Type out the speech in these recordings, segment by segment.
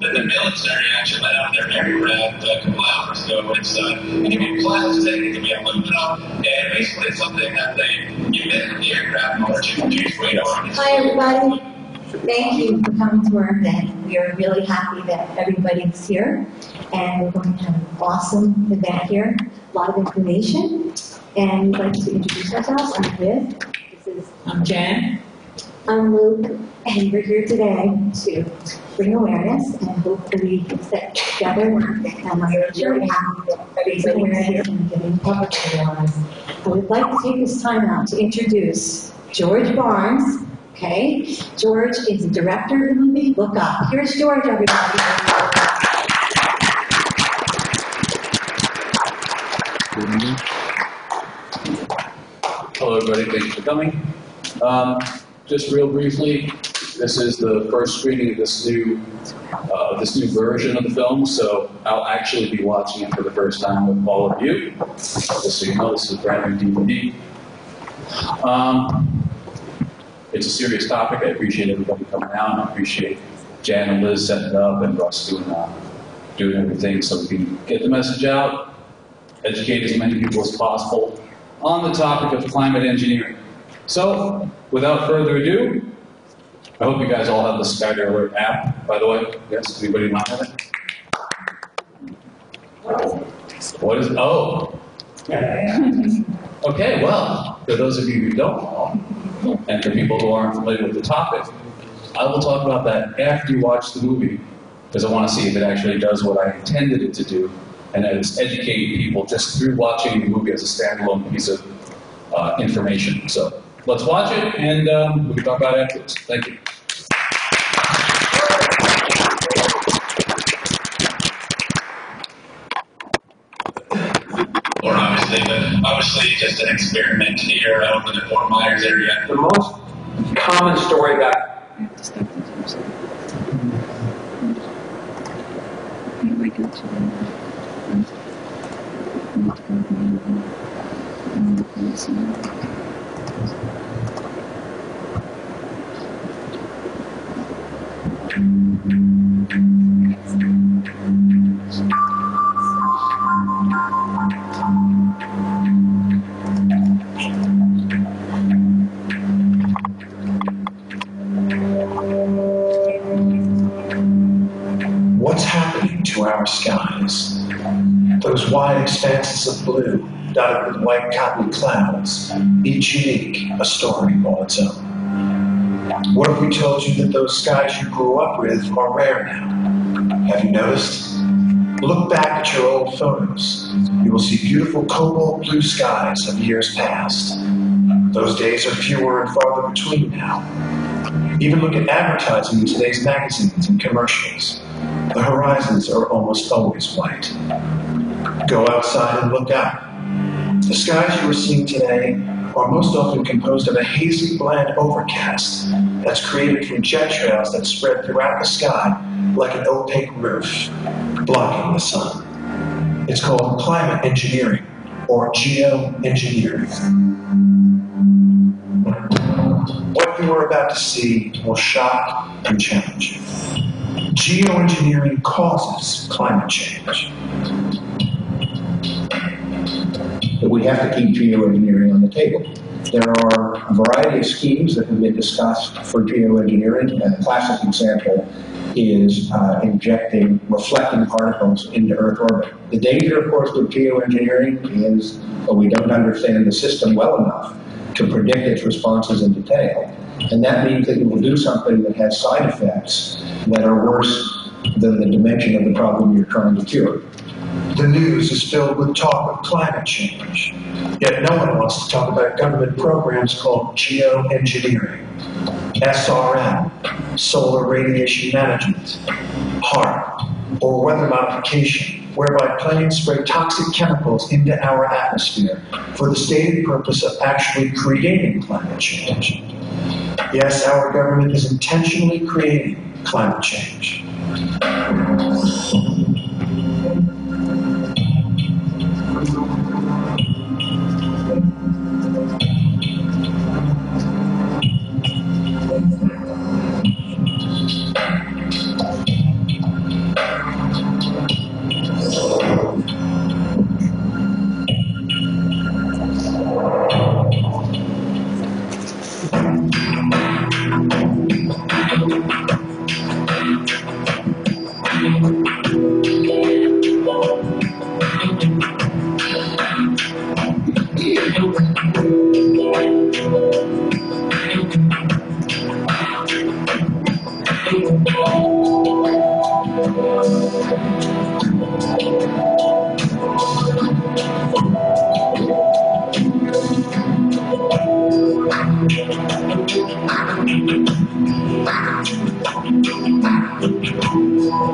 the military actually let out their aircraft a couple hours ago. It's it can be plastic, it can be aluminum, and basically it's something that they emit in the aircraft in order to reduce weight on it. Hi everybody. Thank you for coming to our event. We are really happy that everybody's here, and we're going to have an awesome event here. A lot of information, and we'd like to introduce ourselves. I'm Jen. I'm Luke, and we're here today to bring awareness and hopefully set together. And I'm really happy that everybody's awareness and getting public realize. I would like to take this time out to introduce George Barnes. Okay, George is the director of the movie Look Up. Here's George, everybody. Hello, everybody. Thanks for coming. Just real briefly, this is the first screening of this new version of the film. So I'll actually be watching it for the first time with all of you. Just so you know, this is a brand new DVD. It's a serious topic. I appreciate everybody coming out. I appreciate Jan and Liz setting it up and Russ doing everything so we can get the message out, educate as many people as possible on the topic of climate engineering. So, without further ado, I hope you guys all have the Skyder Alert app, by the way. Yes, anybody not have it? What is it? Oh. Okay, well, for those of you who don't know, and for people who aren't familiar with the topic, I will talk about that after you watch the movie, because I want to see if it actually does what I intended it to do, and that it's educating people just through watching the movie as a standalone piece of information. So let's watch it, and we can talk about it afterwards. Thank you. Or obviously just an experiment here over in the Fort Myers area. The most common story that What's happening to our skies? Those wide expanses of blue, dotted with white cotton clouds, each unique, a story all its own. What if we told you that those skies you grew up with are rare now? Have you noticed? Look back at your old photos. You will see beautiful cobalt blue skies of years past. Those days are fewer and farther between now. Even look at advertising in today's magazines and commercials. The horizons are almost always white. Go outside and look out. The skies you are seeing today are most often composed of a hazy, bland overcast that's created from jet trails that spread throughout the sky like an opaque roof, blocking the sun. It's called climate engineering, or geoengineering. What you are about to see will shock and challenge you. Geoengineering causes climate change. But we have to keep geoengineering on the table. There are a variety of schemes that have been discussed for geoengineering, and a classic example is injecting reflecting particles into Earth orbit. The danger, of course, with geoengineering is we don't understand the system well enough to predict its responses in detail. And that means that you will do something that has side effects that are worse than the dimension of the problem you're trying to cure. The news is filled with talk of climate change, yet no one wants to talk about government programs called geoengineering, SRM, solar radiation management, HARP, or weather modification, whereby planes spray toxic chemicals into our atmosphere for the stated purpose of actually creating climate change. Yes, our government is intentionally creating climate change. What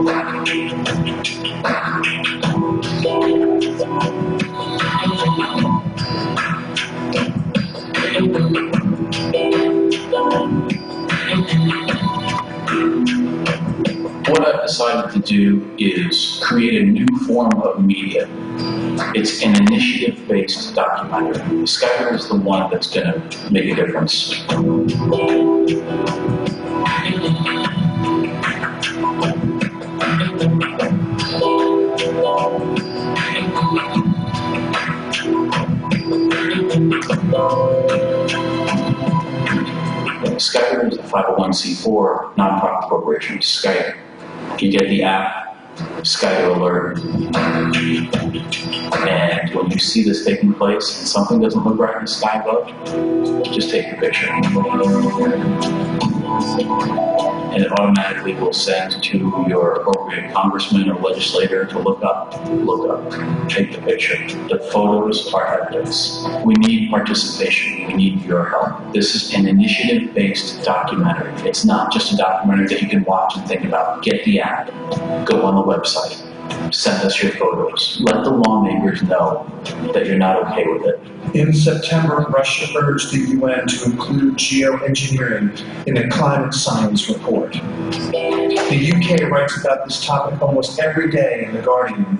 I've decided to do is create a new form of media. It's an initiative-based documentary. Skyrim is the one that's going to make a difference. Skyrim is a 501c4 nonprofit corporation, Skype. You get the app, Skype Alert, and when you see this taking place and something doesn't look right in the sky above, just take the picture. And it automatically will send to your appropriate congressman or legislator to look up, take the picture. The photos are evidence. We need participation. We need your help. This is an initiative-based documentary. It's not just a documentary that you can watch and think about. Get the app. Go on the website. Send us your photos. Let the lawmakers know that you're not okay with it. In September, Russia urged the UN to include geoengineering in a climate science report. The UK writes about this topic almost every day in The Guardian.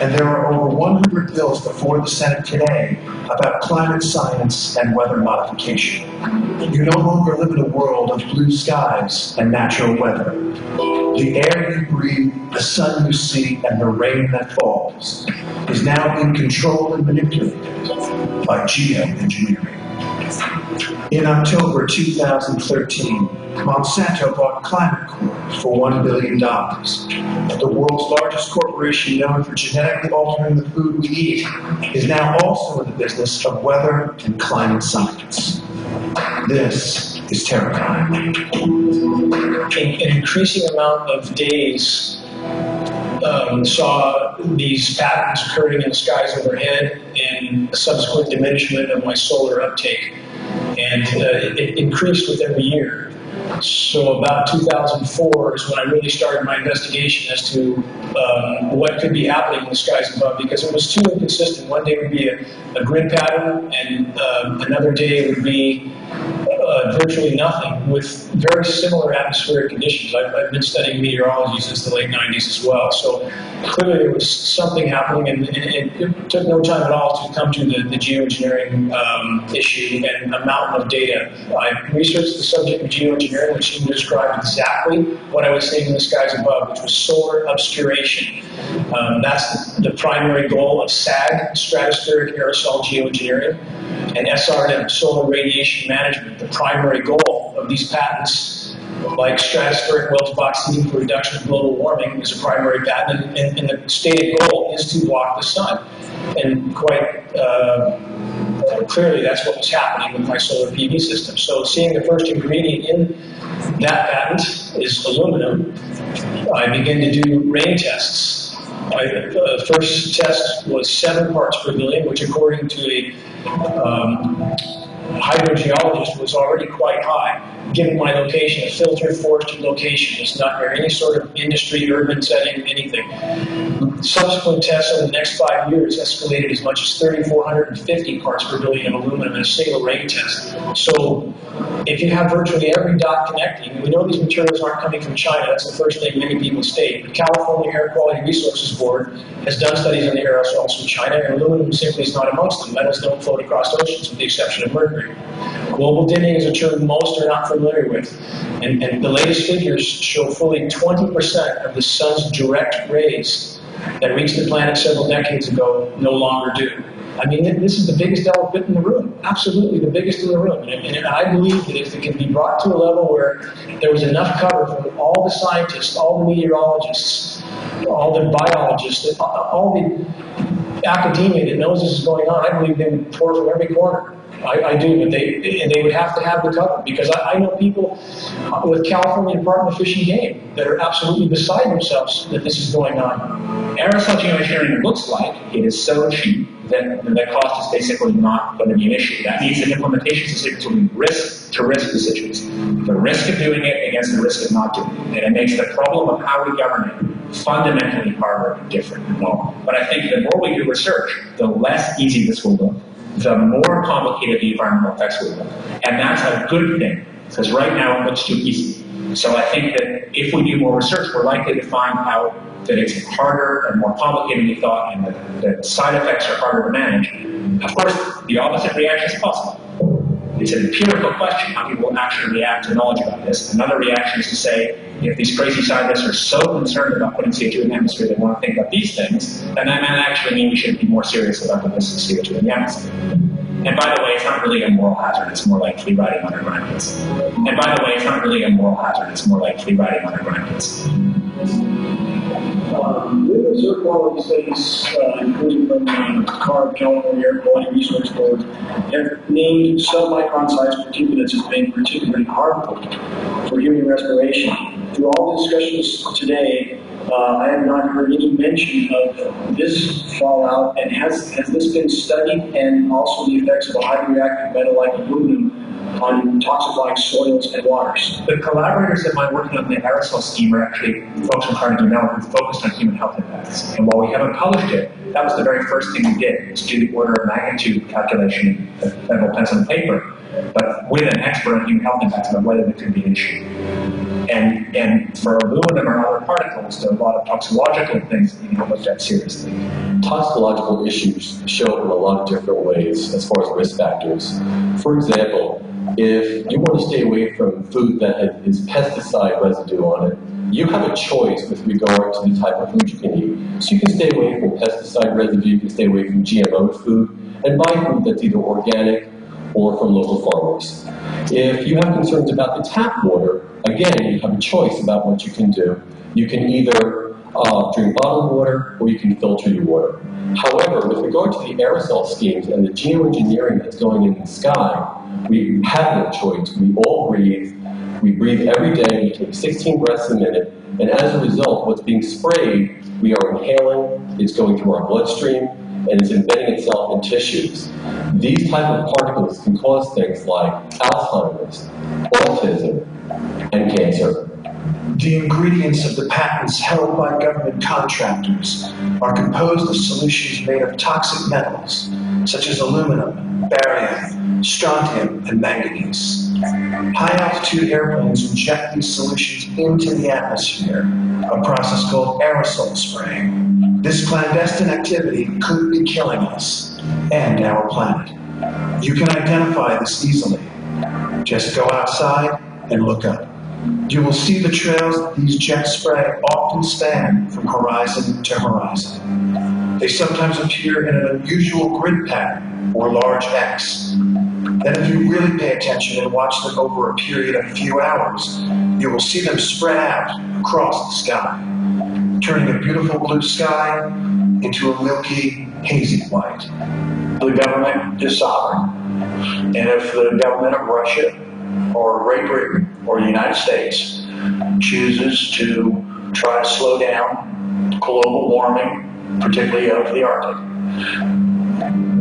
And there are over 100 bills before the Senate today about climate science and weather modification. You no longer live in a world of blue skies and natural weather. The air you breathe, the sun you see, and the rain that falls is now being controlled and manipulated by geoengineering. In October 2013, Monsanto bought Climate Corp for $1 billion. The world's largest corporation known for genetically altering the food we eat is now also in the business of weather and climate science. This is terrifying. An increasing amount of days saw these patterns occurring in the skies overhead and a subsequent diminishment of my solar uptake. And it increased with every year. So about 2004 is when I really started my investigation as to what could be happening in the skies above, because it was too inconsistent. One day would be a grid pattern, and another day would be virtually nothing, with very similar atmospheric conditions. I've been studying meteorology since the late 90s as well, so clearly there was something happening, and it took no time at all to come to the geoengineering issue and a mountain of data. I researched the subject of geoengineering, which seemed to describe exactly what I was seeing in the skies above, which was solar obscuration. That's the primary goal of SAG, stratospheric aerosol geoengineering, and SRM, solar radiation management. The primary goal of these patents, like stratospheric well-to-box heating for reduction of global warming, is a primary patent, and the stated goal is to block the sun. And quite clearly, that's what was happening with my solar PV system. So seeing the first ingredient in that patent is aluminum, I began to do rain tests. The first test was 7 parts per billion, which according to a hydrogeologist was already quite high. Given my location, a filtered forested location, it's not near any sort of industry, urban setting, anything. Subsequent tests over the next 5 years escalated as much as 3,450 parts per billion of aluminum in a single rain test. So if you have virtually every dot connecting, we know these materials aren't coming from China. That's the first thing many people state. The California Air Quality Resources Board has done studies on the aerosols from China, and aluminum simply is not amongst them. Metals don't float across oceans with the exception of mercury. Global dimming is a term most are not familiar with, and the latest figures show fully 20% of the sun's direct rays that reached the planet several decades ago no longer do. I mean, this is the biggest elephant in the room, absolutely the biggest in the room. And I believe that if it can be brought to a level where there was enough cover from all the scientists, all the meteorologists, all the biologists, all the academia that knows this is going on, I believe they would pour from every corner. I do, but they would have to have the cover, because I know people with California Department of Fish and Game that are absolutely beside themselves that this is going on. Aerosol geoengineering looks like it is so cheap that the cost is basically not going to be an issue. That means that implementation decisions will be risk risk decisions. The risk of doing it against the risk of not doing it. And it makes the problem of how we govern it fundamentally harder and different and more. But I think the more we do research, the less easy this will look, the more complicated the environmental effects will look. And that's a good thing, because right now it looks too easy. So I think that if we do more research, we're likely to find out that it's harder and more complicated than we thought, and that side effects are harder to manage. Of course, the opposite reaction is possible. It's an empirical question how people actually react to knowledge about this. Another reaction is to say, if these crazy scientists are so concerned about putting CO2 in the atmosphere, they want to think about these things, then that might actually mean we should be more serious about the risk of CO2 in the atmosphere. And by the way, it's not really a moral hazard, it's more like free riding on our grandkids. And by the way, it's not really a moral hazard, it's more like free riding on our grandkids. Numerous air quality studies, including from the CARB, California Air Quality Research Board, have named submicron sized particulates as being particularly harmful for human respiration. Through all the discussions today, I have not heard any mention of this fallout, and has this been studied, and also the effects of a highly reactive metal like aluminum on toxifying soils and waters? The collaborators that might working on the aerosol scheme are actually folks from Carnegie Mellon who focused on human health impacts. And while we haven't published it, that was the very first thing we did, was do the order of magnitude calculation that will pencil and paper, but with an expert on human health impacts about whether it could be an issue. And for aluminum or other particles, there are a lot of toxicological things that need to be looked at seriously. Toxicological issues show up in a lot of different ways as far as risk factors. For example, if you want to stay away from food that has pesticide residue on it, you have a choice with regard to the type of food you can eat. So you can stay away from pesticide residue, you can stay away from GMO food, and buy food that's either organic or from local farmers. If you have concerns about the tap water, again, you have a choice about what you can do. You can either drink bottled water or you can filter your water. However, with regard to the aerosol schemes and the geoengineering that's going in the sky, we have no choice. We all breathe. We breathe every day. We take 16 breaths a minute. And as a result, what's being sprayed, we are inhaling. It's going through our bloodstream, and it's embedding itself in tissues. These type of particles can cause things like Alzheimer's, autism, and cancer. The ingredients of the patents held by government contractors are composed of solutions made of toxic metals, such as aluminum, barium, strontium, and manganese. High-altitude airplanes inject these solutions into the atmosphere, a process called aerosol spraying. This clandestine activity could be killing us and our planet. You can identify this easily. Just go outside and look up. You will see the trails that these jets spray often span from horizon to horizon. They sometimes appear in an unusual grid pattern or large X. Then if you really pay attention and watch them over a period of a few hours, you will see them spread out across the sky, turning a beautiful blue sky into a milky, hazy white. The government is sovereign, and if the government of Russia or Great Britain or the United States chooses to try to slow down global warming, particularly of the Arctic,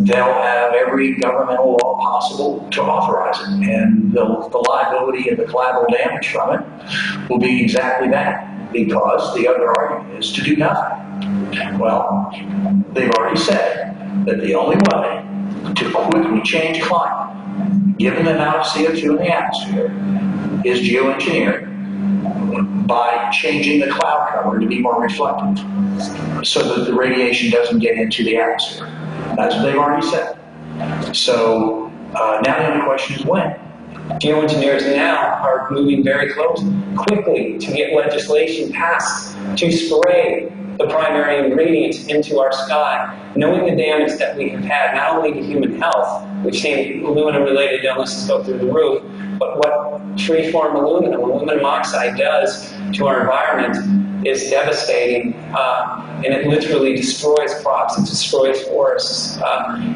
they'll have every governmental law possible to authorize it, and the liability and the collateral damage from it will be exactly that, because the other argument is to do nothing. Well, they've already said that the only way to quickly change climate, given the amount of CO2 in the atmosphere, is geoengineering, by changing the cloud cover to be more reflective so that the radiation doesn't get into the atmosphere. That's what they've already said. So now the only question is when. Geoengineers now are moving very quickly to get legislation passed to spray the primary ingredients into our sky, knowing the damage that we have had, not only to human health, we've seen aluminum-related illnesses go through the roof, but what free-form aluminum oxide does to our environment is devastating, and it literally destroys crops, it destroys forests,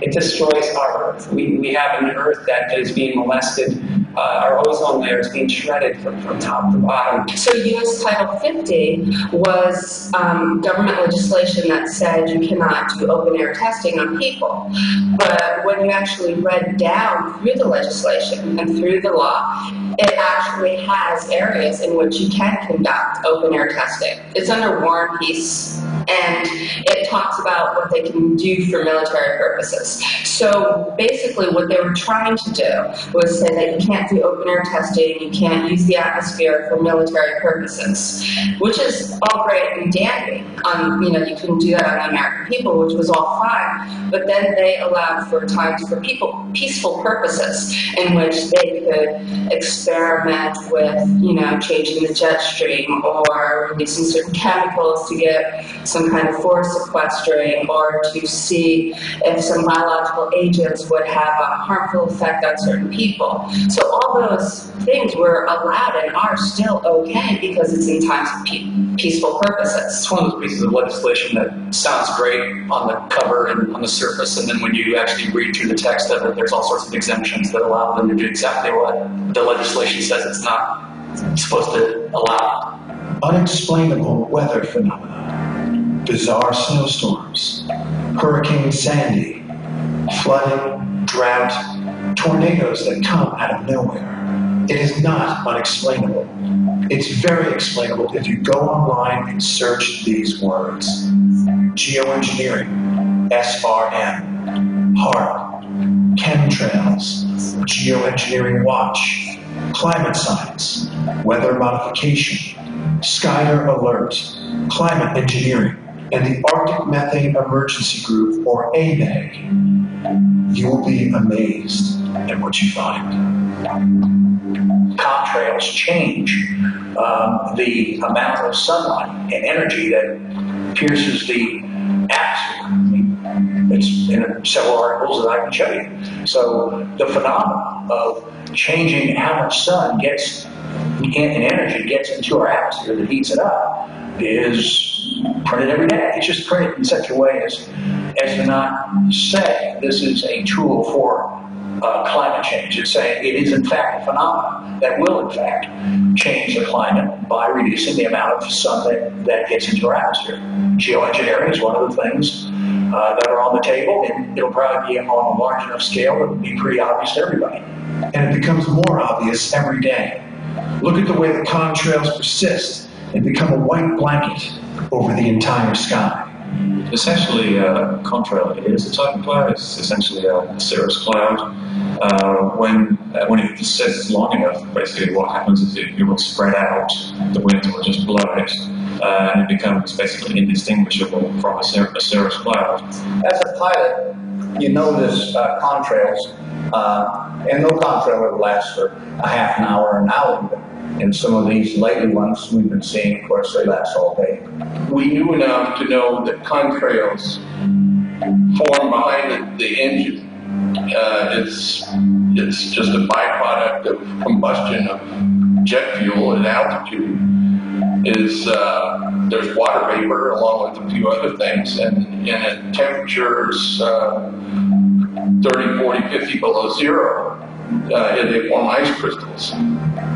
it destroys our Earth. We have an Earth that is being molested our ozone layer is being shredded from top to bottom. So U.S. Title 50 was government legislation that said you cannot do open-air testing on people. But when you actually read down through the legislation and through the law, it actually has areas in which you can conduct open-air testing. It's under War and Peace, and it talks about what they can do for military purposes. So basically what they were trying to do was say that you can't do open-air testing, you can't use the atmosphere for military purposes, which is all great and dandy. You know, you couldn't do that on the American people, which was all fine, but then they allowed for times for peaceful purposes in which they could experiment with, you know, changing the jet stream or releasing certain chemicals to get some kind of force sequestering or to see if some biological agents would have a harmful effect on certain people. So all those things were allowed and are still okay because it's in times of peaceful purposes. It's one of those pieces of legislation that sounds great on the cover and on the surface, and then when you actually read through the text of it, there's all sorts of exemptions that allow them to do exactly what the legislation says it's not supposed to allow. Unexplainable weather phenomena, bizarre snowstorms, Hurricane Sandy, flooding, drought, tornadoes that come out of nowhere. It is not unexplainable. It's very explainable if you go online and search these words. Geoengineering, SRM, HARP, chemtrails, geoengineering watch, climate science, weather modification, Skyler alert, climate engineering, and the Arctic Methane Emergency Group, or AMEG. You will be amazed at what you find. Chemtrails change the amount of sunlight and energy that pierces the atmosphere. I mean, it's in several articles that I can show you. So the phenomenon of changing how much sun gets and energy gets into our atmosphere that heats it up is printed every day. It's just printed in such a way as to not say this is a tool for climate change. It's saying it is in fact a phenomenon that will in fact change the climate by reducing the amount of sun that gets into our atmosphere. Geoengineering is one of the things that are on the table, and it'll probably be on a large enough scale that it'll be pretty obvious to everybody. And it becomes more obvious every day. Look at the way the chemtrails persist and become a white blanket over the entire sky. Essentially, chemtrail is a type of cloud. It's essentially a cirrus cloud. When it persists long enough, basically what happens is it will spread out, the wind will just blow it, and it becomes basically indistinguishable from a cirrus cloud. As a pilot, you notice contrails, and no contrail ever lasts for a half an hour, an hour even. And some of these lately ones we've been seeing, of course, they last all day. We knew enough to know that contrails form behind the engine. It's just a byproduct of combustion of jet fuel at altitude. There's water vapor along with a few other things, and at temperatures 30, 40, 50 below zero, they form ice crystals.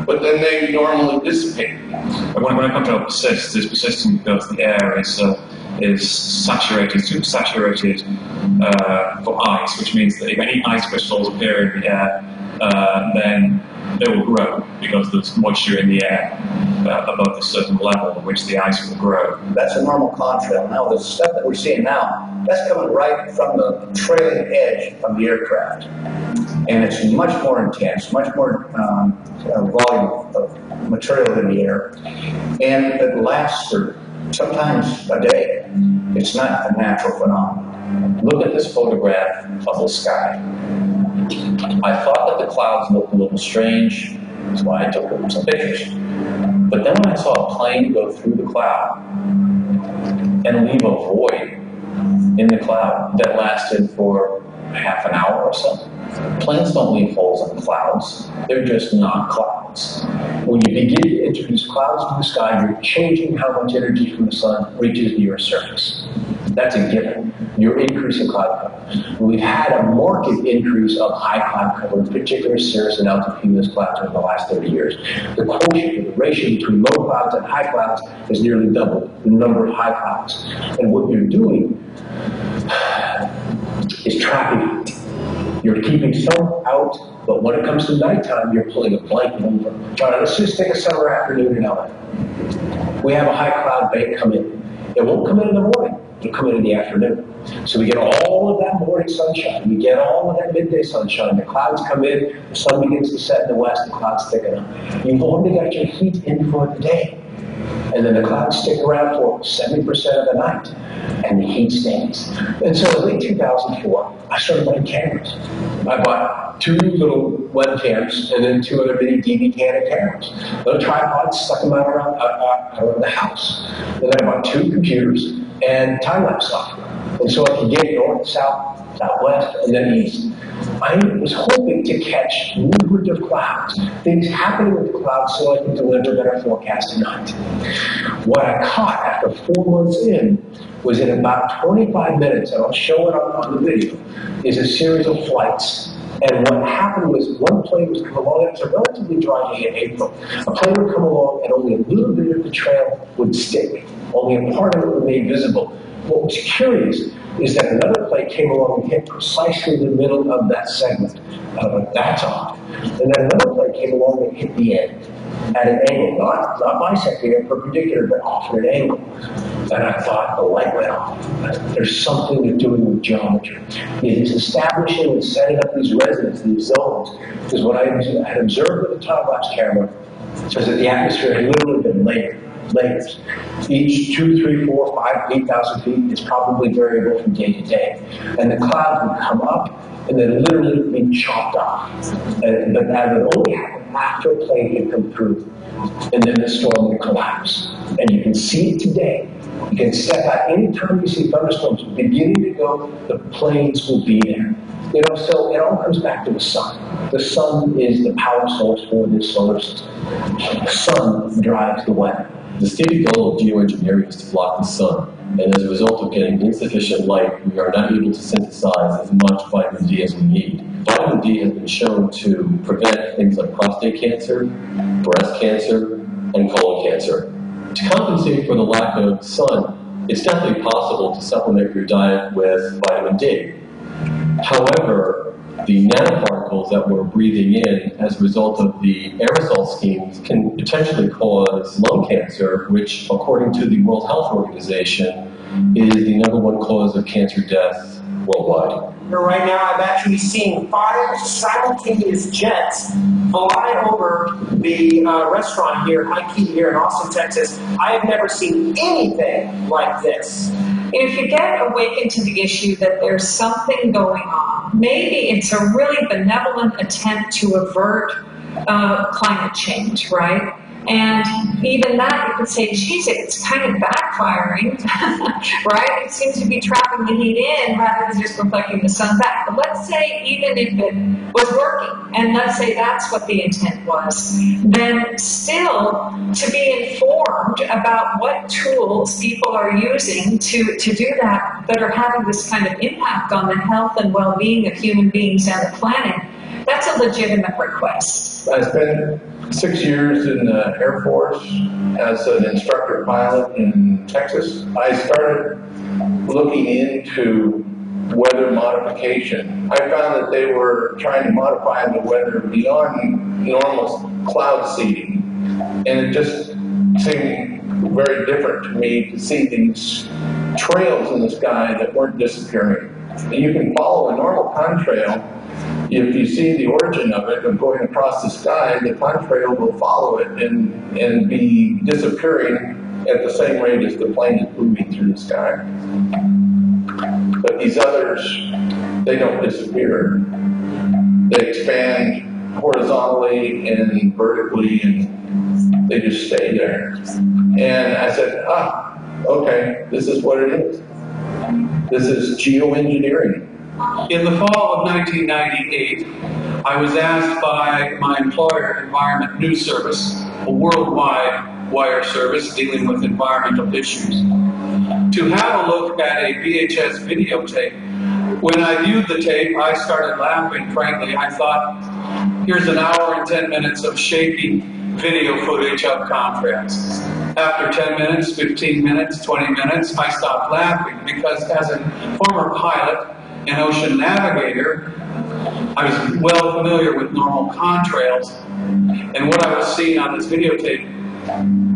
But then they normally dissipate. When a contrail persists, it's persisting because the air is saturated, supersaturated for ice, which means that if any ice crystals appear in the air, then they will grow because there's moisture in the air above a certain level at which the ice will grow. That's a normal contrail. Now, the stuff that we're seeing now, that's coming right from the trailing edge of the aircraft. And it's much more intense, much more volume of material in the air. And it lasts for sometimes a day. It's not a natural phenomenon. Look at this photograph of the sky. I thought that the clouds looked a little strange, that's why I took some pictures. But then when I saw a plane go through the cloud and leave a void in the cloud that lasted for half an hour or so. Planes don't leave holes in the clouds. They're just not clouds. When you begin to introduce clouds to the sky, you're changing how much energy from the sun reaches the Earth's surface. That's a given. You're increasing cloud cover. We've had a marked increase of high cloud cover, in particular cirrus and altifumulus clouds over the last 30 years. The quotient, the ratio between low clouds and high clouds has nearly doubled the number of high clouds. And what you're doing is trapping heat. You're keeping some out, but when it comes to nighttime, you're pulling a blanket over. All right, let's just take a summer afternoon in LA. We have a high cloud bank come in. It won't come in the morning. It'll come in the afternoon. So we get all of that morning sunshine. We get all of that midday sunshine. The clouds come in. The sun begins to set in the west. The clouds thicken up. You've only got your heat in for the day. And then the clouds stick around for 70% of the night, and the heat stays. And so in late 2004, I started buying cameras. I bought 2 little webcams and then 2 other mini DV Canon cameras. Little tripods, stuck them out around the house. And then I bought 2 computers and time-lapse software. And so I could get north, south, southwest, and then east. I was hoping to catch movement of clouds, things happening with the clouds so I could deliver better forecast at night. What I caught after 4 months in was in about 25 minutes, and I'll show it on the video, is a series of flights. And what happened was one plane was coming along, it was a relatively dry day in April. A plane would come along and only a little bit of the trail would stick. Only a part of it would be visible. What was curious is that another plane came along and hit precisely the middle of that segment. That's odd. And then another plane came along and hit the end at an angle, not bisecting or perpendicular, but off at an angle. And I thought the light went off. There's something to doing with geometry. It is establishing and setting up these resonances, these zones, because what I had observed with a time-lapse camera was that the atmosphere had literally been layered. Layers. Each 2, 3, 4, 5, 8,000 feet is probably variable from day to day. And the clouds would come up and then literally be chopped off. But that would only happen after a plane had come through. And then the storm would collapse. And you can see it today. You can step out anytime you see thunderstorms beginning to go, the planes will be there. You know, so it all comes back to the sun. The sun is the power source for this solar system. The sun drives the weather. The stated goal of geoengineering is to block the sun, and as a result of getting insufficient light, we are not able to synthesize as much vitamin D as we need. Vitamin D has been shown to prevent things like prostate cancer, breast cancer, and colon cancer. To compensate for the lack of sun, it's definitely possible to supplement your diet with vitamin D. However, the nanoparticles that we're breathing in as a result of the aerosol schemes can potentially cause lung cancer, which, according to the World Health Organization, is the #1 cause of cancer death worldwide. Right now, I'm actually seeing 5 simultaneous jets fly over the restaurant here, High Key here in Austin, Texas. I have never seen anything like this. If you get awakened to the issue that there's something going on, maybe it's a really benevolent attempt to avert climate change, right? And even that, you could say, geez, it's kind of backfiring, right? It seems to be trapping the heat in rather than just reflecting the sun back. But let's say even if it was working, and let's say that's what the intent was, then still to be informed about what tools people are using to do that are having this kind of impact on the health and well-being of human beings and the planet, that's a legitimate request. I spent 6 years in the Air Force as an instructor pilot in Texas. I started looking into weather modification. I found that they were trying to modify the weather beyond normal cloud seeding. And it just seemed very different to me to see these trails in the sky that weren't disappearing. And you can follow a normal contrail. If you see the origin of it and going across the sky, the contrail will follow it and be disappearing at the same rate as the plane is moving through the sky. But these others, they don't disappear. They expand horizontally and vertically, and they just stay there. And I said, okay, this is what it is. This is geoengineering. In the fall of 1998, I was asked by my employer, Environment News Service, a worldwide wire service dealing with environmental issues. To have a look at a VHS videotape, when I viewed the tape, I started laughing, frankly. I thought, here's an hour and 10 minutes of shaky video footage of contrasts. After 10 minutes, 15 minutes, 20 minutes, I stopped laughing because as a former pilot and ocean navigator, I was well familiar with normal contrails, and what I was seeing on this videotape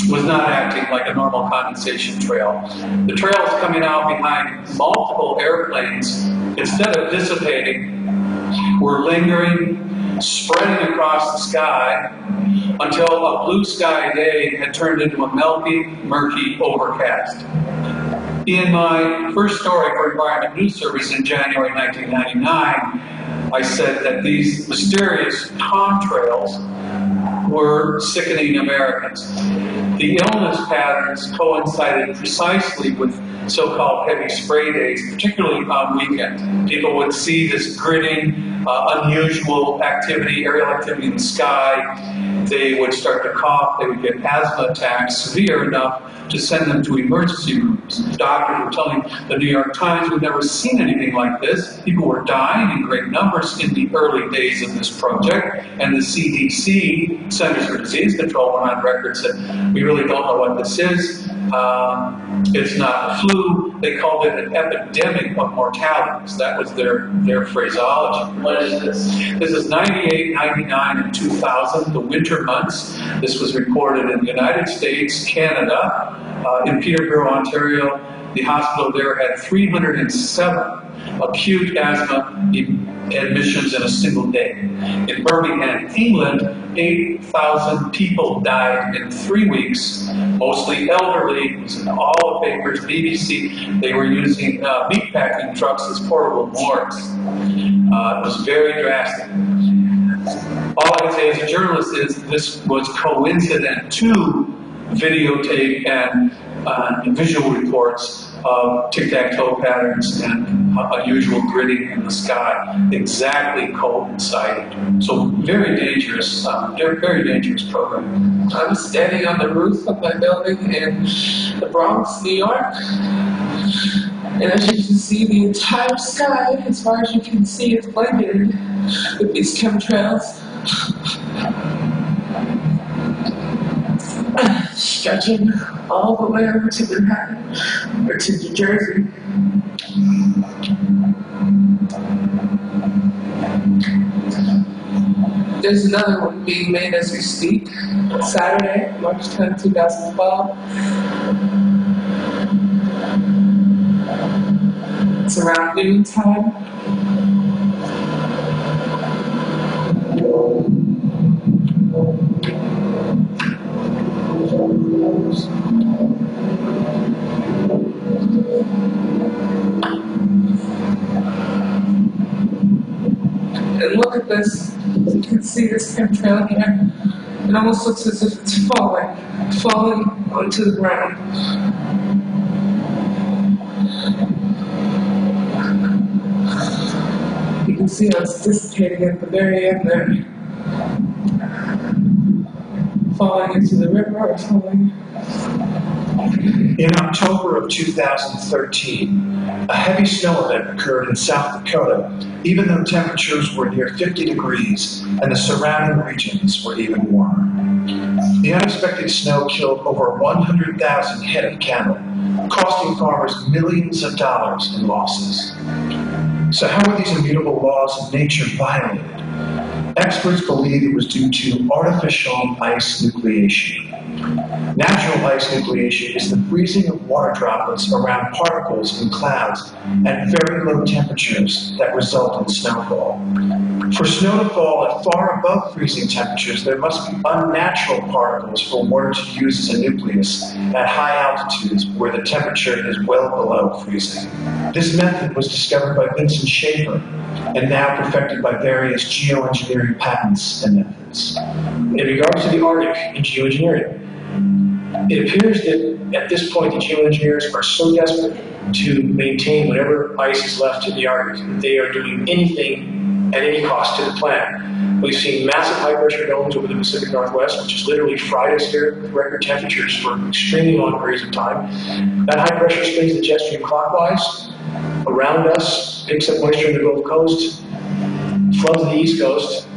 was not acting like a normal condensation trail. The trails coming out behind multiple airplanes, instead of dissipating, were lingering, spreading across the sky until a blue sky day had turned into a milky, murky overcast. In my first story for Environment News Service in January 1999, I said that these mysterious contrails were sickening Americans. The illness patterns coincided precisely with so-called heavy spray days, particularly on weekends. People would see this gritting, unusual activity, aerial activity in the sky. They would start to cough. They would get asthma attacks, severe enough to send them to emergency rooms. Doctors were telling the New York Times, we've never seen anything like this. People were dying in great numbers in the early days of this project, and the CDC, Centers for Disease Control, went on record and said, we really don't know what this is. It's not the flu. They called it an epidemic of mortalities. That was their phraseology. What is this? This is 98, 99, and 2000, the winter months. This was recorded in the United States, Canada, in Peterborough, Ontario. The hospital there had 307 acute asthma admissions in a single day. In Birmingham, England, 8,000 people died in 3 weeks, mostly elderly. It was in all the papers, BBC. They were using meatpacking trucks as portable morgues. It was very drastic. All I can say as a journalist is this was coincident to videotape and visual reports of tic-tac-toe patterns and unusual gritting in the sky exactly coincided. So very dangerous program. I'm standing on the roof of my building in the Bronx, New York. And as you can see, the entire sky, as far as you can see, is blended with these chemtrails. Stretching all the way over to Manhattan, or to New Jersey. There's another one being made as we speak, Saturday, March 10, 2012. It's around noon time. And look at this. You can see this chemtrail here. It almost looks as if it's falling onto the ground. You can see how it's dissipating at the very end there. Falling into the river or falling. In October of 2013, a heavy snow event occurred in South Dakota, even though temperatures were near 50 degrees and the surrounding regions were even warmer. The unexpected snow killed over 100,000 head of cattle, costing farmers millions of dollars in losses. So how were these immutable laws of nature violated? Experts believe it was due to artificial ice nucleation. Natural ice nucleation is the freezing of water droplets around particles in clouds at very low temperatures that result in snowfall. For snow to fall at far above freezing temperatures, there must be unnatural particles for water to use as a nucleus at high altitudes where the temperature is well below freezing. This method was discovered by Vincent Schaefer and now perfected by various geoengineering patents and methods. In regards to the Arctic and geoengineering, it appears that at this point the geoengineers are so desperate to maintain whatever ice is left in the Arctic that they are doing anything at any cost to the planet. We've seen massive high-pressure domes over the Pacific Northwest, which has literally fried us here with record temperatures for extremely long periods of time. That high pressure spins the jet stream clockwise around us, picks up moisture in the Gulf Coast, floods the East Coast.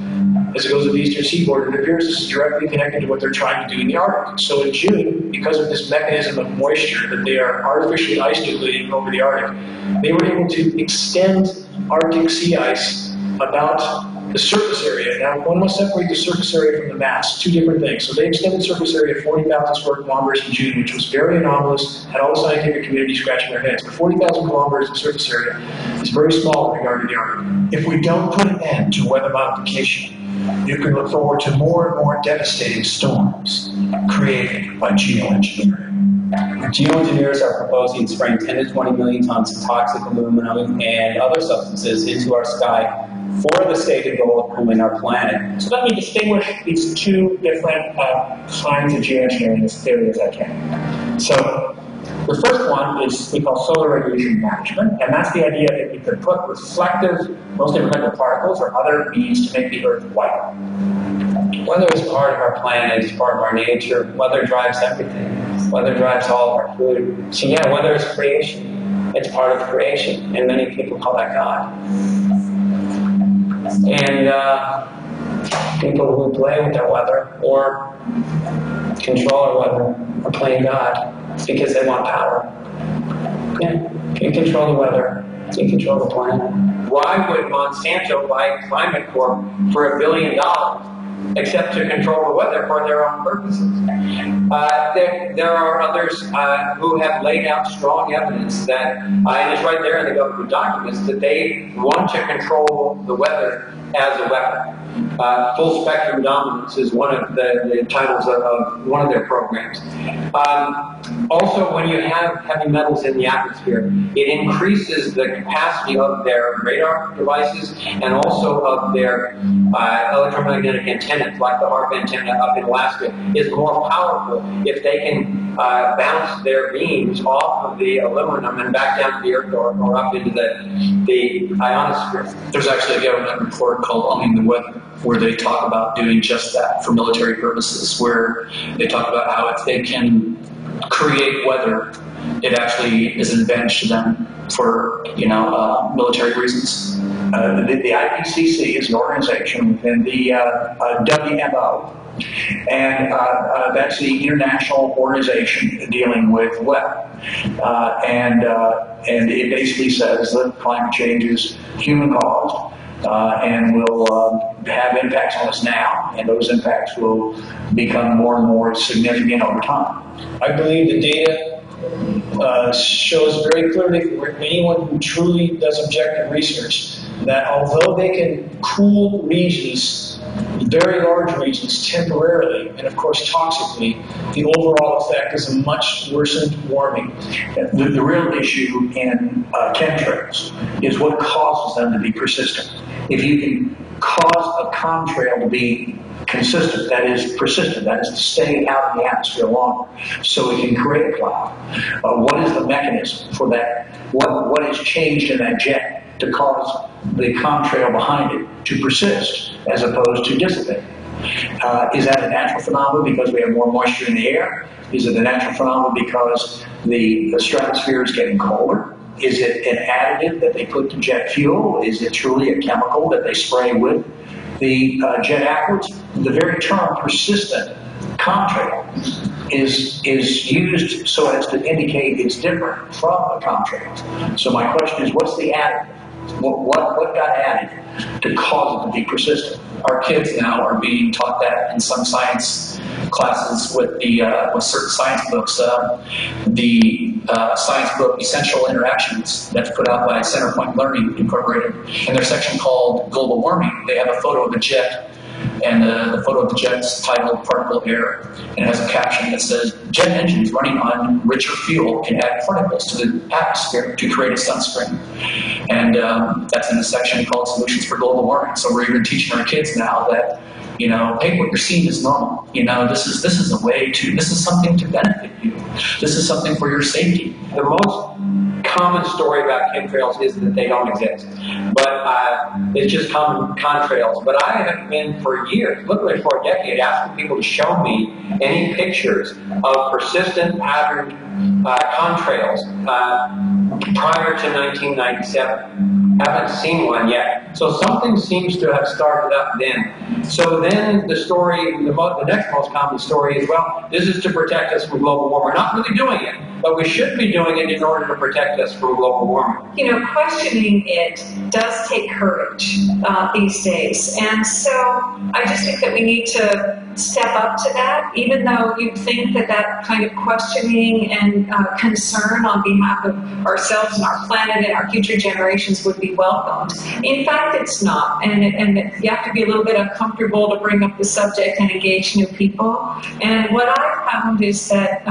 As it goes to the eastern seaboard, it appears this is directly connected to what they're trying to do in the Arctic. So in June, because of this mechanism of moisture that they are artificially ice nucleating over the Arctic, they were able to extend Arctic sea ice about the surface area. Now, one must separate the surface area from the mass, two different things. So they extended surface area 40,000 square kilometers in June, which was very anomalous, had all the scientific community scratching their heads. But 40,000 kilometers of surface area is very small in regard to the Arctic. If we don't put an end to weather modification, you can look forward to more and more devastating storms created by geoengineering. Geoengineers are proposing spraying 10 to 20 million tons of toxic aluminum and other substances into our sky for the stated goal of cooling our planet. So let me distinguish these two different kinds of geoengineering as clearly as I can. So the first one is we call solar radiation management, and that's the idea that you could put reflective, mostly reflective particles or other means to make the Earth white. Weather is part of our planet, it's part of our nature. Weather drives everything. Weather drives all of our food. So yeah, weather is creation. It's part of creation, and many people call that God. And people who play with their weather or control our weather are playing God. It's because they want power. Yeah, you control the weather, you control the planet. Why would Monsanto buy Climate Corp for $1 billion, except to control the weather for their own purposes? There are others who have laid out strong evidence that, and it's right there in the government documents, that they want to control the weather as a weapon. Full spectrum dominance is one of the titles of one of their programs. Also, when you have heavy metals in the atmosphere, it increases the capacity of their radar devices and also of their electromagnetic antennas, like the HARP antenna up in Alaska, is more powerful if they can bounce their beams off of the aluminum and back down to the Earth or up into the ionosphere. There's actually a government report called Owning the Weather, where they talk about doing just that for military purposes, where they talk about how if they can create weather, it actually is an advantage to them for, military reasons. The IPCC is an organization within the WMO, and that's the international organization dealing with weather. And it basically says that climate change is human-caused and will have impacts on us now, and those impacts will become more and more significant over time. I believe the data shows very clearly for anyone who truly does objective research that although they can cool regions, very large regions, temporarily, and of course toxically, the overall effect is a much worsened warming. The real issue in chemtrails is what causes them to be persistent. If you can cause a chemtrail to be consistent, that is persistent, that is to stay out in the atmosphere longer, so it can create a cloud. What is the mechanism for that? What is changed in that jet to cause the chemtrail behind it to persist as opposed to dissipate? Is that a natural phenomenon because we have more moisture in the air? Is it a natural phenomenon because the stratosphere is getting colder? Is it an additive that they put to jet fuel? Is it truly a chemical that they spray with the jet afterwards? The very term persistent chemtrail is used so as to indicate it's different from a chemtrail. So my question is, what's the additive? What got added to cause it to be persistent? Our kids now are being taught that in some science classes with certain science books. The science book Essential Interactions that's put out by Centerpoint Learning Incorporated, in their section called Global Warming, they have a photo of a jet, and the photo of the jet's titled Particle Air, and it has a caption that says, jet engines running on richer fuel can add particles to the atmosphere to create a sunscreen. And that's in a section called Solutions for Global Warming. So we're even teaching our kids now that, hey, what you're seeing is normal. This is something to benefit you. This is something for your safety. The most common story about chemtrails is that they don't exist. but it's just contrails. But I have been for years, literally for a decade, asking people to show me any pictures of persistent patterned contrails prior to 1997. Haven't seen one yet. So something seems to have started up then. So then the story, the next most common story is, well, this is to protect us from global warming. We're not really doing it, but we should be doing it in order to protect us from global warming. You know, questioning it does take courage these days. And so I just think that we need to step up to that, even though you'd think that that kind of questioning and concern on behalf of ourselves and our planet and our future generations would be welcomed. In fact, it's not. And you have to be a little bit uncomfortable to bring up the subject and engage new people. And what I found is that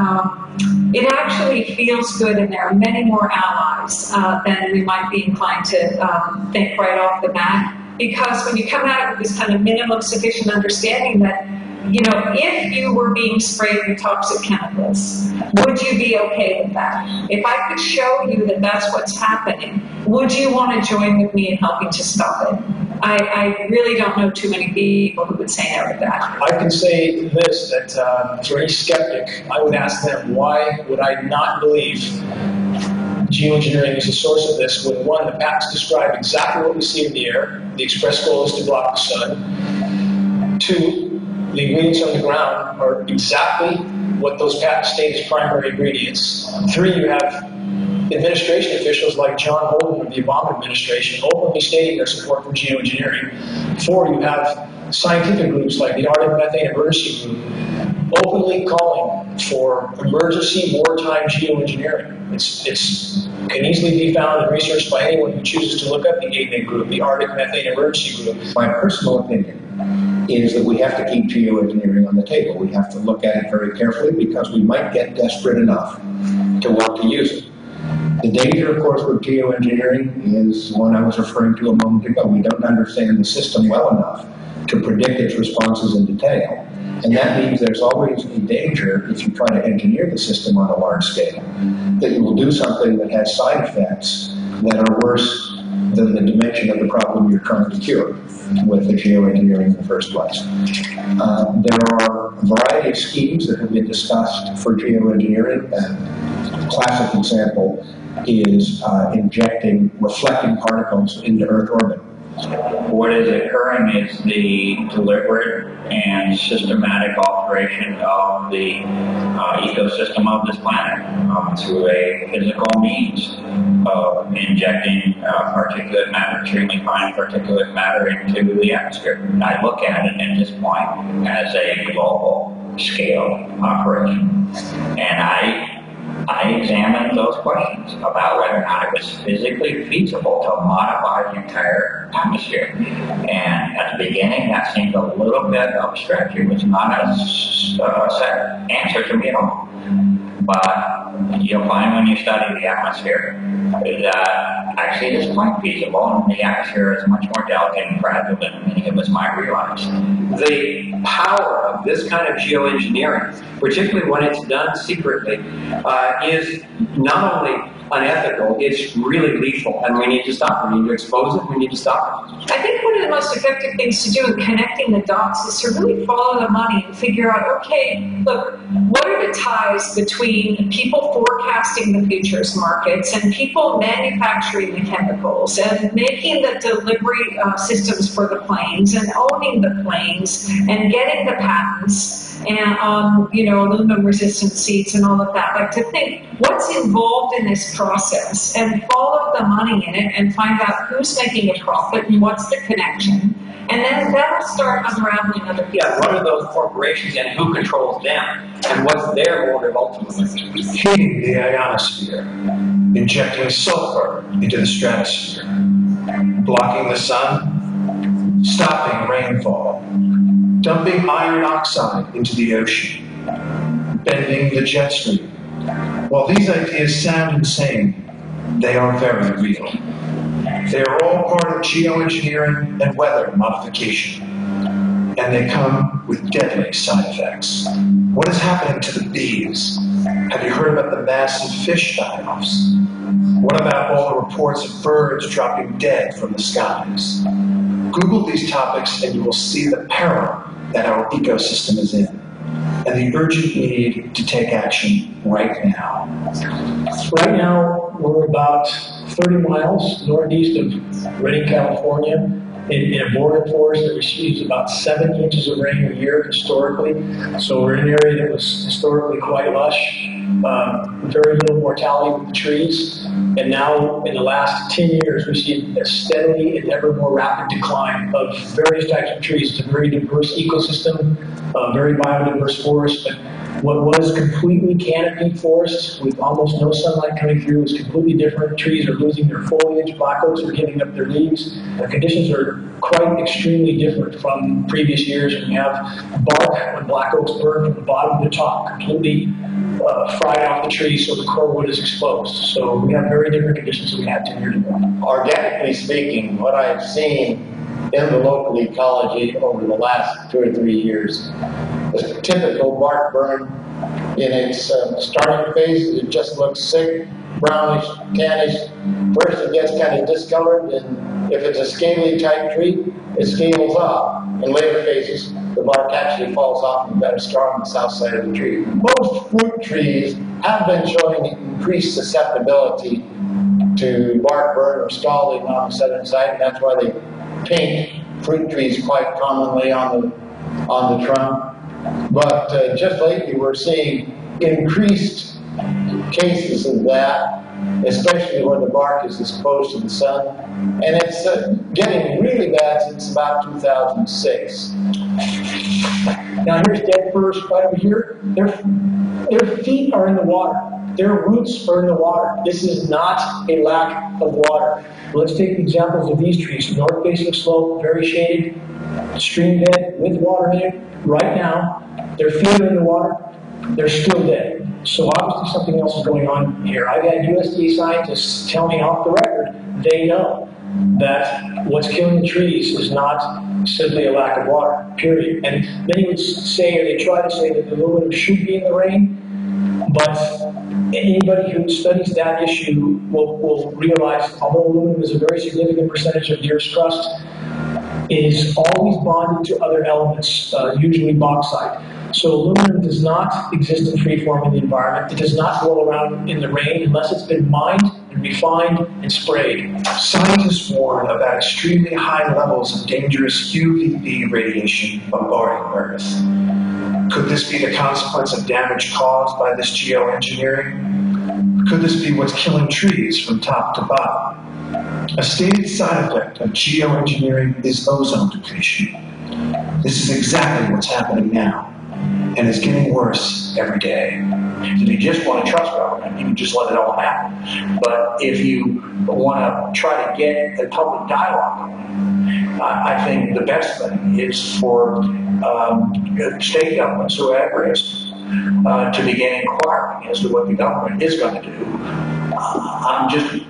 it actually feels good, and there are many more allies than we might be inclined to think right off the bat. Because when you come at it with this kind of minimum sufficient understanding that, you know, if you were being sprayed with toxic chemicals, would you be okay with that? If I could show you that that's what's happening, would you want to join with me in helping to stop it? I really don't know too many people who would say no to that. I can say this, that for any skeptic, I would ask them, why would I not believe geoengineering is the source of this when, one, the patents describe exactly what we see in the air, the express goal is to block the sun. Two, the ingredients on the ground are exactly what those patents state as primary ingredients. Three, you have administration officials like John Holden of the Obama administration openly stating their support for geoengineering. Four, you have scientific groups like the Arctic Methane Emergency Group openly calling for emergency wartime geoengineering. It can easily be found and researched by anyone who chooses to look up the AME group, the Arctic Methane Emergency Group. My personal opinion is that we have to keep geoengineering on the table. We have to look at it very carefully because we might get desperate enough to want to use it. The danger, of course, with geoengineering is one I was referring to a moment ago. We don't understand the system well enough to predict its responses in detail. And that means there's always a danger, if you try to engineer the system on a large scale, that you will do something that has side effects that are worse than the dimension of the problem you're trying to cure with the geoengineering in the first place. There are a variety of schemes that have been discussed for geoengineering. A classic example is injecting reflecting particles into Earth orbit. What is occurring is the deliberate and systematic alteration of the ecosystem of this planet through a physical means of injecting particulate matter, extremely fine particulate matter into the atmosphere. I look at it at this point as a global scale operation. And I examined those questions about whether or not it was physically feasible to modify the entire atmosphere. And at the beginning, that seemed a little bit of a stretch. It was not a set answer to me at all. But you'll find when you study the atmosphere that actually it is quite feasible, and the atmosphere is much more delicate and fragile than many of us might realize. The power of this kind of geoengineering, particularly when it's done secretly, is not only unethical, it's really lethal, and we need to stop it. We need to expose it, we need to stop it. I think one of the most effective things to do in connecting the dots is to really follow the money and figure out, okay, look, what are the ties between people forecasting the futures markets and people manufacturing the chemicals and making the delivery systems for the planes and owning the planes and getting the patents and aluminum resistant seats and all of that. Like, to think what's involved in this process and follow the money in it and find out who's making a profit and what's the connection. And then that'll start unraveling other people. Yeah, what are those corporations and who controls them? And what's their motive ultimately? Heating the ionosphere, injecting sulfur into the stratosphere, blocking the sun, stopping rainfall, dumping iron oxide into the ocean, bending the jet stream. While these ideas sound insane, they are very real. They are all part of geoengineering and weather modification, and they come with deadly side effects. What is happening to the bees? Have you heard about the massive fish die-offs? What about all the reports of birds dropping dead from the skies? Google these topics and you will see the peril that our ecosystem is in, and the urgent need to take action right now. Right now, we're about 30 miles northeast of Redding, California, in a border forest that receives about 7 inches of rain a year historically. So we're in an area that was historically quite lush, very little mortality with the trees. And now, in the last 10 years, we see a steadily and ever more rapid decline of various types of trees. It's a very diverse ecosystem, very biodiverse forest, but what was completely canopied forest with almost no sunlight coming through is completely different. Trees are losing their foliage, black oaks are giving up their leaves. The conditions are quite extremely different from previous years. We have bark when black oaks burn from the bottom to the top, completely fried off the tree so the core wood is exposed. So we have very different conditions than we had 10 years ago. Organically speaking, what I've seen in the local ecology over the last 2 or 3 years, the typical bark burn in its starting phase, it just looks sick, brownish, tannish. First it gets kind of discolored, and if it's a scaly type tree, it scales off. In later phases, the bark actually falls off and you've got a scar on the south side of the tree. Most fruit trees have been showing increased susceptibility to bark burn or scalding on the southern side, and that's why they paint fruit trees quite commonly on the trunk. But just lately we're seeing increased cases of that, especially when the bark is exposed to the sun. And it's getting really bad since about 2006. Now here's dead firs right over here. Their feet are in the water. Their roots are in the water. This is not a lack of water. Let's take examples of these trees. North-facing slope, very shaded, stream bed with water in it. Right now, their feet are in the water. They're still dead. So obviously something else is going on here. I've had USDA scientists tell me off the record, they know that what's killing the trees is not simply a lack of water, period. And many would say, or they try to say, that the aluminum should be in the rain, but anybody who studies that issue will realize, although aluminum is a very significant percentage of the Earth's crust, it is always bonded to other elements, usually bauxite. So aluminum does not exist in free form in the environment. It does not roll around in the rain unless it's been mined and refined and sprayed. Scientists warn about extremely high levels of dangerous UVB radiation bombarding Earth. Could this be the consequence of damage caused by this geoengineering? Could this be what's killing trees from top to bottom? A stated side effect of geoengineering is ozone depletion. This is exactly what's happening now, and it's getting worse every day. If you just want to trust government, you can just let it all happen. But if you want to try to get a public dialogue going, I think the best thing is for state governments who are at risk to begin inquiring as to what the government is going to do. I'm just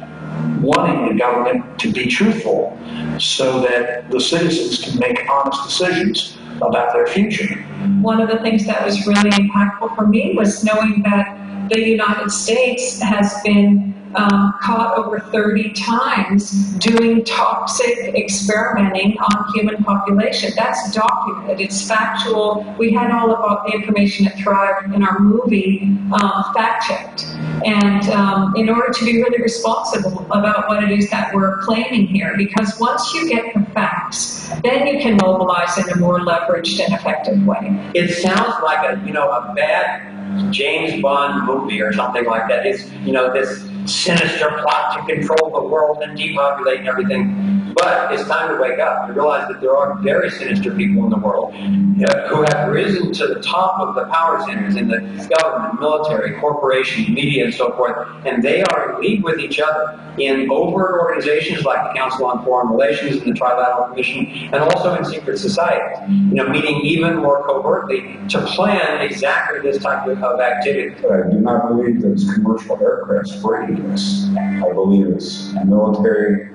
wanting the government to be truthful so that the citizens can make honest decisions about their future. One of the things that was really impactful for me was knowing that the United States has been caught over 30 times doing toxic experimenting on human population. That's documented. It's factual. We had all of the information at Thrive in our movie fact-checked. And in order to be really responsible about what it is that we're claiming here, because once you get the facts, then you can mobilize in a more leveraged and effective way. It sounds like a bad James Bond movie or something like that. It's, this sinister plot to control the world and depopulate and everything. But it's time to wake up and realize that there are very sinister people in the world who have risen to the top of the power centers in the government, military, corporation, media, and so forth. And they are in league with each other in overt organizations like the Council on Foreign Relations and the Trilateral Commission, and also in secret societies, meeting even more covertly to plan exactly this type of activity. I do not believe that it's commercial aircraft spraying this. I believe it's military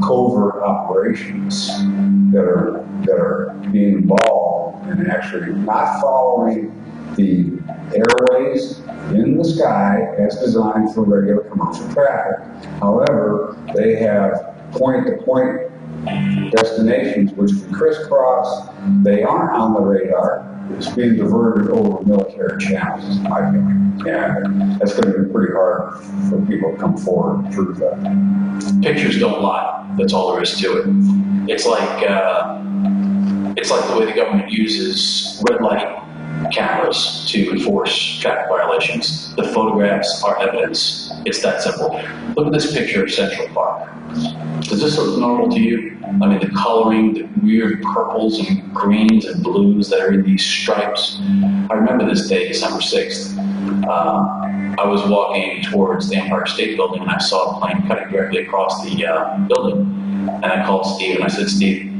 covert operations that are being involved and actually not following the airways in the sky as designed for regular commercial traffic. However, they have point-to-point destinations which can crisscross. They aren't on the radar. It's being diverted over military channels, is my feeling. And that's going to be pretty hard for people to come forward and prove that. Pictures don't lie. That's all there is to it. It's like the way the government uses red light cameras to enforce traffic violations. The photographs are evidence. It's that simple. Look at this picture of Central Park. Does this look normal to you? I mean, the coloring, the weird purples and greens and blues that are in these stripes. I remember this day, December 6th. I was walking towards the Empire State Building and I saw a plane cutting directly across the building. And I called Steve and I said, Steve,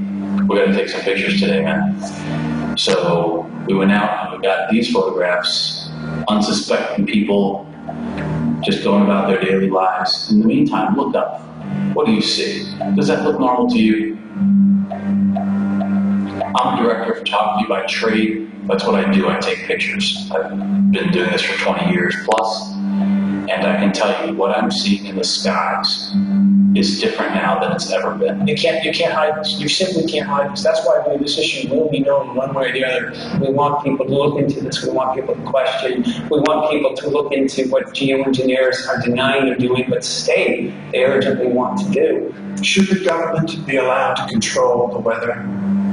we got to take some pictures today, man. So we went out and we got these photographs, unsuspecting people just going about their daily lives. In the meantime, look up. What do you see? Does that look normal to you? I'm a director of photography by trade. That's what I do. I take pictures. I've been doing this for 20 years plus. And I can tell you what I'm seeing in the skies is different now than it's ever been. You can't hide this. You simply can't hide this. That's why this issue will be known one way or the other. We want people to look into this. We want people to question. We want people to look into what geoengineers are denying they're doing, but state they urgently want to do. Should the government be allowed to control the weather?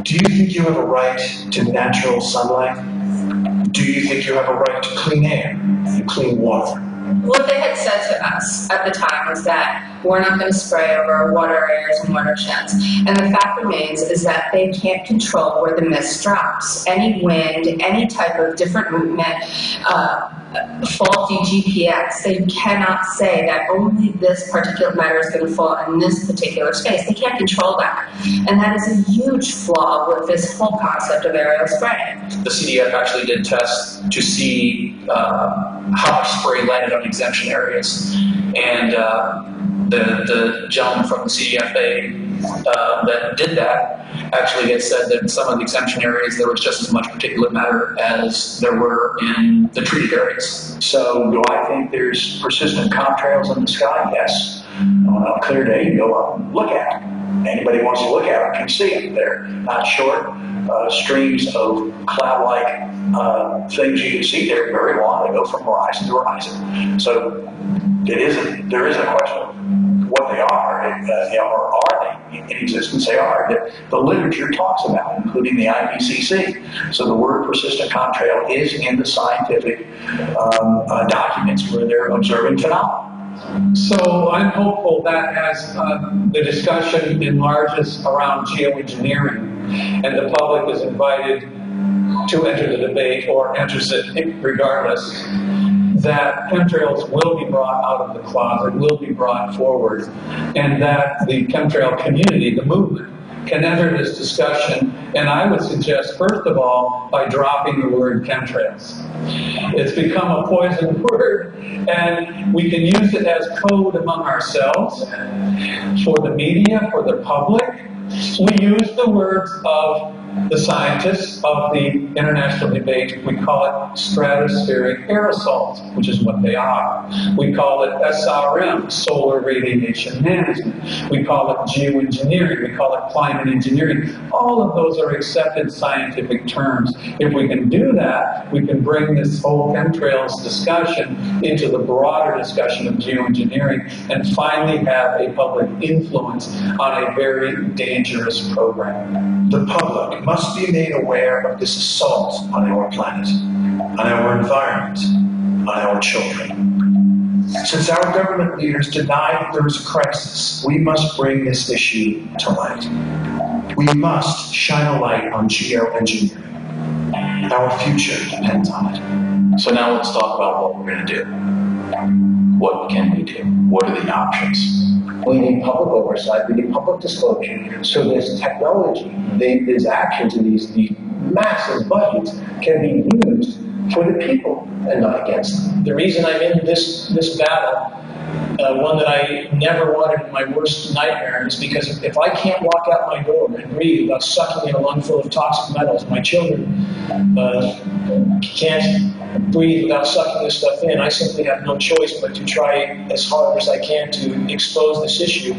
Do you think you have a right to natural sunlight? Do you think you have a right to clean air and clean water? What they had said to us at the time was that we're not going to spray over water areas and watersheds. And the fact remains is that they can't control where the mist drops. Any wind, any type of different movement, faulty GPS, they cannot say that only this particular matter is going to fall in this particular space. They can't control that. And that is a huge flaw with this whole concept of aerial spraying. The CDF actually did tests to see how much spray landed on exemption areas. And the gentleman from the CDFA that did that actually had said that in some of the exemption areas there was just as much particulate matter as there were in the treated areas. So do I think there's persistent chemtrails in the sky? Yes. On a clear day, you go up and look at them. Anybody who wants to look at them can see them. They're not short streams of cloud-like things you can see. They're very long. They go from horizon to horizon. So there is a question of what they are, or are they in existence? They are. The literature talks about, including the IPCC. So the word persistent chemtrail is in the scientific documents where they're observing phenomena. So I'm hopeful that as the discussion enlarges around geoengineering and the public is invited to enter the debate or enters it regardless, that chemtrails will be brought out of the closet, will be brought forward, and that the chemtrail community, the movement, can enter this discussion, and I would suggest, first of all, by dropping the word chemtrails. It's become a poison word, and we can use it as code among ourselves, for the media, for the public. We use the words of the scientists of the international debate. We call it stratospheric aerosols, which is what they are. We call it SRM, solar radiation management. We call it geoengineering. We call it climate engineering. All of those are accepted scientific terms. If we can do that, we can bring this whole chemtrails discussion into the broader discussion of geoengineering and finally have a public influence on a very dangerous program. The public must be made aware of this assault on our planet, on our environment, on our children. Since our government leaders deny that there is a crisis, we must bring this issue to light. We must shine a light on geoengineering. Our future depends on it. So now let's talk about what we're going to do. What can we do? What are the options? We need public oversight, we need public disclosure, so this technology, these actions, and these massive budgets can be used for the people and not against them. The reason I'm in this battle, one that I never wanted in my worst nightmare, is because if I can't walk out my door and breathe without sucking in a lung full of toxic metals, my children can't breathe without sucking this stuff in. I simply have no choice but to try as hard as I can to expose this issue.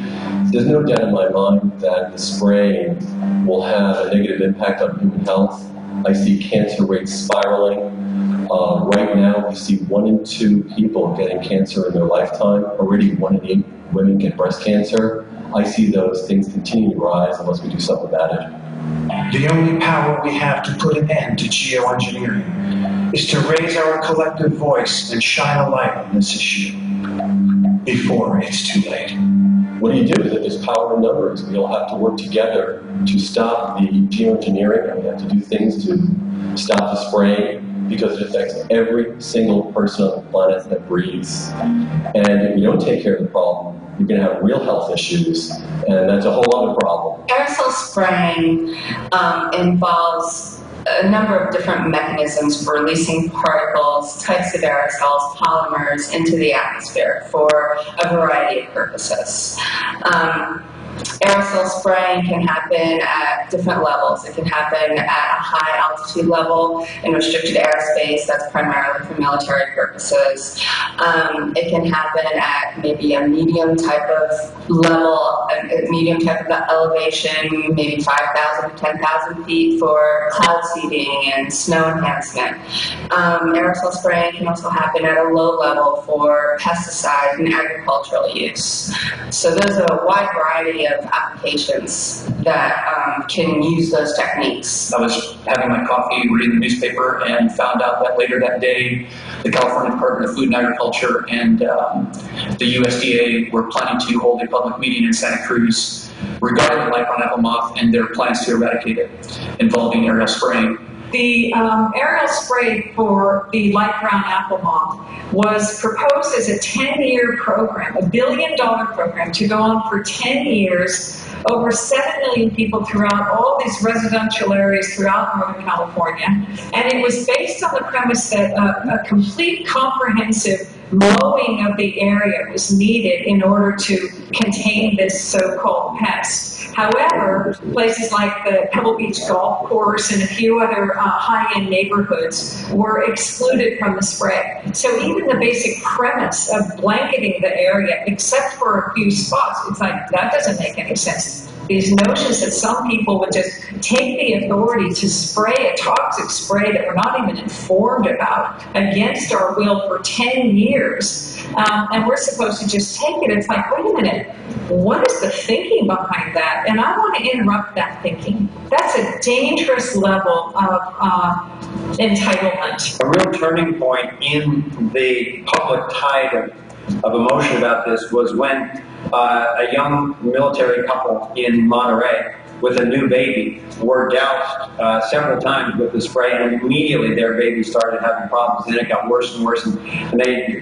There's no doubt in my mind that the spraying will have a negative impact on human health. I see cancer rates spiraling. Right now, we see 1 in 2 people getting cancer in their lifetime. Already 1 in 8 women get breast cancer. I see those things continue to rise unless we do something about it. The only power we have to put an end to geoengineering is to raise our collective voice and shine a light on this issue before it's too late. What do you do with it? There's power in numbers. We all have to work together to stop the geoengineering, and we have to do things to stop the spraying, because it affects every single person on the planet that breathes. And if you don't take care of the problem, you're going to have real health issues, and that's a whole other problem. Aerosol spraying involves a number of different mechanisms for releasing particles, types of aerosols, polymers into the atmosphere for a variety of purposes. Aerosol spraying can happen at different levels. It can happen at a high altitude level in restricted airspace. That's primarily for military purposes. It can happen at maybe a medium type of level, a medium type of elevation, maybe 5,000 to 10,000 feet for cloud seeding and snow enhancement. Aerosol spraying can also happen at a low level for pesticides and agricultural use. So there's a wide variety of applications that can use those techniques. I was having my coffee, reading the newspaper, and found out that later that day, the California Department of Food and Agriculture and the USDA were planning to hold a public meeting in Santa Cruz regarding the light brown apple moth and their plans to eradicate it, involving aerial spraying. The aerial spray for the light brown apple moth was proposed as a 10-year program, $1 billion program to go on for 10 years, over 7 million people throughout all these residential areas throughout Northern California. And it was based on the premise that a complete comprehensive mowing of the area was needed in order to contain this so-called pest. However, places like the Pebble Beach Golf Course and a few other high-end neighborhoods were excluded from the spray. So even the basic premise of blanketing the area, except for a few spots, it's like, that doesn't make any sense. These notions that some people would just take the authority to spray a toxic spray that we're not even informed about against our will for 10 years, and we're supposed to just take it. It's like, wait a minute, what is the thinking behind that? And I want to interrupt that thinking. That's a dangerous level of entitlement. A real turning point in the public tide of emotion about this was when a young military couple in Monterey with a new baby were doused several times with the spray, and immediately their baby started having problems. Then it got worse and worse, and they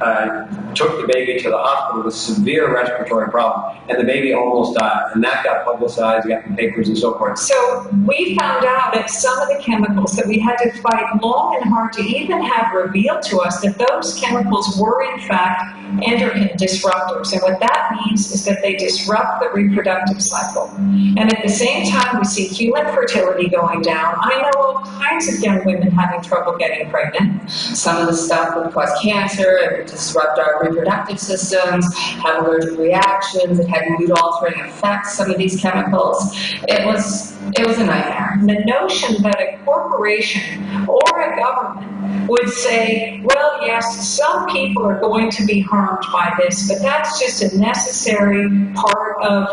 took the baby to the hospital with a severe respiratory problem, and the baby almost died. And that got publicized, got in papers and so forth. So we found out that some of the chemicals that we had to fight long and hard to even have revealed to us, that those chemicals were in fact endocrine disruptors. And what that means is that they disrupt the reproductive cycle. And at the same time, we see human fertility going down. I know all kinds of young women having trouble getting pregnant. Some of the stuff would cause cancer, it would disrupt our reproductive systems, have allergic reactions, it had mood-altering effects, some of these chemicals. It was a nightmare. The notion that a corporation or a government would say, well, yes, some people are going to be harmed by this, but that's just a necessary part of,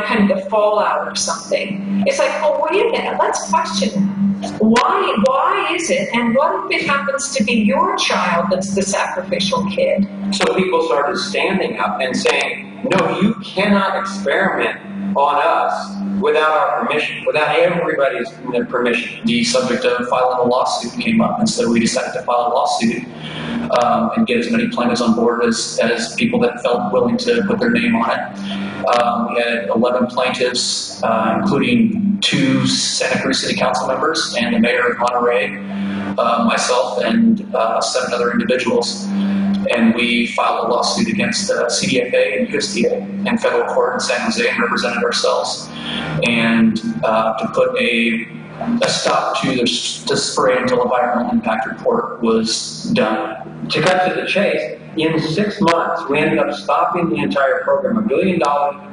kind of the fallout or something. It's like, well, wait a minute, let's question that. Why is it? And what if it happens to be your child that's the sacrificial kid? So people started standing up and saying, no, you cannot experiment on us without our permission, without everybody's permission. The subject of filing a lawsuit came up, and so we decided to file a lawsuit and get as many plaintiffs on board as people that felt willing to put their name on it. We had 11 plaintiffs, including 2 Santa Cruz City Council members and the mayor of Monterey, myself, and 7 other individuals. And we filed a lawsuit against CDFA and USDA in federal court in San Jose and represented ourselves. And to put a a stop to the spray until environmental impact report was done. To cut to the chase, in 6 months, we ended up stopping the entire program, $1 billion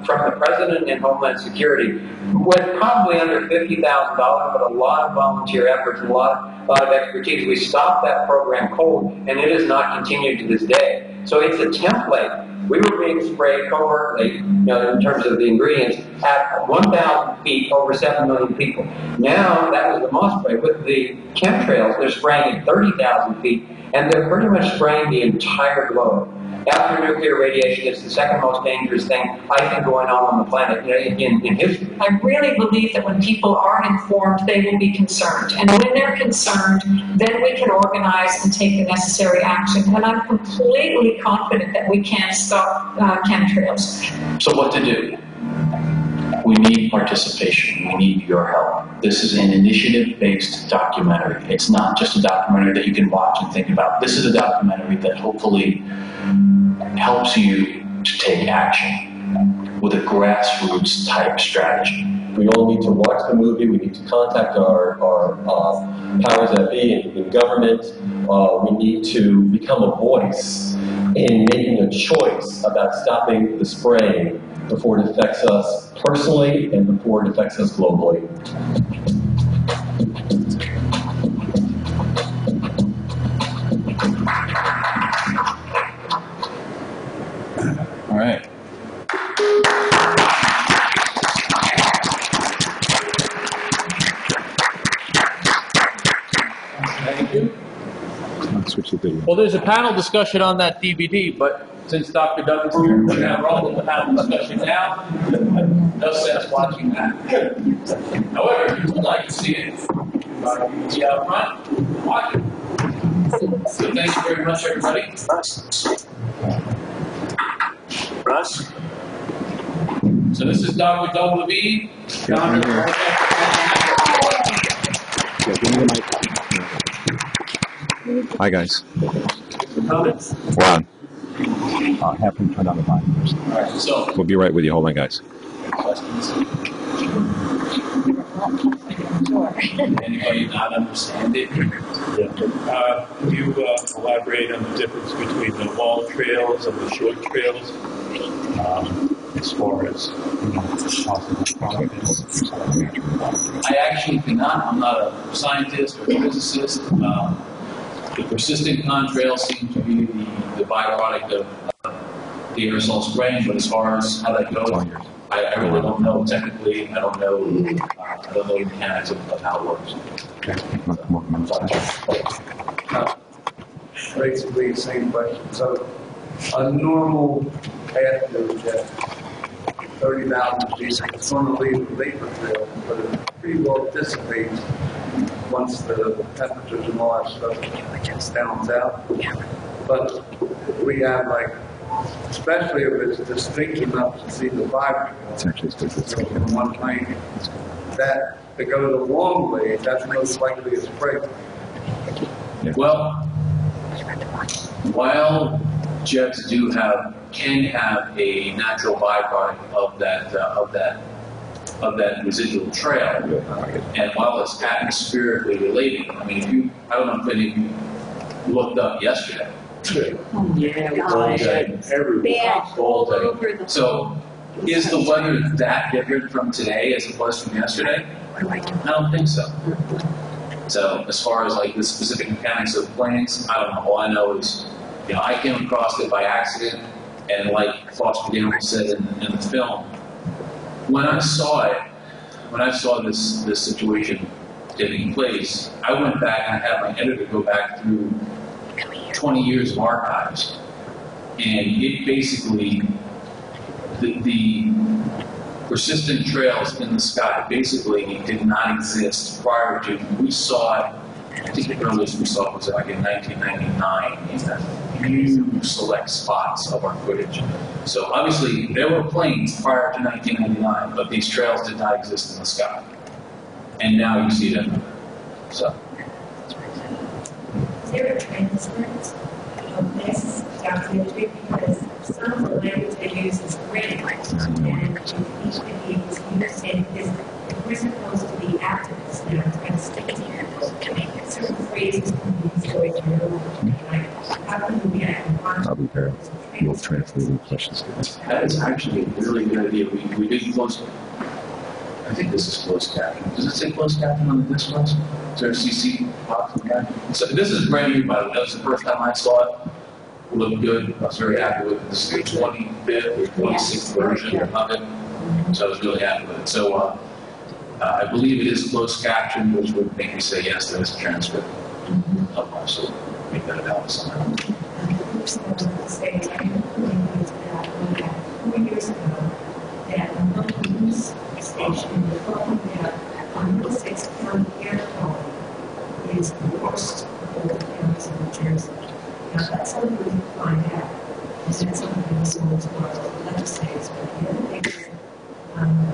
from the President and Homeland Security, with probably under $50,000, but a lot of volunteer efforts and a lot of expertise. We stopped that program cold, and it has not continued to this day. So it's a template. We were being sprayed covertly, in terms of the ingredients, at 1,000 feet over 7 million people. Now, that was the most spray. With the chemtrails, they're spraying at 30,000 feet, and they're pretty much spraying the entire globe. After nuclear radiation, it's the second most dangerous thing, I think, going on the planet in history. I really believe that when people are informed, they will be concerned. And when they're concerned, then we can organize and take the necessary action. And I'm completely confident that we can stop chemtrails. So what to do? We need participation. We need your help. This is an initiative-based documentary. It's not just a documentary that you can watch and think about. This is a documentary that hopefully helps you to take action with a grassroots type strategy. We all need to watch the movie. We need to contact our powers that be in government. We need to become a voice in making a choice about stopping the spraying before it affects us personally and before it affects us globally. All right. Thank you. Well, there's a panel discussion on that DVD, but since Dr. Douglas here, we're going to roll with the panel discussion now. No sense watching that. However, if you would like to see it, see out front, watch it. So thank you very much, everybody. Russ? So this is Dr. Doug Levine, founder of Hi guys. Comments? Ron. Have him turn on the volume first. All right, so we'll be right with you. Hold on, guys. Anybody not understand it? Yeah. Can you elaborate on the difference between the long trails and the short trails, as far as possible problems? I actually cannot. I'm not a scientist or a physicist. The persistent contrails seem to be the byproduct of the aerosol spraying, but as far as how that goes, I really don't know technically. I don't know the mechanics of how it works. Basically the same question. So a normal path to 30,000 feet, it's going to leave a vapor trail, but it pretty well dissipates once the temperatures and all that stuff downs out. But we have especially if it's distinct enough to see the fiber from one plane, that it goes a long way, that's most likely a spray. Well, while jets can have a natural byproduct of that residual trail, and while it's atmospherically related, I mean, I don't know if any of you looked up yesterday. Oh, yeah. All day. All day. So, is the weather that different from today as it was from yesterday? I don't think so. So, as far as the specific mechanics of planes, I don't know. All I know is, I came across it by accident, and like Foster Gamble said in the film, when I saw this situation taking place, I went back and I had my editor go back through 20 years of archives, and it basically, the persistent trails in the sky basically did not exist prior to, we saw it, I think the earliest we saw it was in 1999 in a few select spots of our footage. So obviously there were planes prior to 1999, but these trails did not exist in the sky. And now you see them. So. Is there a transcript of this documentary? Because some of the language they use is British, and each video is used, and we're supposed to be activists now. field translating questions. That is actually a really good idea. We did close. I think this is closed caption. Does it say closed caption on the disc list? Is there a CC box in that? So this is brand new, by the way. That was the first time I saw it. It looked good. I was very happy with it. This is the 25th or 26th version of it. So I was really happy with it. So I believe it is closed caption, which would make me say yes, there is a transcript. So make that available somehow. 4 years ago, that news station reporting that on Middlesex County air quality is the worst of all the counties in New Jersey. Now, that's something we can find out. Is that something that was always part of the legislators? But the other thing is,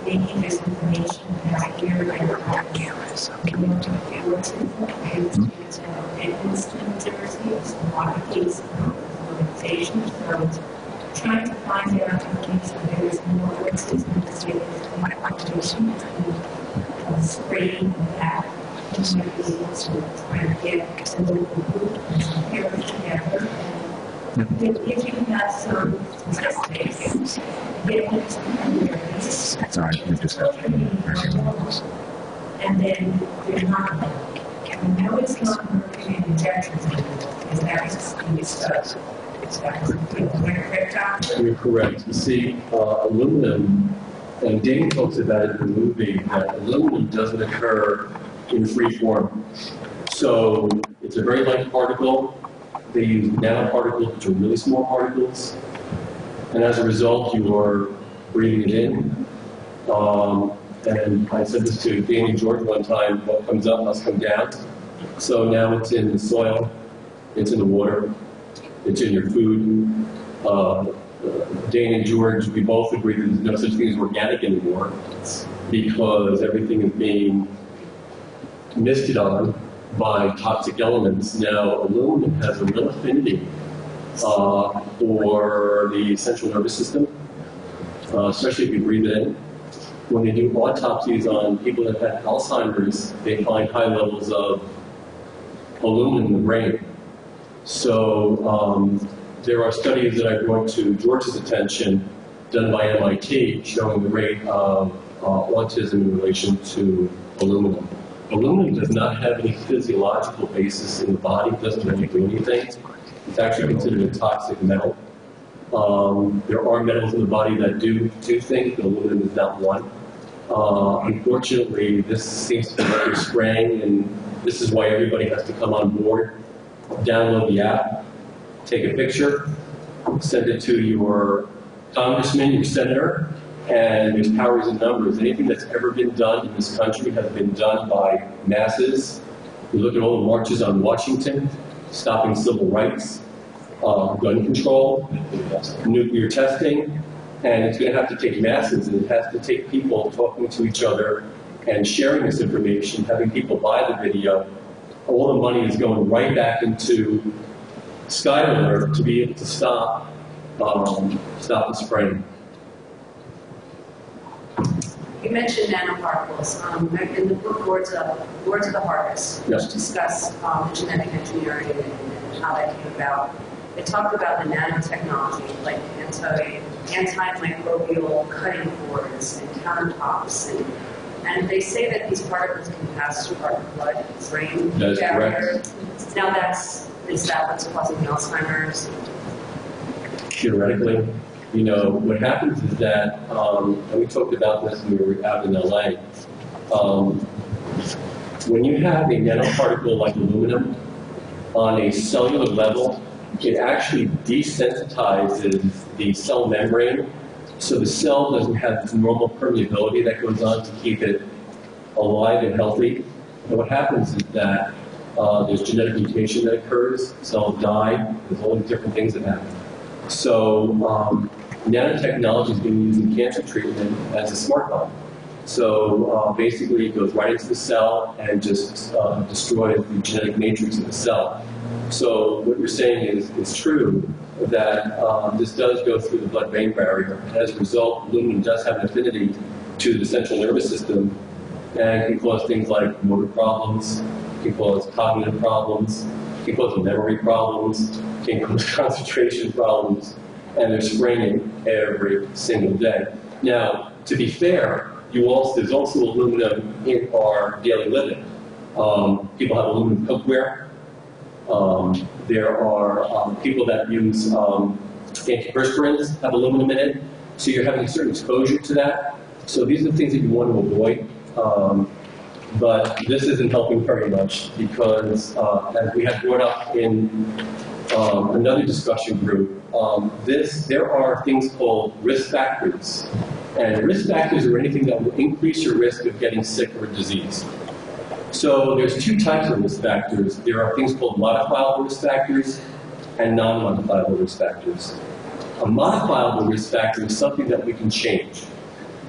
maybe there's information that here and there are cameras. We want to feel what's important. And in New Jersey, it's a lot of cases of organizations. So trying to find out in case there is more voices in the state of population and spreading that to might be able to try to get a local group and compare it together. And if you have some statistics, get them to awareness. Sorry, we just have to. And then they're not. We know it's not mercury and injections because that's the stuff. You're correct. You see, aluminum, and Dane talks about it in the movie, that aluminum doesn't occur in free form. So it's a very light particle. They use nanoparticles, which are really small particles. And as a result, you are breathing it in. And I said this to Dane and George one time, what comes up must come down. So now it's in the soil, it's in the water, it's in your food. Dane and George, we both agree that there's no such thing as organic anymore because everything is being misted on by toxic elements. Now, aluminum has a real affinity for the central nervous system, especially if you breathe it in. When they do autopsies on people that have Alzheimer's, they find high levels of aluminum in the brain. So there are studies that I brought to George's attention, done by MIT, showing the rate of autism in relation to aluminum. Aluminum does not have any physiological basis in the body, it doesn't really do anything. It's actually considered a toxic metal. There are metals in the body that do things, but aluminum is not one. Unfortunately, this seems to be what they're spraying, and this is why everybody has to come on board, download the app, take a picture, send it to your congressman, your senator, and there's powers and numbers. Anything that's ever been done in this country has been done by masses. You look at all the marches on Washington, stopping civil rights, gun control, nuclear testing, and it's going to have to take masses, and it has to take people talking to each other and sharing this information, having people buy the video. All the money is going right back into Skyler to be able to stop the spreading. You mentioned nanoparticles. In the book Words of the Harvest, which discuss genetic engineering and how that came about, it talked about the nanotechnology, like antimicrobial cutting boards and countertops, and they say that these particles can pass through our blood-brain barrier. Now is that what's causing Alzheimer's? Theoretically. You know, what happens is that, and we talked about this when we were out in LA, when you have a nanoparticle like aluminum on a cellular level, it actually desensitizes the cell membrane, so the cell doesn't have this normal permeability that goes on to keep it alive and healthy. And what happens is that there's genetic mutation that occurs, cells die, there's all these different things that happen. So nanotechnology is being used in cancer treatment as a smartphone. So basically it goes right into the cell and just destroys the genetic matrix of the cell. So what you're saying is true, that this does go through the blood-brain barrier. As a result, aluminum does have an affinity to the central nervous system and can cause things like motor problems, can cause cognitive problems, can cause memory problems, can cause concentration problems. and they're spraying it every single day. Now, to be fair, there's also aluminum in our daily living. People have aluminum cookware. There are people that use antiperspirants have aluminum in it, so you're having a certain exposure to that. So these are the things that you want to avoid. But this isn't helping very much because, as we had brought up in another discussion group, there are things called risk factors. And risk factors are anything that will increase your risk of getting sick or disease. So there's two types of risk factors. There are things called modifiable risk factors and non-modifiable risk factors. A modifiable risk factor is something that we can change.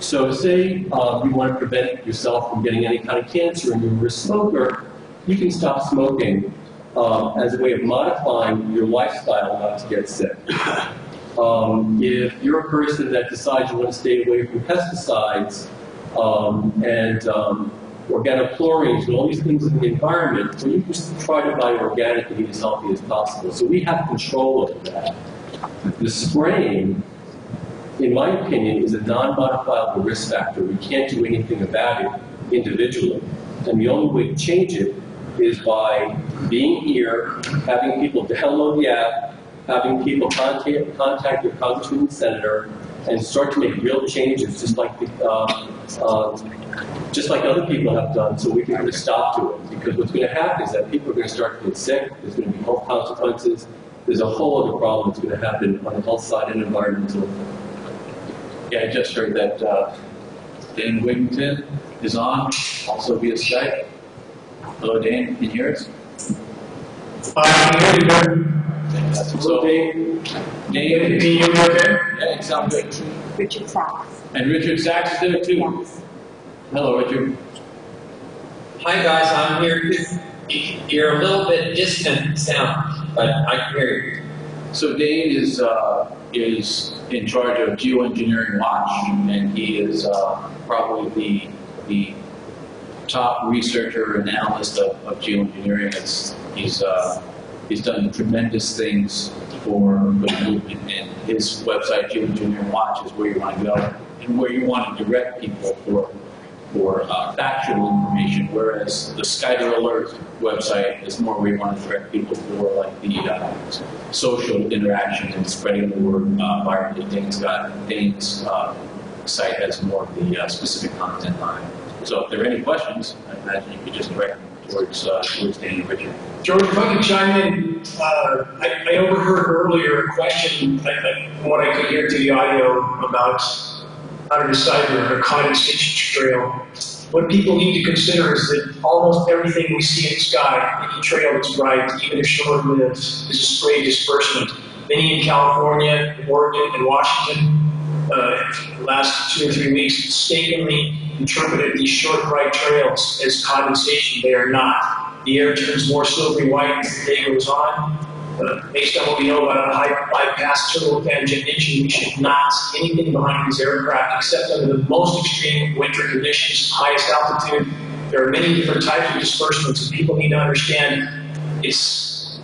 So say you want to prevent yourself from getting any kind of cancer and you're a smoker, you can stop smoking as a way of modifying your lifestyle not to get sick. If you're a person that decides you want to stay away from pesticides and organochlorines and all these things in the environment, well, you can try to buy organic and eat as healthy as possible. So we have control over that. The spraying, in my opinion, is a non-modifiable risk factor. We can't do anything about it individually. And the only way to change it is by being here, having people download the app, having people contact their congressman and senator, and start to make real changes, just like other people have done, so we can put a stop to it. Because what's going to happen is that people are going to start to get sick. There's going to be health consequences. There's a whole other problem that's going to happen on the health side and environmental. Yeah, I just heard that Dane Wigington is on, also via Skype. Hello, Dane. Can you hear us? I can hear you, Gordon. So, Dane, can you hear me okay? Yeah, it sounds good. Richard Sachs. And Richard Sachs is there too? Yes. Hello, Richard. Hi guys, I'm here. You're a little bit distant sound, but I can hear you. So Dane is in charge of Geoengineering Watch, and he is probably the top researcher and analyst of geoengineering. He's done tremendous things for the movement, and his website, Geoengineering Watch, is where you want to go and where you want to direct people for factual information, whereas the Skyler Alert website is more where you want to direct people for like the social interaction and spreading the word virally. Dane's site has more of the specific content on it. So if there are any questions, I imagine you could just direct them towards Dane and Richard. George, if I could chime in, I overheard earlier a question, from what I could hear to the audio, about how to decipher a condensation trail. What people need to consider is that almost everything we see in the sky, any trail that's bright, even if short-lived, is a spray disbursement. Many in California, Oregon, and Washington, the last 2 or 3 weeks, mistakenly interpreted these short, bright trails as condensation. They are not. The air turns more silvery white as the day goes on. Based on what we know about a high bypass turbofan jet engine, we should not see anything behind these aircraft except under the most extreme winter conditions, highest altitude. There are many different types of disbursements, and people need to understand it's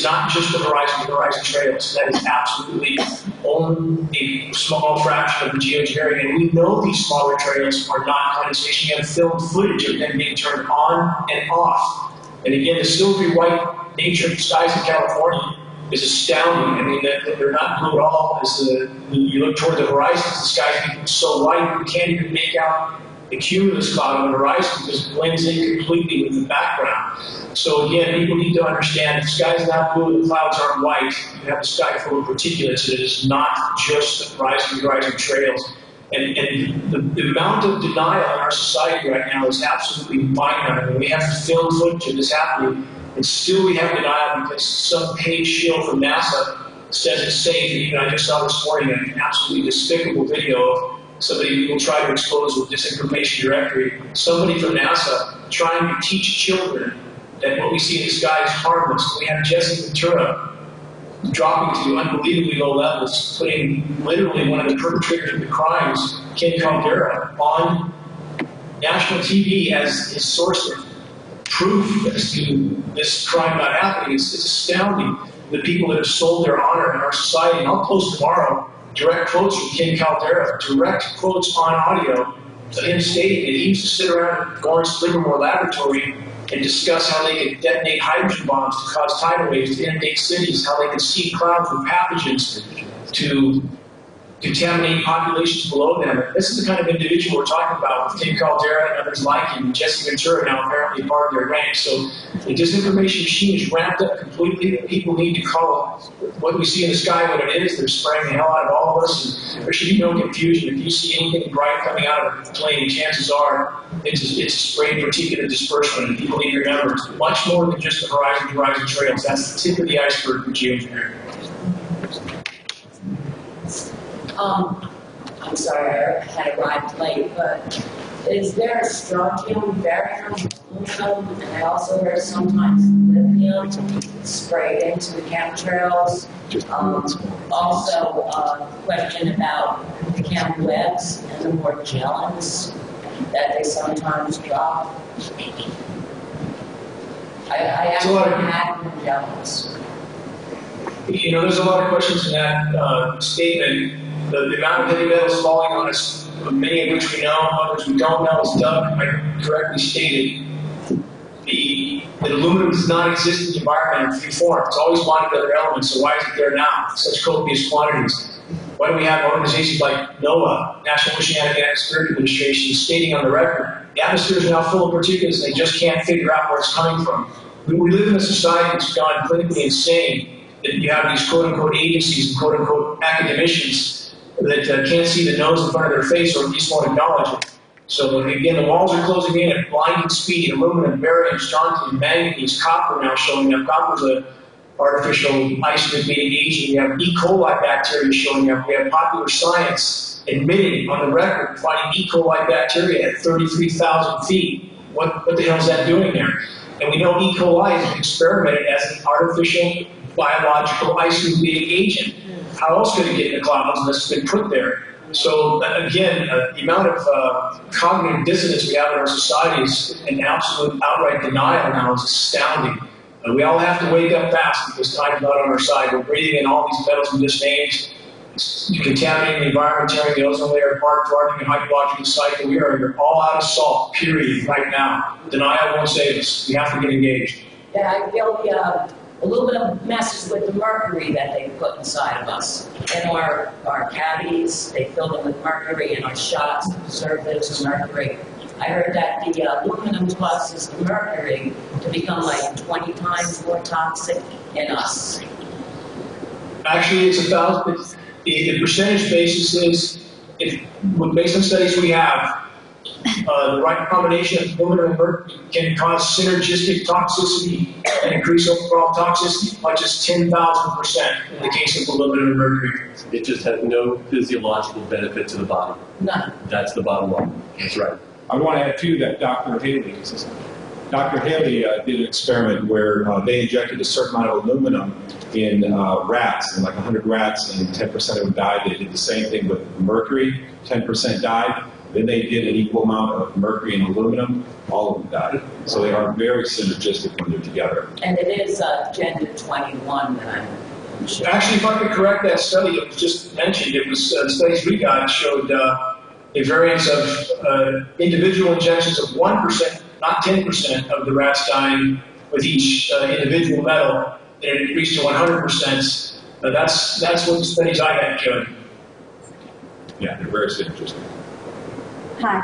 not just the horizon trails. That is absolutely only a small fraction of the geoengineering, and we know these smaller trails are not condensation. We have filmed footage of them being turned on and off. And again, the silvery white nature of the skies in California is astounding. I mean, they're not blue at all. As you look toward the horizons, the skies become so white you can't even make out the cumulus cloud on the horizon because it blends in completely with the background. So again, people need to understand the sky's not blue, the clouds aren't white. You have the sky full of particulates. It is not just the horizon trails. And the amount of denial in our society right now is absolutely mind-numbing. I mean, we have film footage of this happening, and still we have denial because some paid shill from NASA says it's safe. And even I just saw this morning an absolutely despicable video of somebody who will try to expose the disinformation directory. Somebody from NASA trying to teach children that what we see in the sky is harmless. We have Jesse Ventura dropping to unbelievably low levels, putting literally one of the perpetrators of the crimes, Ken Caldera, on national TV as his source of proof as to this crime not happening. It's astounding. the people that have sold their honor in our society. And I'll post tomorrow direct quotes from King Caldera, direct quotes on audio of him stating that he used to sit around at Lawrence Livermore Laboratory and discuss how they could detonate hydrogen bombs to cause tidal waves to inundate cities, how they could seed clouds with pathogens to contaminate populations below them. This is the kind of individual we're talking about with King Caldera and others like him. Jesse Ventura now apparently part of their ranks. So the disinformation machine is ramped up completely. People need to call what we see in the sky what it is. They're spraying the hell out of all of us. And there should be no confusion. If you see anything bright coming out of a plane, chances are it's a sprayed particulate dispersant. And people need to remember it's much more than just the horizon trails. That's the tip of the iceberg for geoengineering. I'm sorry, I had arrived late, but is there a strontium, barium, aluminum, and I also heard sometimes lithium sprayed into the chemtrails? Also, a question about the chem webs and the morgellons that they sometimes drop. I actually had morgellons. You know, there's a lot of questions in that statement. The amount of heavy metals falling on us, many of which we know, others we don't know, as Doug correctly stated. The aluminum does not exist in the environment in free form. It's always bonded to other elements, so why is it there now in such copious quantities? Why do we have organizations like NOAA, National Oceanic and Atmospheric Administration, stating on the record, the atmosphere is now full of particulates and they just can't figure out where it's coming from? We live in a society that's gone clinically insane. That you have these quote-unquote agencies and quote-unquote academicians that can't see the nose in front of their face or at least won't acknowledge it. So again, the walls are closing in at blinding speed. Aluminum, barium, strontium, manganese, copper now showing up. Copper's an artificial ice-emitting agent. We have E. coli bacteria showing up. We have Popular Science admitting on the record finding E. coli bacteria at 33,000 feet. What the hell is that doing there? And we know E. coli has been experimented as an artificial biological ice-emitting agent. How else could it get in the clouds unless it's been put there? So again, the amount of cognitive dissonance we have in our society is an absolute outright denial now is astounding. We all have to wake up fast because time's not on our side. We're breathing in all these metals we just named, contaminating the environment, tearing the ozone layer apart, thwarting the hydrological cycle. We are all out of salt, period, right now. Denial won't save us. We have to get engaged. Yeah, I feel a little bit of message with the mercury that they put inside of us. In our cavities, they fill them with mercury, and our shots serve those with mercury. I heard that the aluminum causes the mercury to become like 20 times more toxic in us. Actually, it's 1,000. The percentage basis is, based on studies we have, the right combination of aluminum and mercury can cause synergistic toxicity and increase overall toxicity as much as 10,000% in the case of aluminum and mercury. It just has no physiological benefit to the body. None. That's the bottom line. That's right. I want to add too that Dr. Haley did an experiment where they injected a certain amount of aluminum in rats, and like 100 rats, and 10% of them died. They did the same thing with mercury, 10% died. Then they did an equal amount of mercury and aluminum, all of them died. So they are very synergistic when they're together. And it is gender 21 that I'm sure. Actually, if I could correct that study that was just mentioned, it was studies we got showed a variance of individual injections of 1%, not 10% of the rats dying with each individual metal, and it increased to 100%. That's what the studies I had showed. Yeah, they're very synergistic. Hi.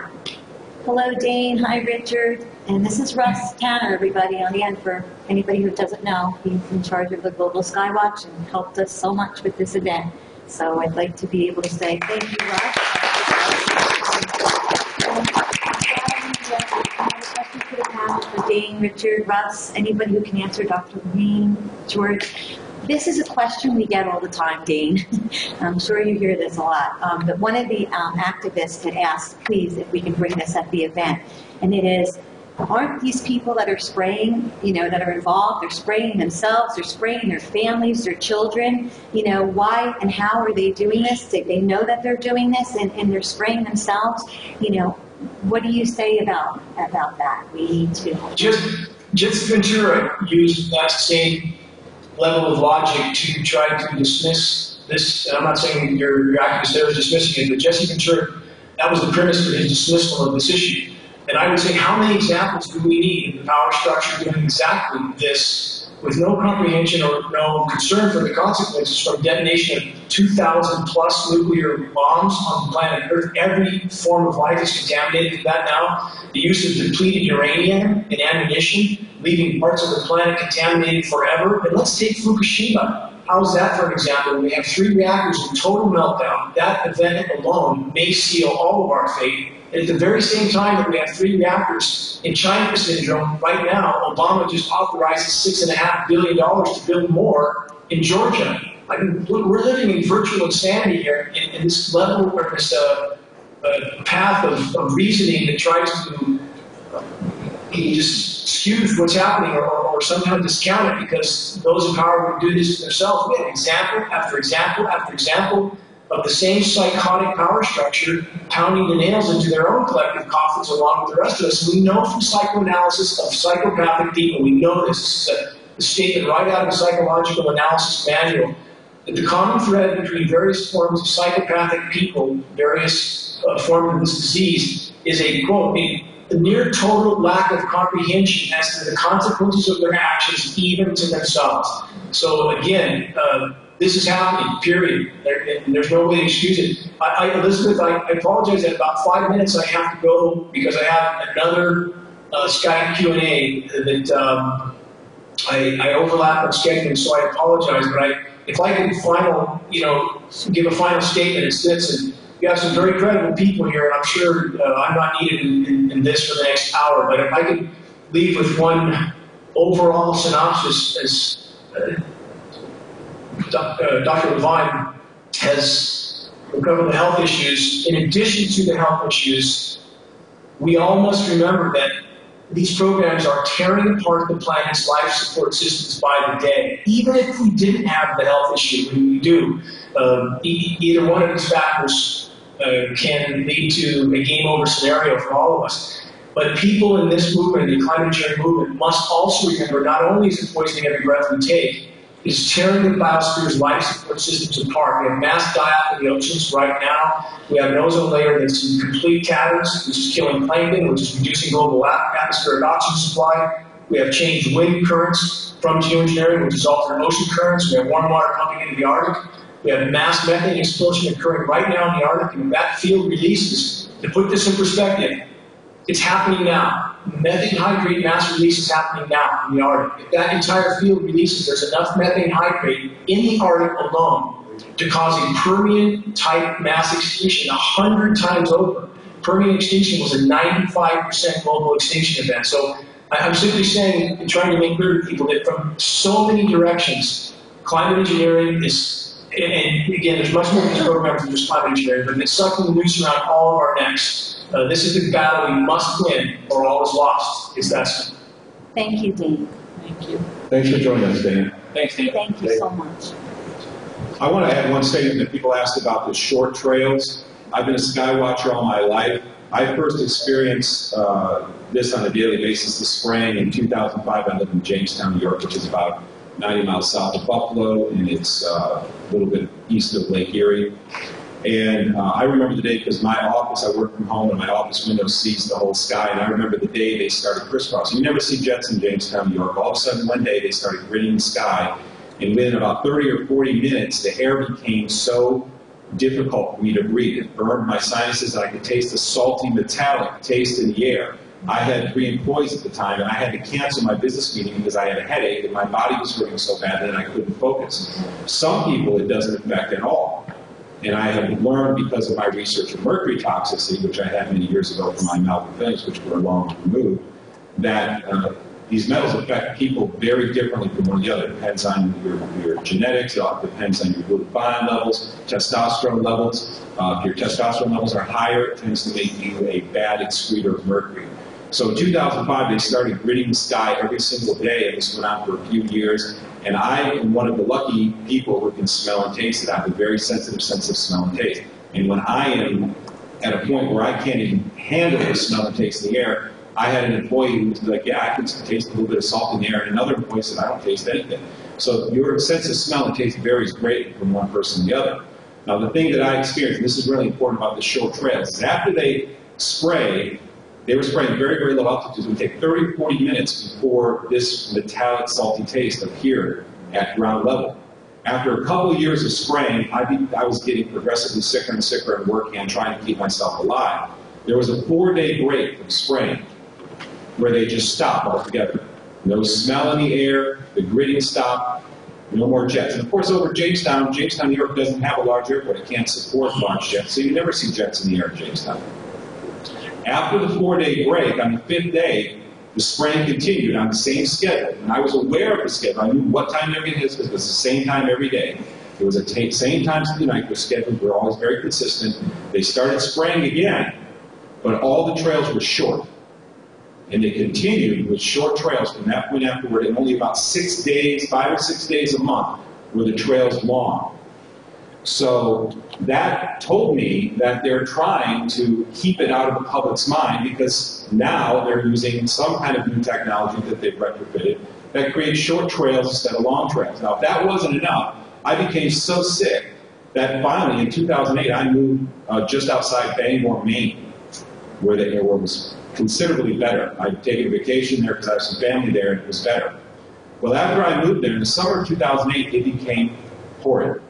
Hello, Dane. Hi, Richard. And this is Russ Tanner, everybody, on the end for anybody who doesn't know. He's in charge of the Global Skywatch and helped us so much with this event. So I'd like to be able to say thank you, Russ. For Dane, Richard, Russ, anybody who can answer, Dr. Levine, George. This is a question we get all the time, Dane. I'm sure you hear this a lot. But one of the activists had asked, please, if we can bring this at the event. And it is, aren't these people that are spraying, that are involved, they're spraying themselves, they're spraying their families, their children, why and how are they doing this? They know that they're doing this and they're spraying themselves, What do you say about that? We need to. Just Ventura used that same level of logic to try to dismiss this. And I'm not saying your activist there is dismissing it, but Jesse Ventura, that was the premise for his dismissal of this issue. And I would say, how many examples do we need in the power structure doing exactly this with no comprehension or no concern for the consequences from detonation of 2,000 plus nuclear bombs on the planet Earth? Every form of life is contaminated with that now. The use of depleted uranium and ammunition, leaving parts of the planet contaminated forever. And let's take Fukushima. How's that for an example? We have 3 reactors in total meltdown. That event alone may seal all of our fate. At the very same time that we have 3 reactors in China syndrome, right now, Obama just authorizes $6.5 billion to build more in Georgia. I mean, we're living in virtual insanity here in this level, or this path of reasoning that tries to just excuse what's happening or somehow discount it because those in power would do this to themselves. We have example after example after example of the same psychotic power structure pounding the nails into their own collective coffins along with the rest of us. And we know from psychoanalysis of psychopathic people, we know this is a statement right out of the psychological analysis manual, that the common thread between various forms of psychopathic people, various forms of this disease, is a, quote, a near total lack of comprehension as to the consequences of their actions, even to themselves. So again, this is happening, period. There's no way to excuse it. Elizabeth, I apologize. In about 5 minutes, I have to go because I have another Skype Q&A that I overlap on scheduling, so I apologize. But if I can give a final statement, it's this. And you have some very credible people here, and I'm sure I'm not needed in this for the next hour. But if I could leave with one overall synopsis, as Dr. Levine has covered the health issues. In addition to the health issues, we all must remember that these programs are tearing apart the planet's life support systems by the day. Even if we didn't have the health issue, we do. Either one of these factors can lead to a game over scenario for all of us. But people in this movement, the climate change movement, must also remember not only is it poisoning every breath we take, it's tearing the biosphere's life support systems apart. We have mass die-off in the oceans right now. We have an ozone layer that's in complete tatters, which is killing plankton, which is reducing global atmospheric oxygen supply. We have changed wind currents from geoengineering, which is altering ocean currents. We have warm water pumping into the Arctic. We have mass methane explosion occurring right now in the Arctic, and that field releases. To put this in perspective, it's happening now. Methane hydrate mass release is happening now in the Arctic. If that entire field releases, there's enough methane hydrate in the Arctic alone to cause a Permian-type mass extinction 100 times over. Permian extinction was a 95% global extinction event. So I'm simply saying and trying to make clear to people that from so many directions, climate engineering is, and again, there's much more to this program than just climate engineering, but it's sucking the noose around all of our necks. This is the battle we must win, or all is lost. It's that simple. Thank you, Dane. Thank you. Thanks for joining us, Dane. Thanks, Dane. Thank you so much. I want to add one statement that people asked about the short trails. I've been a skywatcher all my life. I first experienced this on a daily basis this spring. In 2005, I lived in Jamestown, New York, which is about 90 miles south of Buffalo, and it's a little bit east of Lake Erie. And I remember the day because my office, I work from home, and my office window sees the whole sky. And I remember the day they started crisscrossing. You never see jets in Jamestown, New York. All of a sudden, one day, they started gritting the sky. And within about 30 or 40 minutes, the air became so difficult for me to breathe. It burned my sinuses, and I could taste a salty, metallic taste in the air. I had 3 employees at the time, and I had to cancel my business meeting because I had a headache, and my body was hurting so bad that I couldn't focus. Some people, it doesn't affect at all. And I have learned because of my research of mercury toxicity, which I had many years ago from my Malcolm films, which were long removed, that these metals affect people very differently from one another. It depends on your genetics, it depends on your glutathione levels, testosterone levels. If your testosterone levels are higher, it tends to make you a bad excreter of mercury. So in 2005, they started gritting the sky every single day, and this went on for a few years. And I am one of the lucky people who can smell and taste it. I have a very sensitive sense of smell and taste. And when I am at a point where I can't even handle the smell and taste in the air, I had an employee who was like, yeah, I can taste a little bit of salt in the air, and another employee said, I don't taste anything. So your sense of smell and taste varies greatly from one person to the other. Now the thing that I experienced, and this is really important about the short trails, is after they spray, they were spraying very, very low altitudes. It would take 30, 40 minutes before this metallic, salty taste appeared at ground level. After a couple of years of spraying, I was getting progressively sicker and sicker and working on trying to keep myself alive. There was a 4-day break from spraying where they just stopped altogether. No smell in the air, the gritting stopped, no more jets. And of course over Jamestown, New York doesn't have a large airport. It can't support large jets, so you never see jets in the air in Jamestown. After the 4-day break, on the 5th day, the spraying continued on the same schedule. And I was aware of the schedule. I knew what time everything is because it was the same time every day. It was the same times of the night. The schedules were always very consistent. They started spraying again, but all the trails were short. And they continued with short trails from that point afterward, and only about 6 days, 5 or 6 days a month, were the trails long. So that told me that they're trying to keep it out of the public's mind because now they're using some kind of new technology that they've retrofitted that creates short trails instead of long trails. Now, if that wasn't enough, I became so sick that finally in 2008 I moved just outside Bangor, Maine, where the air was considerably better. I'd taken a vacation there because I have some family there and it was better. Well, after I moved there, in the summer of 2008, it became horrid.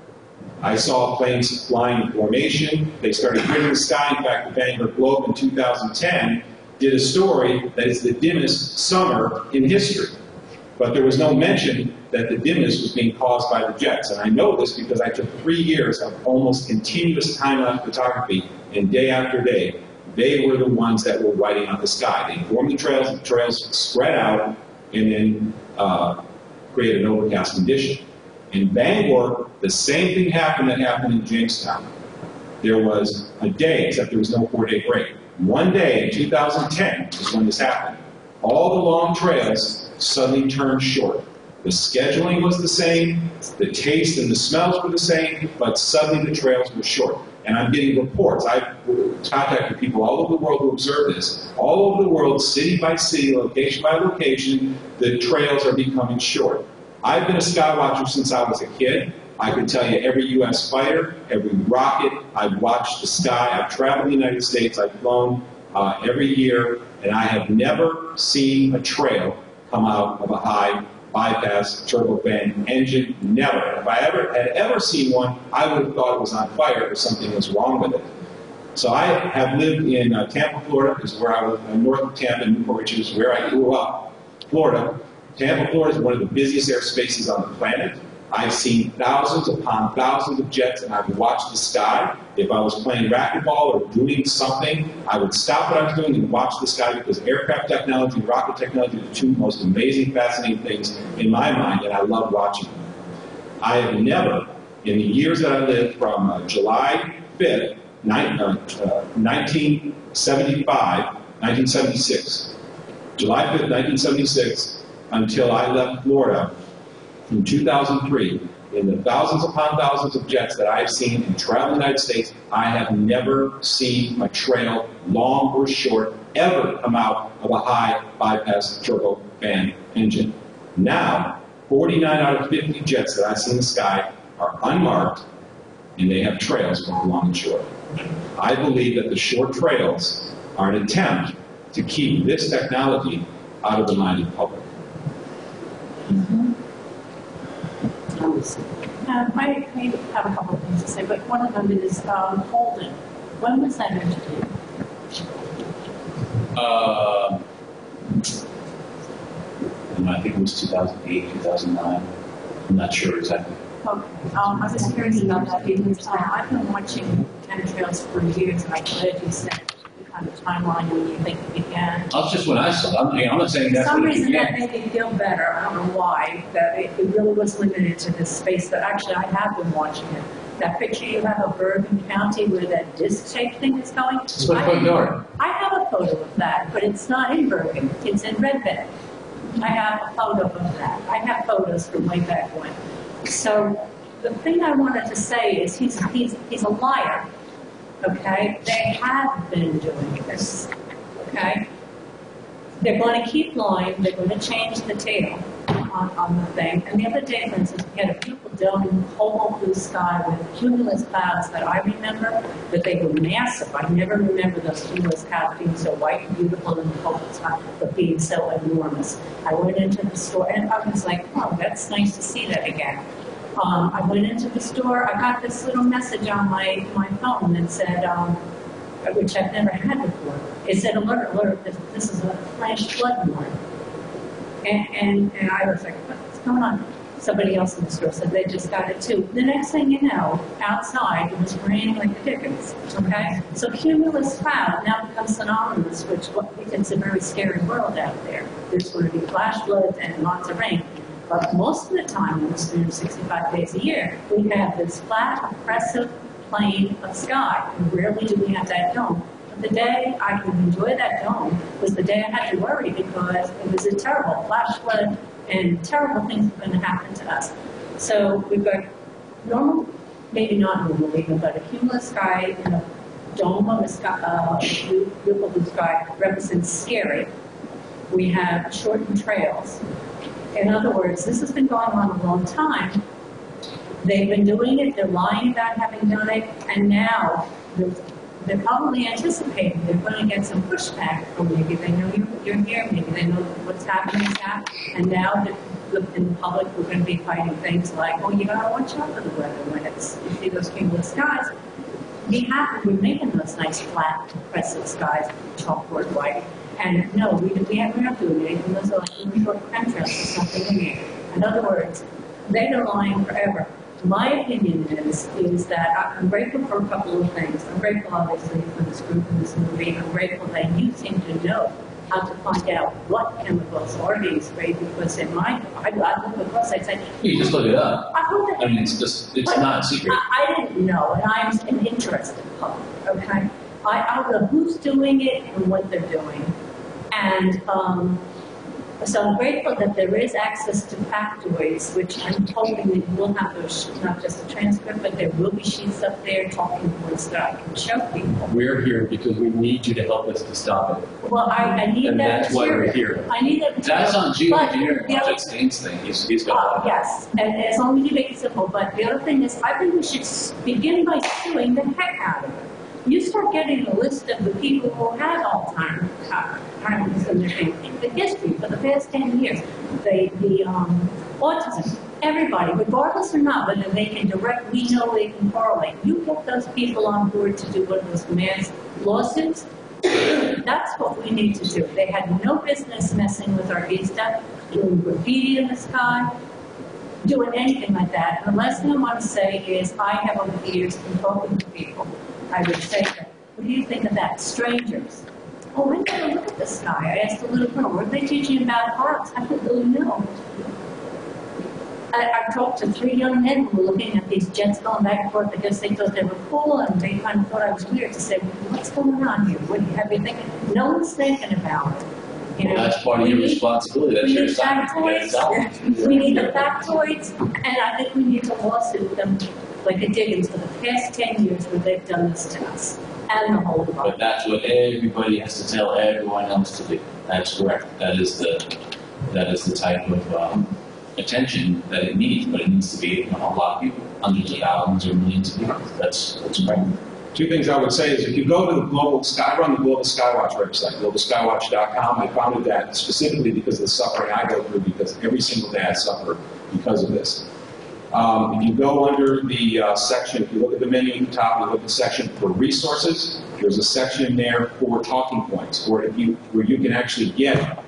I saw planes flying in formation. They started gritting the sky. In fact, the Bangor Globe in 2010 did a story that is the dimmest summer in history. But there was no mention that the dimness was being caused by the jets. And I know this because I took 3 years of almost continuous time-lapse photography, and day after day, they were the ones that were whiting out the sky. They formed the trails spread out, and then created an overcast condition. In Bangor, the same thing happened that happened in Jamestown. There was a day, except there was no 4-day break. One day in 2010 is when this happened. All the long trails suddenly turned short. The scheduling was the same, the taste and the smells were the same, but suddenly the trails were short. And I'm getting reports. I've contacted people all over the world who observe this. All over the world, city by city, location by location, the trails are becoming short. I've been a skywatcher since I was a kid. I can tell you every U.S. fighter, every rocket, I've watched the sky. I've traveled the United States. I've flown every year, and I have never seen a trail come out of a high bypass turbofan engine. Never. If I had ever seen one, I would have thought it was on fire or something was wrong with it. So I have lived in Tampa, Florida, is where I was, north of Tampa, which is where I grew up, Florida. Tampa, Florida is one of the busiest airspaces on the planet. I've seen thousands upon thousands of jets, and I've watched the sky. If I was playing racquetball or doing something, I would stop what I was doing and watch the sky, because aircraft technology and rocket technology are the two most amazing, fascinating things in my mind, and I love watching them. I have never, in the years that I lived from July 5th, 1976, July 5th, 1976, until I left Florida in 2003, in the thousands upon thousands of jets that I've seen and traveled in the United States, I have never seen a trail, long or short, ever come out of a high bypass turbofan engine. Now, 49 out of 50 jets that I see in the sky are unmarked, and they have trails both long and short. I believe that the short trails are an attempt to keep this technology out of the mind of the public. I have a couple of things to say, but one of them is HOLDREN. When was that introduced? I think it was 2008, 2009. I'm not sure exactly. Okay. I was curious about that because I've been watching chemtrails for years, and I'm glad you said the kind of timeline when you think it began. That's just what I saw. I'm not saying that's For some what it reason began. that made me feel better. I don't know why. That it really was limited to this space. But actually, I have been watching it. That picture you have of Bergen County where that disc-shaped thing is going. It's my front yard. I have a photo of that, but it's not in Bergen. It's in Red Bed. I have a photo of that. I have photos from way back when. So the thing I wanted to say is he's a liar. Okay? They have been doing this. Okay? They're going to keep lying. They're going to change the tale. on the thing. And the other day, for instance, we had a beautiful dome, whole blue sky with cumulus clouds that I remember, but they were massive. I never remember those cumulus clouds being so white and beautiful in the whole sky, but being so enormous. I went into the store and I was like, oh, that's nice to see that again. I went into the store, I got this little message on my phone that said, which I've never had before. It said, alert, alert, this is a flash flood warning. And I was like, what's going on? Somebody else in the store said they just got it too. The next thing you know, outside, it was raining like the dickens, okay? So cumulus cloud now becomes synonymous, which it's a very scary world out there. There's going to be flash floods and lots of rain. But most of the time, in 365 days a year, we have this flat, oppressive plane of sky. And rarely do we have that dome. But the day I could enjoy that dome was the day I had to worry because it was a terrible flash flood and terrible things were going to happen to us. So we've got normal, maybe not normal even, but a cumulus sky and a dome of a sky, beautiful blue sky represents scary. We have shortened trails. In other words, this has been going on a long time. They've been doing it, they're lying about having done it, and now they're probably anticipating they're going to get some pushback from maybe they know you're here, maybe they know what's happening is that, and now in the public we're going to be fighting things like, oh, you got to watch out for the weather when you see those cumulus skies. Be happy we're making those nice flat, oppressive skies, chalkboard white. And no, we're not doing anything. Those are like little short chemtrails or something in here. In other words, they've been lying forever. My opinion is that I'm grateful for a couple of things. I'm grateful, obviously, for this group and this movie. I'm grateful that you seem to know how to find out what chemicals are being sprayed, because in my, I look across, I'd say, you just look it up. I mean, it's not a secret. I didn't know, and I'm an interested public, okay? I know who's doing it and what they're doing. And so I'm grateful that there is access to factoids, which I'm hoping that you will have those, not just a transcript, but there will be sheets up there, talking points that I can show people. We're here because we need you to help us to stop it. Well, I need and that that's why we're here. I need that material. That's on geoengineering. That's Dane's thing. He's got yes, and as long as you make it simple. But the other thing is, I think we should begin by suing the heck out of it. You start getting a list of the people who had Alzheimer's and the history for the past 10 years, the autism, everybody, regardless or not, whether they can direct, we know they can correlate. You get those people on board to do one of those mass lawsuits, that's what we need to do. They had no business messing with our vista, doing graffiti in the sky, doing anything like that. And the last thing I want to say is, I have over the years been talking to people. I would say that, what do you think of that? Strangers. Oh, I never look at the sky. I asked the little girl, what are they teaching about arts? I don't really know. I talked to 3 young men who were looking at these jets going back and forth because they thought they were cool, and they kind of thought I was weird to say, what's going on here? What have you thinking? No one's thinking about it. You know, well, that's part of your responsibility. That's your assignment. We need the factoids, and I think we need to lawsuit them like a Diggins for the past 10 years where they've done this to us, and the whole lot. But that's what everybody has to tell everyone else to do. That's correct. That is the type of attention that it needs, but it needs to be a lot of people, hundreds of thousands or millions of people. That's right. 2 things I would say is, if you go to the Global Skywatch website, globalskywatch.com, I founded that specifically because of the suffering I go through, because every single day I suffer because of this. If you go under the section, if you look at the menu at the top, you look at the section for resources, there's a section there for talking points, where you can actually get,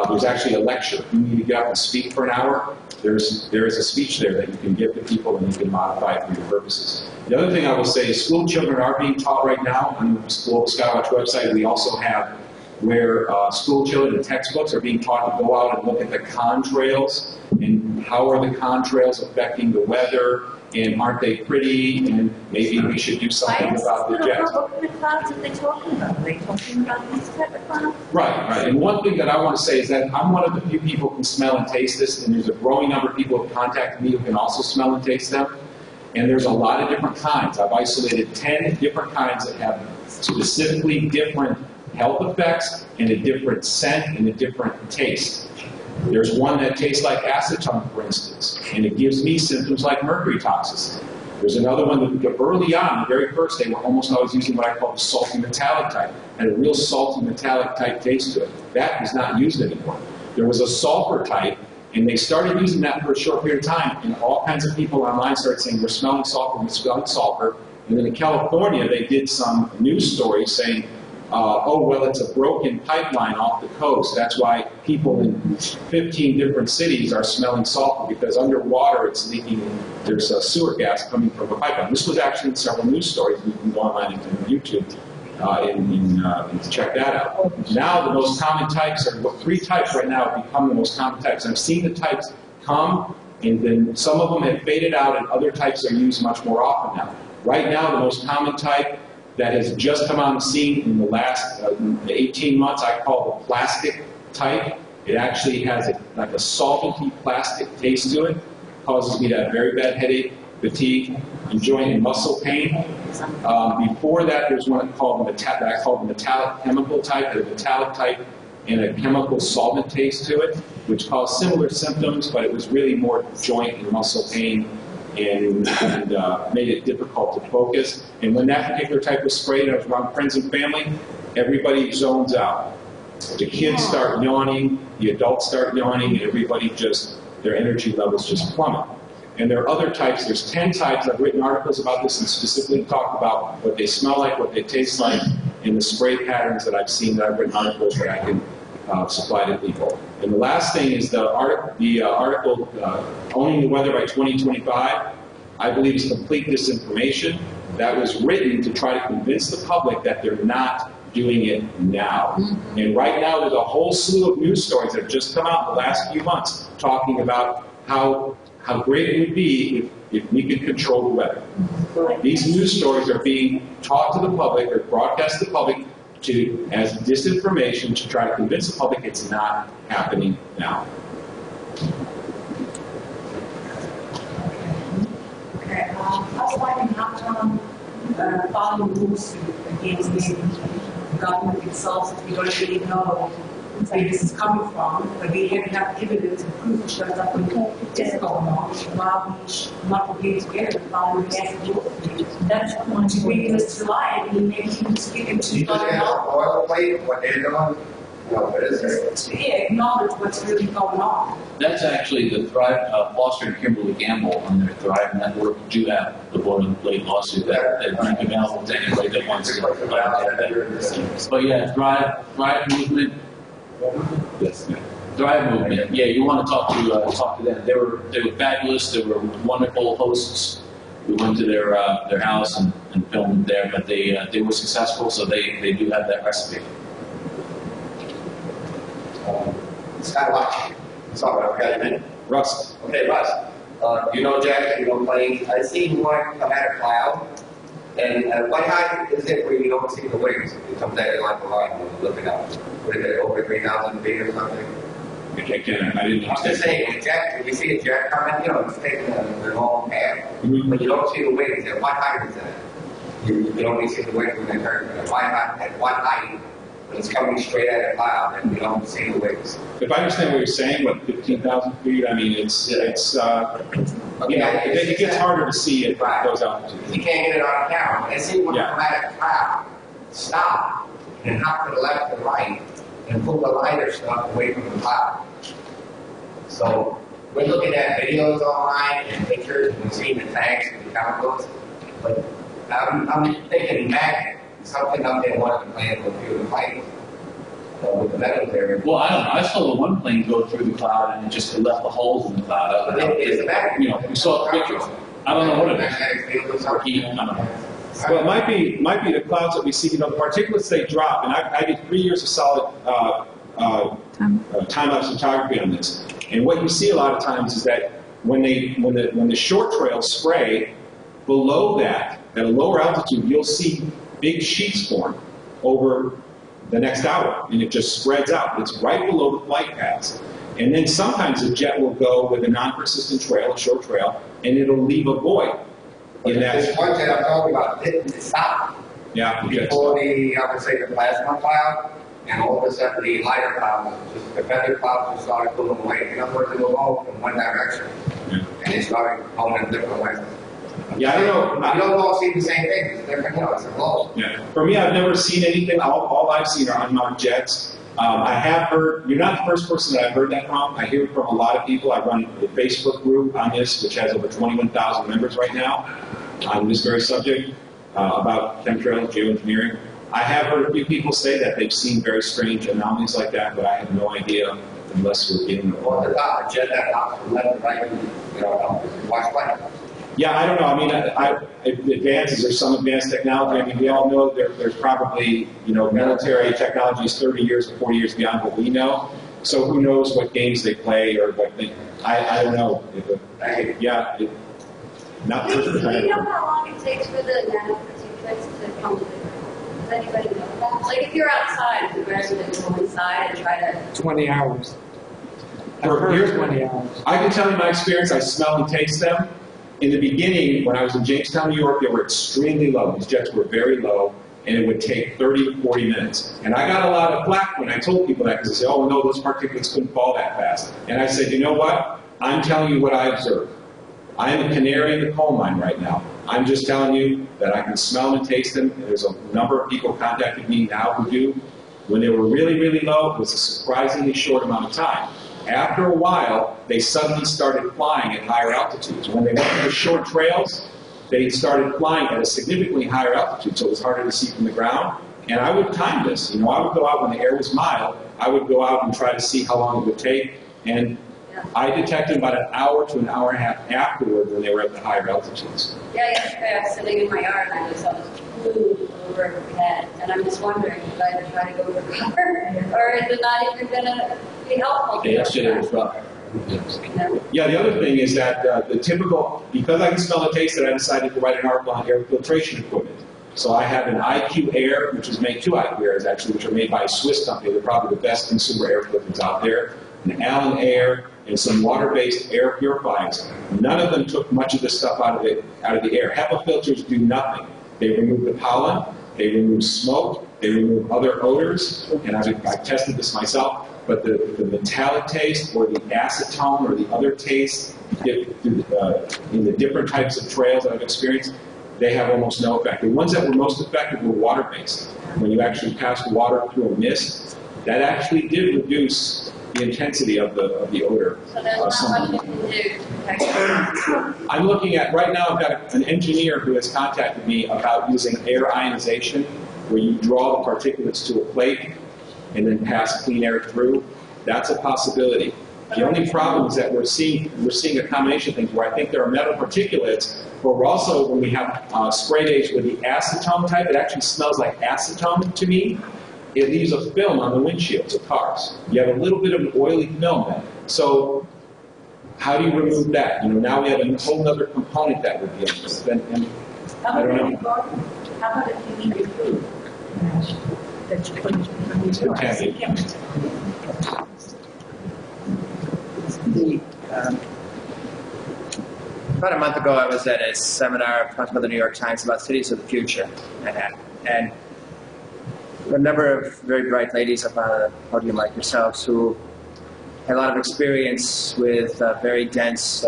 there's actually a lecture. If you need to get up and speak for an hour, there is a speech there that you can give to people and you can modify it for your purposes. The other thing I will say is, school children are being taught right now on the Global Skywatch website. We also have where school children and textbooks are being taught to go out and look at the contrails and how are the contrails affecting the weather, and aren't they pretty, and maybe we should do something about the jets. What kind of clouds are they talking about? Are they talking about these type of clouds? Right. And one thing that I want to say is that I'm one of the few people who can smell and taste this, and there's a growing number of people who have contacted me who can also smell and taste them. And there's a lot of different kinds. I've isolated 10 different kinds that have specifically different health effects and a different scent and a different taste. There's one that tastes like acetone, for instance, and it gives me symptoms like mercury toxicity. There's another one that early on, the very first, they were almost always using what I call the salty metallic type, had a real salty metallic type taste to it. That is not used anymore. There was a sulfur type, and they started using that for a short period of time, and all kinds of people online started saying, we're smelling sulfur, we're smelling sulfur. And then in California, they did some news stories saying, oh, well, it's a broken pipeline off the coast. That's why people in 15 different cities are smelling sulfur, because underwater it's leaking. There's a sewer gas coming from a pipeline. This was actually in several news stories. You can go online and YouTube and check that out. Now the most common types are, well, 3 types right now have become the most common types. I've seen the types come, and then some of them have faded out, and other types are used much more often now. Right now, the most common type that has just come on the scene in the last 18 months, I call the plastic type. It actually has like a salty plastic taste to it. Causes me to have very bad headache, fatigue, and joint and muscle pain. Before that, there's one called that I call the metallic chemical type, a metallic type and a chemical solvent taste to it, which caused similar symptoms, but it was really more joint and muscle pain, and made it difficult to focus. And when that particular type was sprayed, I was around friends and family, everybody zones out. The kids start yawning, the adults start yawning, and everybody just, their energy levels just plummet. And there are other types, there's 10 types, I've written articles about this and specifically talked about what they smell like, what they taste like, and the spray patterns that I've seen, that I've written articles that I can supply to people. And the last thing is the article, Owning the Weather by 2025, I believe is complete disinformation. That was written to try to convince the public that they're not doing it now. And right now there's a whole slew of news stories that have just come out in the last few months talking about how great it would be if we could control the weather. These news stories are being taught to the public or broadcast to the public as disinformation to try to convince the public it's not happening now. Okay, I was wondering how following rules against the government itself, if we don't really know where this is coming from, but we have evidence and proof to show that we is going on, while we not be together following the rules. That's going to bring us to light, and maybe you can just get into boilerplate, what they're doing. No, but is there? To acknowledge what's really going on. That's actually the Thrive, Foster and Kimberly Gamble on their Thrive network do have the boilerplate lawsuit that make available to anybody that wants to. But yeah, Thrive movement. Yes. Thrive movement. Yeah, you want to talk to them. They were fabulous. They were wonderful hosts. We went to their house and filmed there, but they were successful, so they do have that recipe. Skywatch. Sorry, I've got a minute. Russ. Okay, Russ. You know Jack, you know planes. I seen one come out of cloud. And what height is it where you don't see the wings? It comes out like a line when you're looking up. What is it, over 3,000 feet or something? I didn't I'm just saying, when you see a jet coming, you know, it's taking a long path. But you don't see the wings. At what height is that? You only see the wings when they turn. At what height? When it's coming straight out of cloud and you don't see the wings. If I understand what you're saying, what, 15,000 feet? I mean, it's you know, it gets harder to see at those altitudes. You can't get it on camera. I see one come out of the cloud, stop, and hop to the left and right, and pull the lighter stuff away from the cloud. So we're looking at videos online and pictures, and we're seeing the tanks and the chemicals, but I'm thinking back. Something up there wanted to plan with a few of the planes. With the metal there. Well, I don't know. I saw the one plane go through the cloud and it just left the holes in the cloud. You know, we saw pictures. I don't know what it is. I don't know. Well, it might be the clouds that we see. You know, the particulates they drop, and I did 3 years of solid time-lapse photography on this. And what you see a lot of times is that when the short trails spray, below that, at a lower altitude, you'll see big sheets form over the next hour, and it just spreads out. It's right below the flight paths. And then sometimes a jet will go with a non-persistent trail, a short trail, and it'll leave a void. In that this one that I'm talking about didn't stop. Yeah. Before I would say the plasma cloud, and all of a sudden the lighter clouds, the feather clouds just started pulling away. In other words, they will all from one direction, and they started going in different ways. Yeah, I don't know. You don't all see the same thing. It's different, it's a globe. Yeah. For me, I've never seen anything. All I've seen are unmarked jets. I have heard, you're not the first person that I've heard that from. I hear it from a lot of people. I run a Facebook group on this, which has over 21,000 members right now on this very subject about chemtrails, geoengineering. I have heard a few people say that they've seen very strange anomalies like that, but I have no idea unless we're getting the Or the top, a jet that hops from left to right, watch light. Yeah, I don't know. I mean, advances, there's some advanced technology. I mean, we all know there's probably, military technology is 30 years or 40 years beyond what we know. So who knows what games they play or what they, I don't know. Not Do you know how long it takes for the nanoparticulates to come to the ground? Does anybody know that? Like if you're outside, the residents go inside and try to... 20 hours. Here's 20 hours. I can tell you my experience. I smell and taste them. In the beginning, when I was in Jamestown, New York, they were extremely low. These jets were very low, and it would take 30 to 40 minutes. And I got a lot of flack when I told people that, because they said, oh, no, those particulates couldn't fall that fast. And I said, you know what? I'm telling you what I observed. I am a canary in the coal mine right now. I'm just telling you that I can smell them and taste them, and there's a number of people contacting me now who do. When they were really, really low, it was a surprisingly short amount of time. After a while, they suddenly started flying at higher altitudes. When they went to the short trails, they started flying at a significantly higher altitude, so it was harder to see from the ground. And I would time this. I would go out when the air was mild. I would go out and try to see how long it would take. And I detected about an hour to an hour and a half afterward when they were at the higher altitudes. Yeah, yesterday I was sitting in my yard and I just saw this blue over overhead, and I'm just wondering, should I try to go for cover, or is it not even going to be helpful? Yesterday was rough. Yeah, the other thing is that the typical, because I can smell and taste it, I decided to write an article on air filtration equipment. So I have an IQ Air, which is made, 2 IQ Airs actually, which are made by a Swiss company. They're probably the best consumer air filters out there. An Allen Air, and some water-based air purifiers. None of them took much of the stuff out of the air. HEPA filters do nothing. They remove the pollen, they remove smoke, they remove other odors, and I've tested this myself, but the metallic taste or the acetone or the other taste in the different types of trails that I've experienced, they have almost no effect. The ones that were most effective were water-based. When you actually passed water through a mist, that actually did reduce the intensity of the odor. So there's not much you can do to protect it. I'm looking at, right now I've got an engineer who has contacted me about using air ionization, where you draw the particulates to a plate and then pass clean air through. That's a possibility. The only problem is that we're seeing a combination of things where I think there are metal particulates, but we're also, when we have spray days with the acetone type, it actually smells like acetone to me. It leaves a film on the windshields of cars. You have a little bit of an oily film then. So how do you remove that? Now we have a whole other component that we're dealing with. And I don't know. How about if you eat your food? That you put in About a month ago, I was at a seminar talking about the New York Times about cities of the future, and a number of very bright ladies up on a podium like yourselves who had a lot of experience with very dense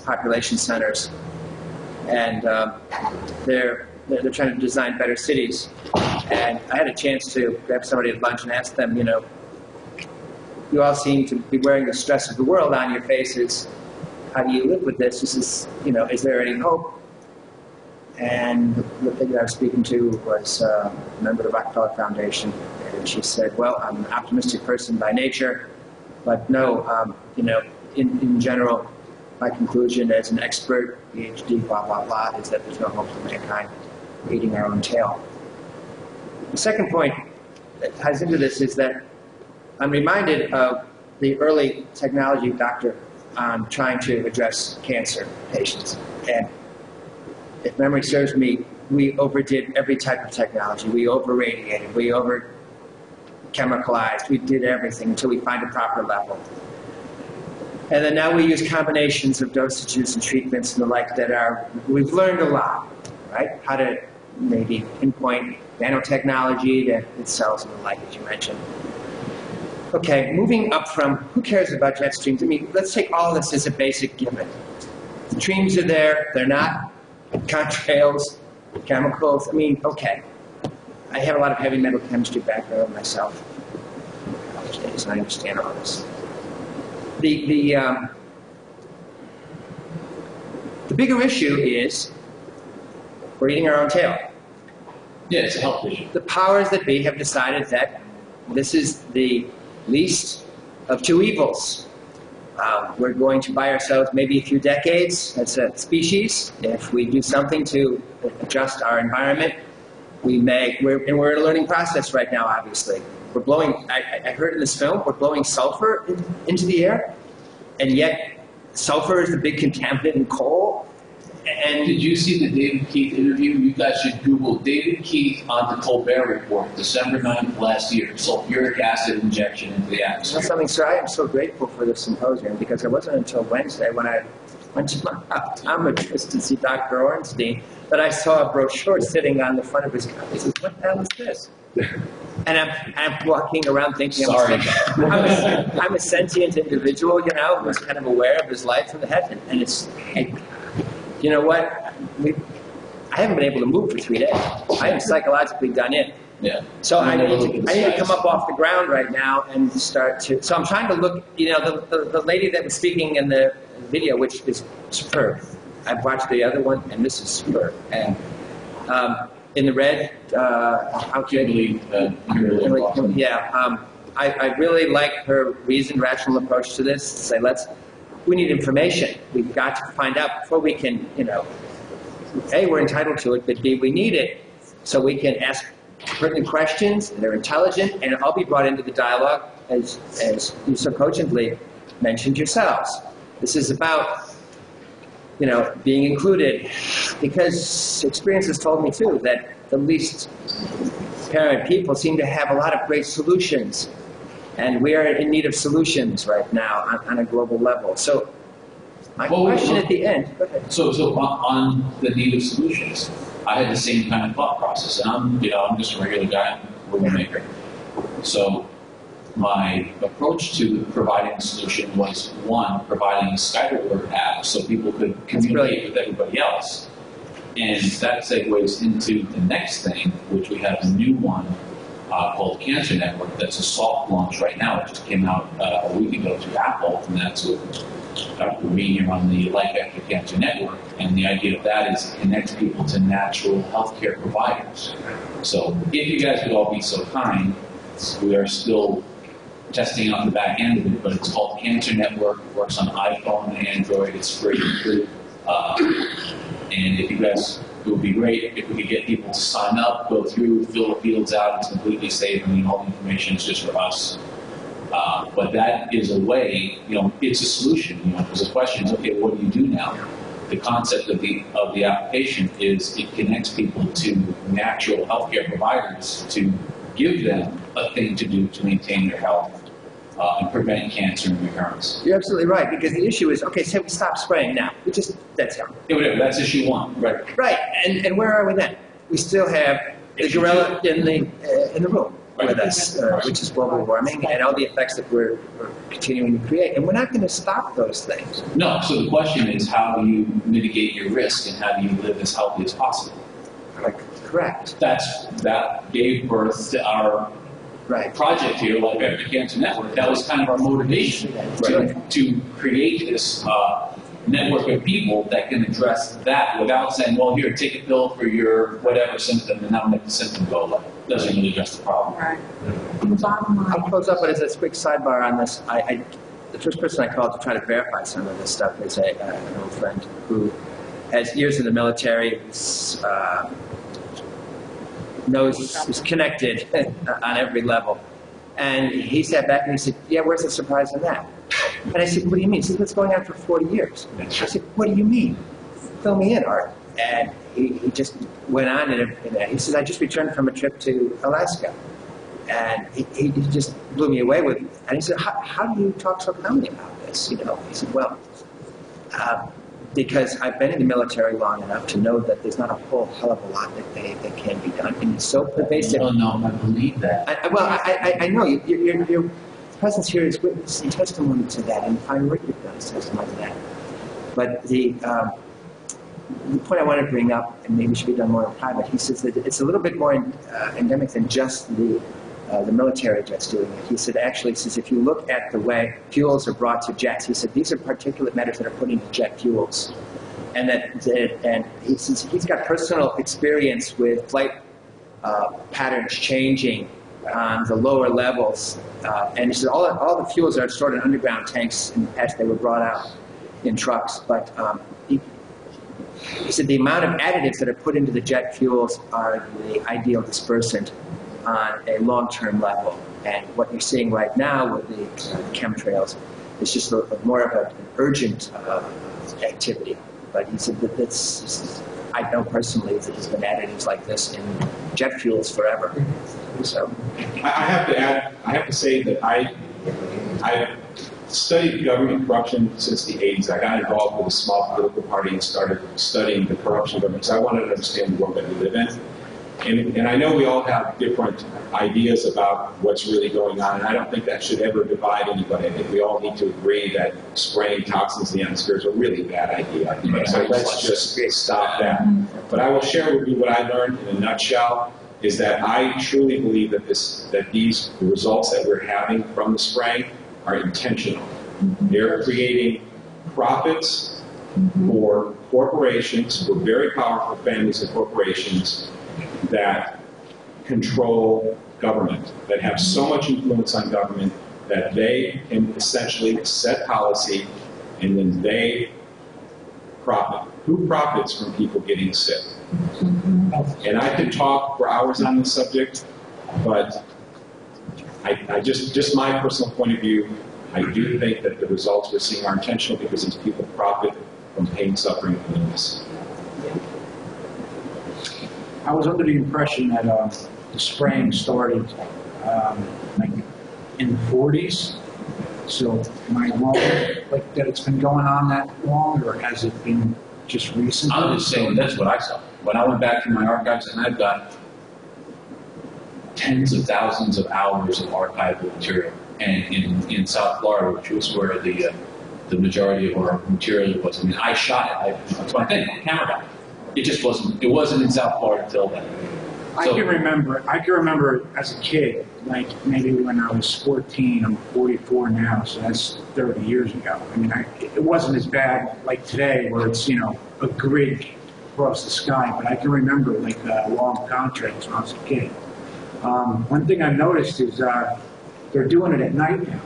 population centers, and they're trying to design better cities. And I had a chance to grab somebody at lunch and ask them, you all seem to be wearing the stress of the world on your faces. How do you live with this? Is there any hope? And the thing that I was speaking to was a member of the Rockefeller Foundation, and she said, well, I'm an optimistic person by nature, but no, in general, my conclusion as an expert, PhD, blah, blah, blah, is that there's no hope for mankind. We're eating our own tail. The second point that ties into this is that I'm reminded of the early technology doctor on trying to address cancer patients. And if memory serves me, we overdid every type of technology. We over-radiated, we over-chemicalized, we did everything until we find a proper level. And then now we use combinations of dosages and treatments and the like that we've learned a lot, right? How to maybe pinpoint nanotechnology to cells and the like, as you mentioned. Okay, moving up from who cares about jet streams? I mean, let's take all this as a basic given. The streams are there, they're not contrails, chemicals. I mean, okay. I have a lot of heavy metal chemistry background myself. So I understand all this. The bigger issue is we're eating our own tail. Yeah, it's a health issue. The powers that be have decided that this is the least of two evils. We're going to buy ourselves maybe a few decades as a species. If we do something to adjust our environment, we're in a learning process right now, obviously. We're blowing, I heard in this film, we're blowing sulfur into the air, and yet sulfur is the big contaminant in coal. And did you see the David Keith interview? You guys should Google David Keith on the Colbert Report, December 9th last year, sulfuric acid injection into the atmosphere. That's something, sir, I am so grateful for this symposium, because it wasn't until Wednesday when I went to my optometrist to see Dr. Ornstein that I saw a brochure sitting on the front of his car. He says, what the hell is this? And I'm walking around thinking I'm a sentient individual, you know, who's kind of aware of his life and the heaven. And you know what? I haven't been able to move for 3 days. I am psychologically done in. Yeah. So I need to come up off the ground right now and start to. So I'm trying to look. You know, the lady that was speaking in the video, which is superb. I've watched the other one, and this is superb. And in the red, how can I really like her reasoned, rational approach to this. To say, we need information. We've got to find out before we can, you know, A, we're entitled to it, but B, we need it so we can ask pertinent questions that are intelligent, and I'll be brought into the dialogue as you so cogently mentioned yourselves. This is about, you know, being included, because experience has told me too that the least parent people seem to have a lot of great solutions. And we are in need of solutions right now on a global level. So my question at the end, go ahead. So on the need of solutions, I had the same kind of thought process. And I'm just a regular guy, rule maker. So my approach to providing a solution was, one, providing a Skyward app so people could communicate with everybody else. And that segues into the next thing, which we have a new one, called Cancer Network. That's a soft launch right now. It just came out a week ago through Apple, and that's with Dr. Levine here on the Life After Cancer Network. And the idea of that is to connect people to natural healthcare providers. So if you guys would all be so kind, we are still testing out the back end of it, but it's called Cancer Network. It works on iPhone and Android. It's free. And if you guys, it would be great if we could get people to sign up, go through, fill the fields out. It's completely safe. I mean, all the information is just for us. But that is a way, it's a solution. Because the question is, okay, what do you do now? The concept of the application is it connects people to natural healthcare providers to give them a thing to do to maintain their health and prevent cancer and recurrence. You're absolutely right, because the issue is, okay, say we stop spraying now. That's it. Yeah, whatever, that's issue one. Right. Right, and where are we then? We still have the gorilla in the room with us, which is global warming and all the effects that we're continuing to create. And we're not going to stop those things. No, so the question is, how do you mitigate your risk and how do you live as healthy as possible? Correct. That gave birth to our project here, Life After Cancer Network. That was kind of our motivation to create this network of people that can address that without saying, well, here, take a pill for your whatever symptom and that'll make the symptom go away. Doesn't really address the problem. Right. I'll close up, but as a quick sidebar on this, the first person I called to try to verify some of this stuff is an old friend who has years in the military, is connected on every level. And he sat back and he said, yeah, where's the surprise in that? And I said, what do you mean? He said, it's going on for 40 years. I said, what do you mean? Fill me in, Art. And he just went on, he said, I just returned from a trip to Alaska. And he just blew me away with it. And he said, how do you talk so calmly about this? He said, well, because I've been in the military long enough to know that there's not a whole hell of a lot that can be done, and it's so pervasive. No, I believe that. I know your presence here is witness and testimony to that, and I read your testimony to that. But the point I want to bring up, and maybe should be done more in private, he says that it's a little bit more endemic than just the military jets doing it. He said, actually, he says, if you look at the way fuels are brought to jets, he said, these are particulate matters that are put into jet fuels. And and he says he's got personal experience with flight patterns changing on the lower levels. And he said all the fuels are stored in underground tanks in the past. They were brought out in trucks. But he said the amount of additives that are put into the jet fuels are the ideal dispersant on a long-term level. And what you're seeing right now with the chemtrails is just more of an urgent activity. But he said that I know personally that there's been additives like this in jet fuels forever. So I have to add, I have to say that I've studied government corruption since the 80s. I got involved with a small political party and started studying the corruption of government. So I wanted to understand the world that we live in. And I know we all have different ideas about what's really going on, and I don't think that should ever divide anybody. I think we all need to agree that spraying toxins in the atmosphere is a really bad idea. So let's just stop that. But I will share with you what I learned in a nutshell, is that I truly believe that these results that we're having from the spraying are intentional. They're creating profits for corporations, for very powerful families and corporations that control government, that have so much influence on government that they can essentially set policy and then they profit. Who profits from people getting sick? And I could talk for hours on this subject, but I just my personal point of view, I do think that the results we're seeing are intentional because these people profit from pain, suffering, and illness. I was under the impression that the spraying started like in the 40s. So am I wrong, like that it's been going on that long, or has it been just recent? I'm just saying that's what I saw. When I went back to my archives, and I've got tens of thousands of hours of archival material, and in South Florida, which was where the majority of our material was. I mean, I shot it. That's my thing. I'm a camera guy. It just wasn't. It wasn't in South Florida until then. I can remember as a kid, like maybe when I was 14. I'm 44 now, so that's 30 years ago. I mean, it wasn't as bad like today, where it's a grid across the sky. But I can remember like long contracts when I was a kid. One thing I've noticed is they're doing it at night now.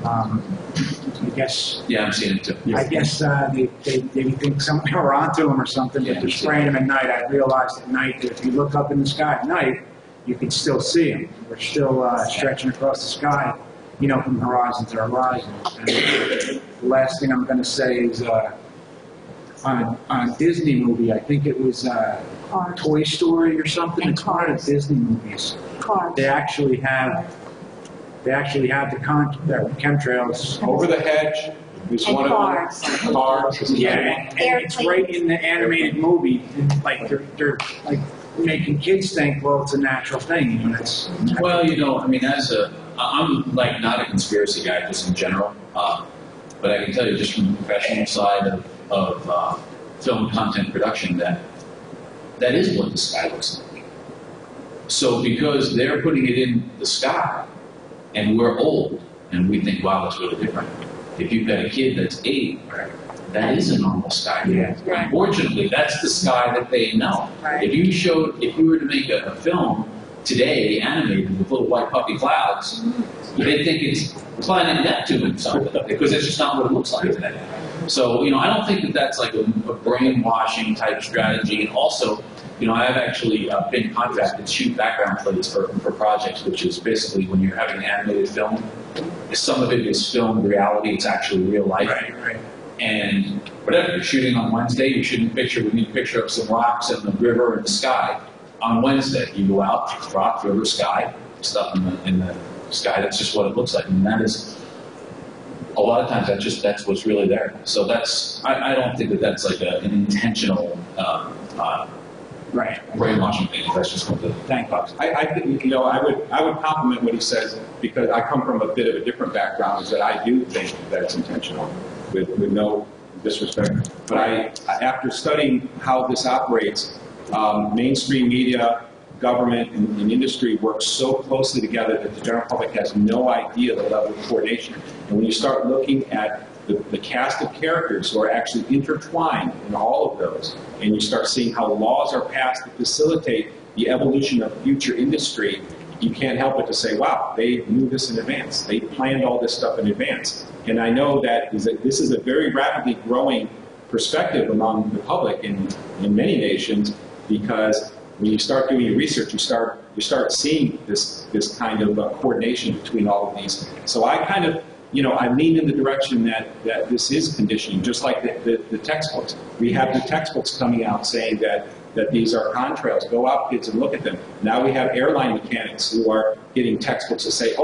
I guess. Yeah, I'm seeing it too. I guess they think something are onto them or something, but they're spraying them at night. I realized at night that if you look up in the sky at night, you can still see them. They're still stretching across the sky, from horizon to horizon. And the last thing I'm going to say is on a Disney movie, I think it was Toy Story or something. It's one of the Disney movies. They actually have the chemtrails over the hedge. There's one cars. Of them. Cars. Yeah, and it's right in the animated movie. And like they're like making kids think, well, it's a natural thing. Well, I mean, I'm like not a conspiracy guy just in general, but I can tell you just from the professional side of film content production that is what the sky looks like. So because they're putting it in the sky, and we're old, and we think, wow, that's really different. If you've got a kid that's 8, that is a normal sky. Yeah. Right. Unfortunately, that's the sky that they know. Right. If you were to make a film today, animated with little white puffy clouds, they'd think it's Planet Neptune or something, because it's just not what it looks like today. So, I don't think that that's like a brainwashing type strategy. And also, I've actually been contracted to shoot background plates for projects, which is basically when you're having an animated film, some of it is filmed reality, it's actually real life. Right. And whatever, you're shooting on Wednesday, you're shooting a picture, we need a picture of some rocks and the river and the sky. On Wednesday, you go out, rock, river, sky, stuff in the sky, that's just what it looks like. And that is, a lot of times that's what's really there. So I don't think that's like an intentional right brainwashing thing. That's just what the thank you. I think, you know, I would compliment what he says, because I come from a bit of a different background, is that I do think that it's intentional, with no disrespect. But after studying how this operates, mainstream media, government, and industry work so closely together that the general public has no idea the level of coordination. And when you start looking at the cast of characters who are actually intertwined in all of those, and you start seeing how laws are passed to facilitate the evolution of future industry, you can't help but to say, wow, they knew this in advance. They planned all this stuff in advance. And I know that this is a very rapidly growing perspective among the public in many nations, because when you start doing your research, you start seeing this kind of coordination between all of these. So I kind of, you know, I lean in the direction that this is conditioning, just like the textbooks. We have the textbooks coming out saying that these are contrails. Go out, kids, and look at them. Now we have airline mechanics who are getting textbooks that say,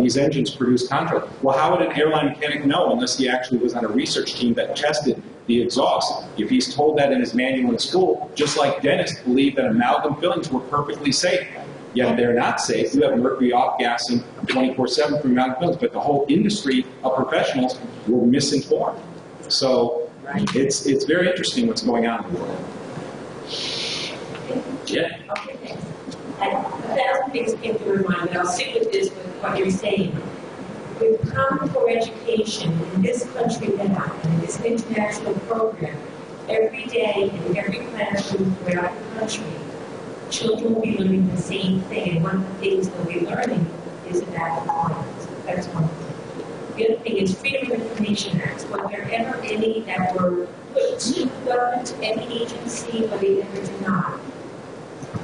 these engines produce contrails. Well, how would an airline mechanic know unless he actually was on a research team that tested the exhaust? If he's told that in his manual in school, just like dentists believe that amalgam fillings were perfectly safe, yet they're not safe. You have mercury off-gassing 24/7 from amalgam fillings, but the whole industry of professionals were misinformed. So it's very interesting what's going on in the world. Yeah. Okay, thanks. 1,000 things came to my mind, but I'll stick with this, with what you're saying. With Common Core education in this country now, and this international program, every day in every classroom throughout the country, children will be learning the same thing, and one of the things they'll be learning is about the climate. That's one thing. The other thing is Freedom of Information Act. Were there ever any that were put to the government, any agency, or they ever denied?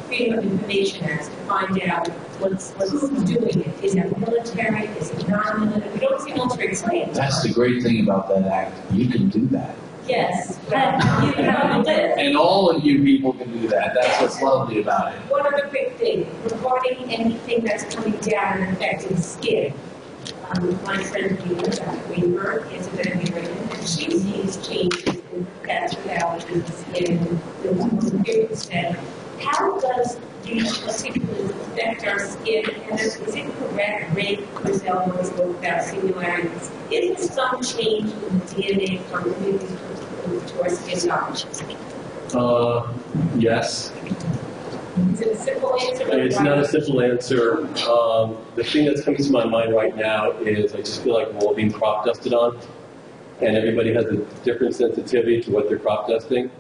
Freedom of Information Act to find out who's doing it. Is it military? Is it non-military? We don't see military claims. That's the great thing about that act. You can do that. Yes, but you have a list. And all of you people can do that. That's what's lovely about it. One other quick thing, regarding anything that's coming down and affecting skin. My friend Dr. Greenberg is a veterinarian, and she sees changes in cancer allergies in the skin, the 50%. How does these particulates affect our skin? And is it correct, Ray Cozell always spoke about similarities? Is there some change in the DNA from these particulates to our skin knowledge? Yes. Is it a simple answer? It's not a simple answer. The thing that's coming to my mind right now is I just feel like we're all being crop dusted on, and everybody has a different sensitivity to what they're crop dusting.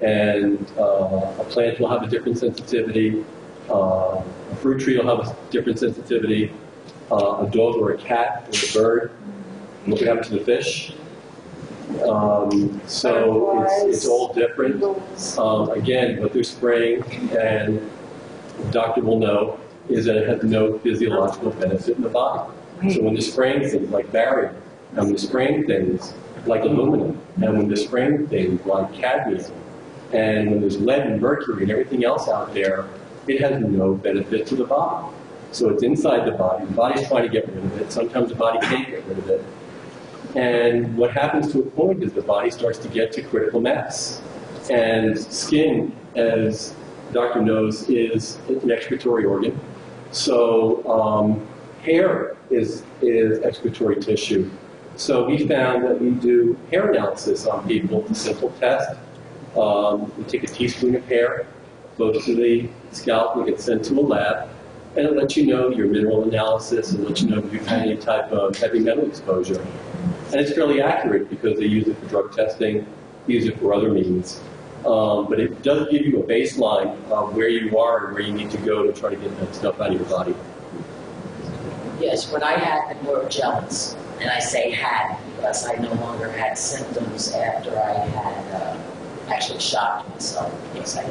And a plant will have a different sensitivity, a fruit tree will have a different sensitivity, a dog or a cat or a bird. Look what happened to the fish. So it's all different. Again, what they're spraying, and the doctor will know, is that it has no physiological benefit in the body. So when they're spraying things like barium, and when they're spraying things like aluminum, and when they're spraying things like cadmium, and when there's lead and mercury and everything else out there, it has no benefit to the body. So it's inside the body. The body's trying to get rid of it. Sometimes the body can't get rid of it. And what happens to a point is the body starts to get to critical mass. And skin, as the doctor knows, is an excretory organ. So hair is excretory tissue. So we found that we do hair analysis on people. It's a simple test. We take a teaspoon of hair, goes to the scalp, and gets sent to a lab, and it lets you know your mineral analysis and lets you know if you've had any type of heavy metal exposure. And it's fairly accurate because they use it for drug testing, use it for other means. But it does give you a baseline of where you are and where you need to go to try to get that stuff out of your body. Yes, when I had the nerve gels, and I say had because I no longer had symptoms after I had actually shocked myself, because I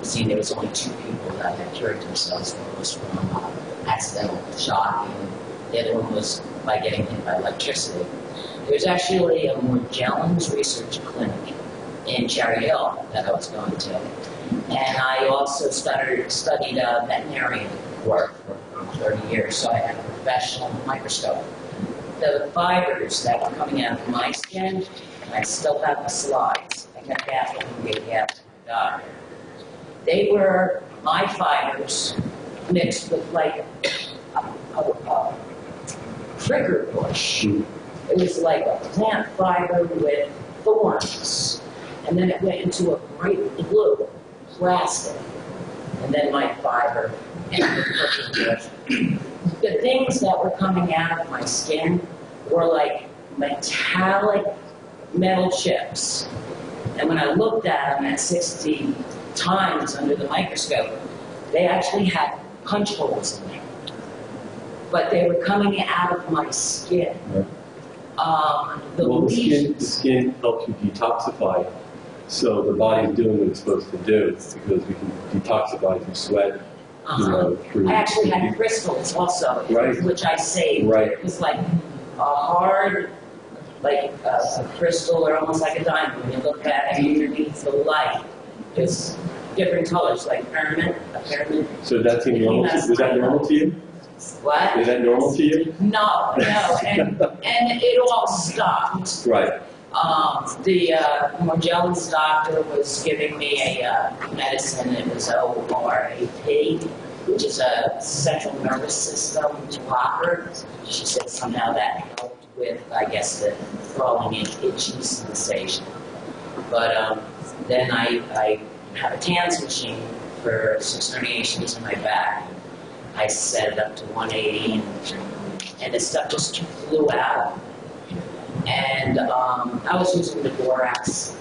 see there was only 2 people that had cured themselves. One was from accidental shock, and the other one was by getting hit by electricity. There's actually a Morgellons research clinic in Cherry Hill that I was going to. And I also studied veterinarian work for 30 years, so I had a professional microscope. the fibers that were coming out of my skin, and I still have the slides. I kept asking to get gas to my doctor. They were my fibers mixed with like a trigger bush. It was like a plant fiber with thorns. And then it went into a bright blue plastic. And then my fiber and the trigger bush. The things that were coming out of my skin were like metallic metal chips. And when I looked at them at 60 times under the microscope, they actually had punch holes in them. But they were coming out of my skin. The skin helps you detoxify, so the body's doing what it's supposed to do, because we can detoxify through sweat. I actually had crystals also, which I saved. It was like a hard, like a crystal, or almost like a diamond. When you look at it underneath the light, it's different colors, like a pyramid. So that's normal. Was that normal to you? What? Is that normal to you? No, and it all stopped. Right. The Morgellons doctor was giving me a medicine. It was ORAP, which is a central nervous system blocker. She said somehow that helped with, I guess, the crawling and itchy sensation. But then I have a TANS machine for 6 herniations in my back. I set it up to 180, and this stuff just flew out. And I was using the borax,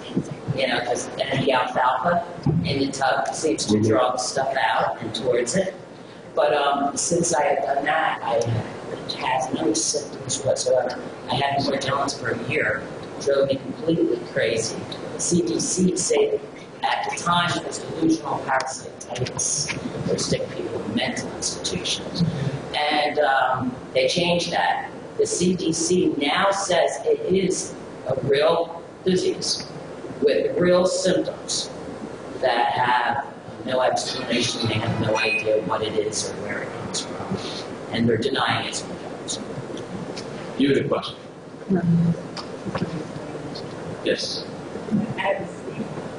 because the alfalfa in the tub seems to draw the stuff out and towards it. But since I had done that, I had no symptoms whatsoever. I had Morgellons for a year. It drove me completely crazy. The CDC said at the time it was delusional parasititis. They stick people in mental institutions. And they changed that. The CDC now says it is a real disease with real symptoms that have no explanation. They have no idea what it is or where it comes from. And they're denying it's Morgellons. You had a question? Yes.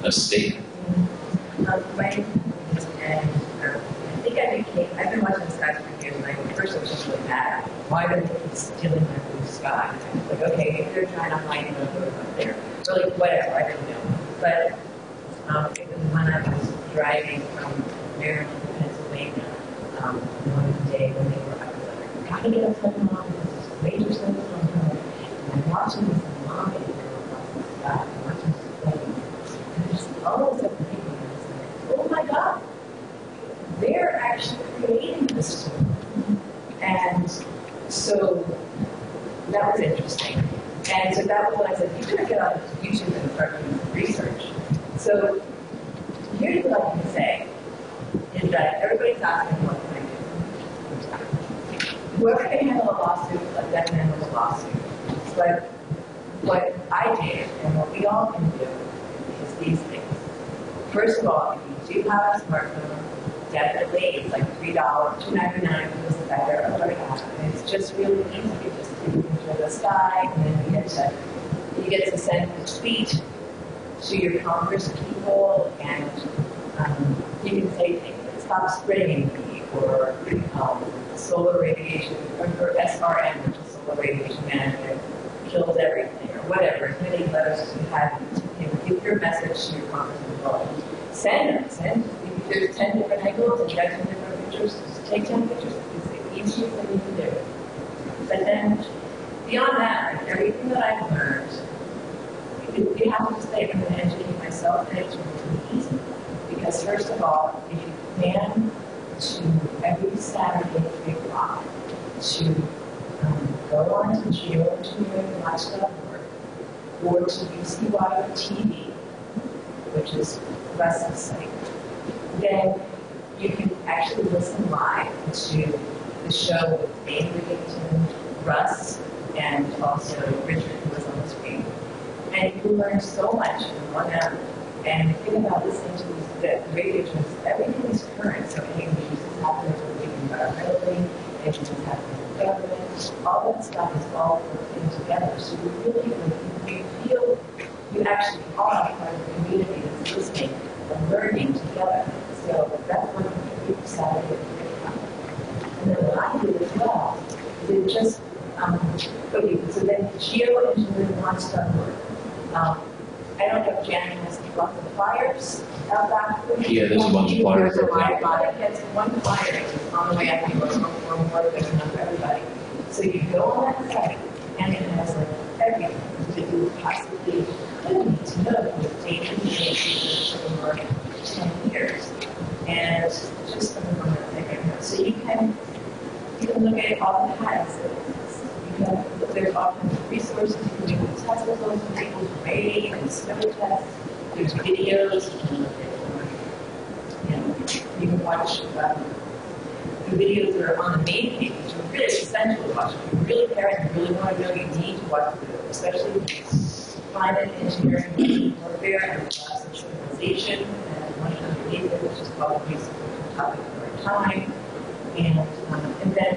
A statement. My name is and I think I've been watching the skies for years, and I first was just really mad. Why do they keep stealing my blue sky? Like, okay, maybe they're trying to hide it up there. Or like, whatever, I don't know. But it was when I was driving from Maryland to Pennsylvania, one day when they were, I was like, gotta get a phone off, this is major stuff on her. And I'm watching this mom and girl across the sky, watching this plane. And there's all those other people, and I was like, oh my God. They're actually creating this tool. And so that was interesting. And so that was when I said, you better get on YouTube and start doing some research. So here's what I can say, is that everybody's asking what can I do? Whoever can handle a lawsuit, let them handle a lawsuit. But what I did, and what we all can do, is these things. First of all, if you do have a smartphone, definitely, it's like $3, $2.99 was the better of our app. And it's just really easy. You just take a picture of the sky, and then you get to send a tweet to your Congress people, and you can say things like stop spraying me, or solar radiation, or SRM, which is solar radiation management, kills everything, or whatever. As many letters as you have, give your message to your congressman. Send them. There's 10 different angles and you got 10 different pictures. Just take 10 pictures. It's the easiest thing you can do. But then, beyond that, like everything that I've learned, you have to just say, I'm going to educate myself, and it's really easy. Because first of all, if you plan to every Saturday at 3 o'clock to go on to geoengineering.org or to UCY TV, which is Russ's site, then you can actually listen live to the show with Dane Wigington, Russ, and also Richard, who was on the screen. And you learn so much in 1 hour. And think about listening to the radio shows. Everything is current. So any news is happening with environmentally, anything is happening with government, all that stuff is all working together. So you really, you feel you actually are part of the community that's listening and learning together. So that's one thing we decided to do. And then what I do as well is it just, okay, so then geoengineering.org. I don't know if Janet has lots of flyers out back. Yeah, there's a bunch of flyers. There's a flyer. It's one flyer on the way up to one more there's enough for everybody. So you go on that site, and it has like everything that you possibly could need to know with data for 10 years. And just from the moment I think I so you can look at all the hats. There's often resources, you can do test results from people's rating and snow tests. There's videos, you can watch the videos that are on the main page, which are really essential to watch. If you really care and you really want to know, you need to watch the videos, especially climate engineering, warfare, and centralization, and one underneath it, which is probably the topic of our time. And then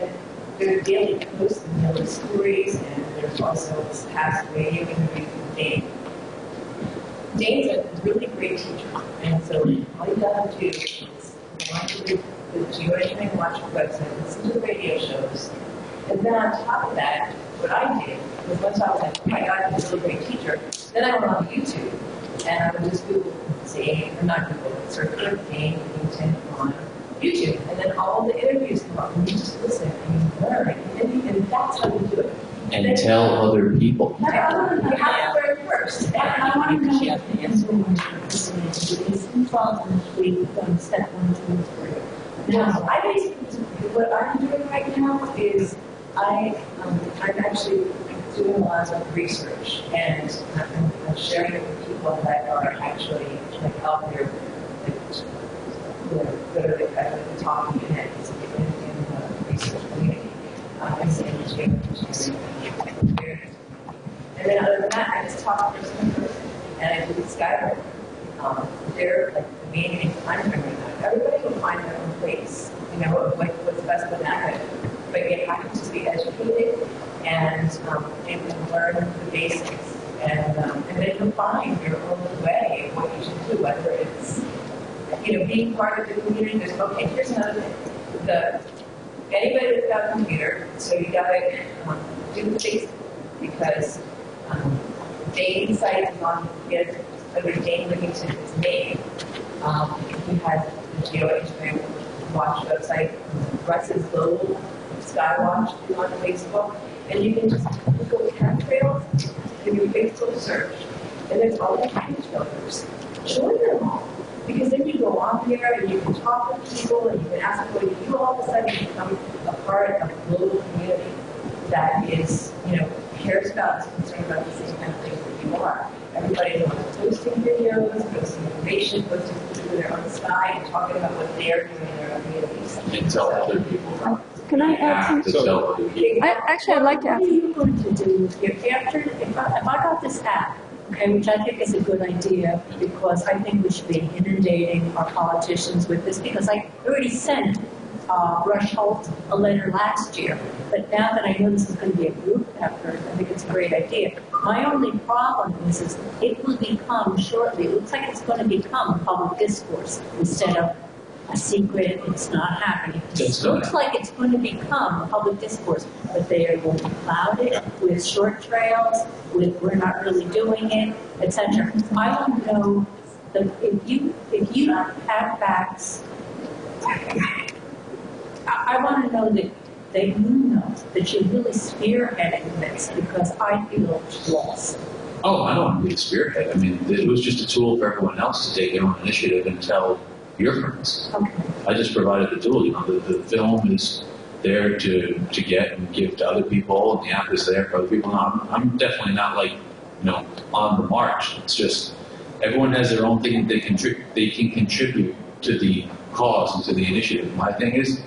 there's daily posts and daily stories, and there's also this past radio interview with Dane. Dane's a really great teacher, and so all you gotta do is go onto the Geoengineering Watch website, listen to the radio shows, and then on top of that, what I did was once I was like, oh my God, he's a really great teacher, then I went on YouTube, and I would just Google Dane, or not Google, search for Dane Wigington on YouTube, and then all the interviews come up, and you just listen and you learn, and that's how you do it. And tell other people. You have to learn first. I want to come up the answer because we step 1, 2, 3. Now, I basically, what I'm doing right now is I'm actually doing a lot of research, and I'm sharing it with people that are actually like out there, that are the talking heads in the research community. And then other than that, I just talk person to person, and I do Skyward. They're like the main climate right now. Everybody will find their own place, like what's best for them. But you have to be educated and learn the basics, and then you'll find your own way of what you should do. Whether it's being part of the community. There's here's another thing. Anybody that's got a computer, so you gotta do Facebook, because Dane's site is on under Dane Wigington's name. He has the geoengineering watch website, Russ's Global Skywatch on Facebook, and you can just Google chemtrails and do Facebook search, and there's all the chemtrail groups. Join them all. Because then you go on there and you can talk with people and you can ask them, you all of a sudden become a part of a global community that is, cares about, is concerned about the same kind of things that you are. Everybody is posting videos, posting information, posting pictures of their own sky, and talking about what they're doing in their own communities. And tell other people. Can I add something? Actually, I'd like to add. What are you going to do if I got this app? Okay, which I think is a good idea, because I think we should be inundating our politicians with this, because I already sent Rush Holt a letter last year, but now that I know this is going to be a group effort, I think it's a great idea. My only problem is it will become shortly, it looks like it's going to become a public discourse instead of a secret. It's not happening. It looks like it's going to become a public discourse, but they are going to cloud it with short trails, with we're not really doing it, etc. I want to know that if you have facts, I want to know that you know that you're really spearheading this, because I feel lost. Oh, I don't want to be a spearhead. I mean, it was just a tool for everyone else to take their own initiative and tell your friends. Okay. I just provided the tool. The film is there to get and give to other people, and the app is there for other people. No, I'm definitely not on the march. It's just everyone has their own thing that they can contribute to the cause and to the initiative. My thing is,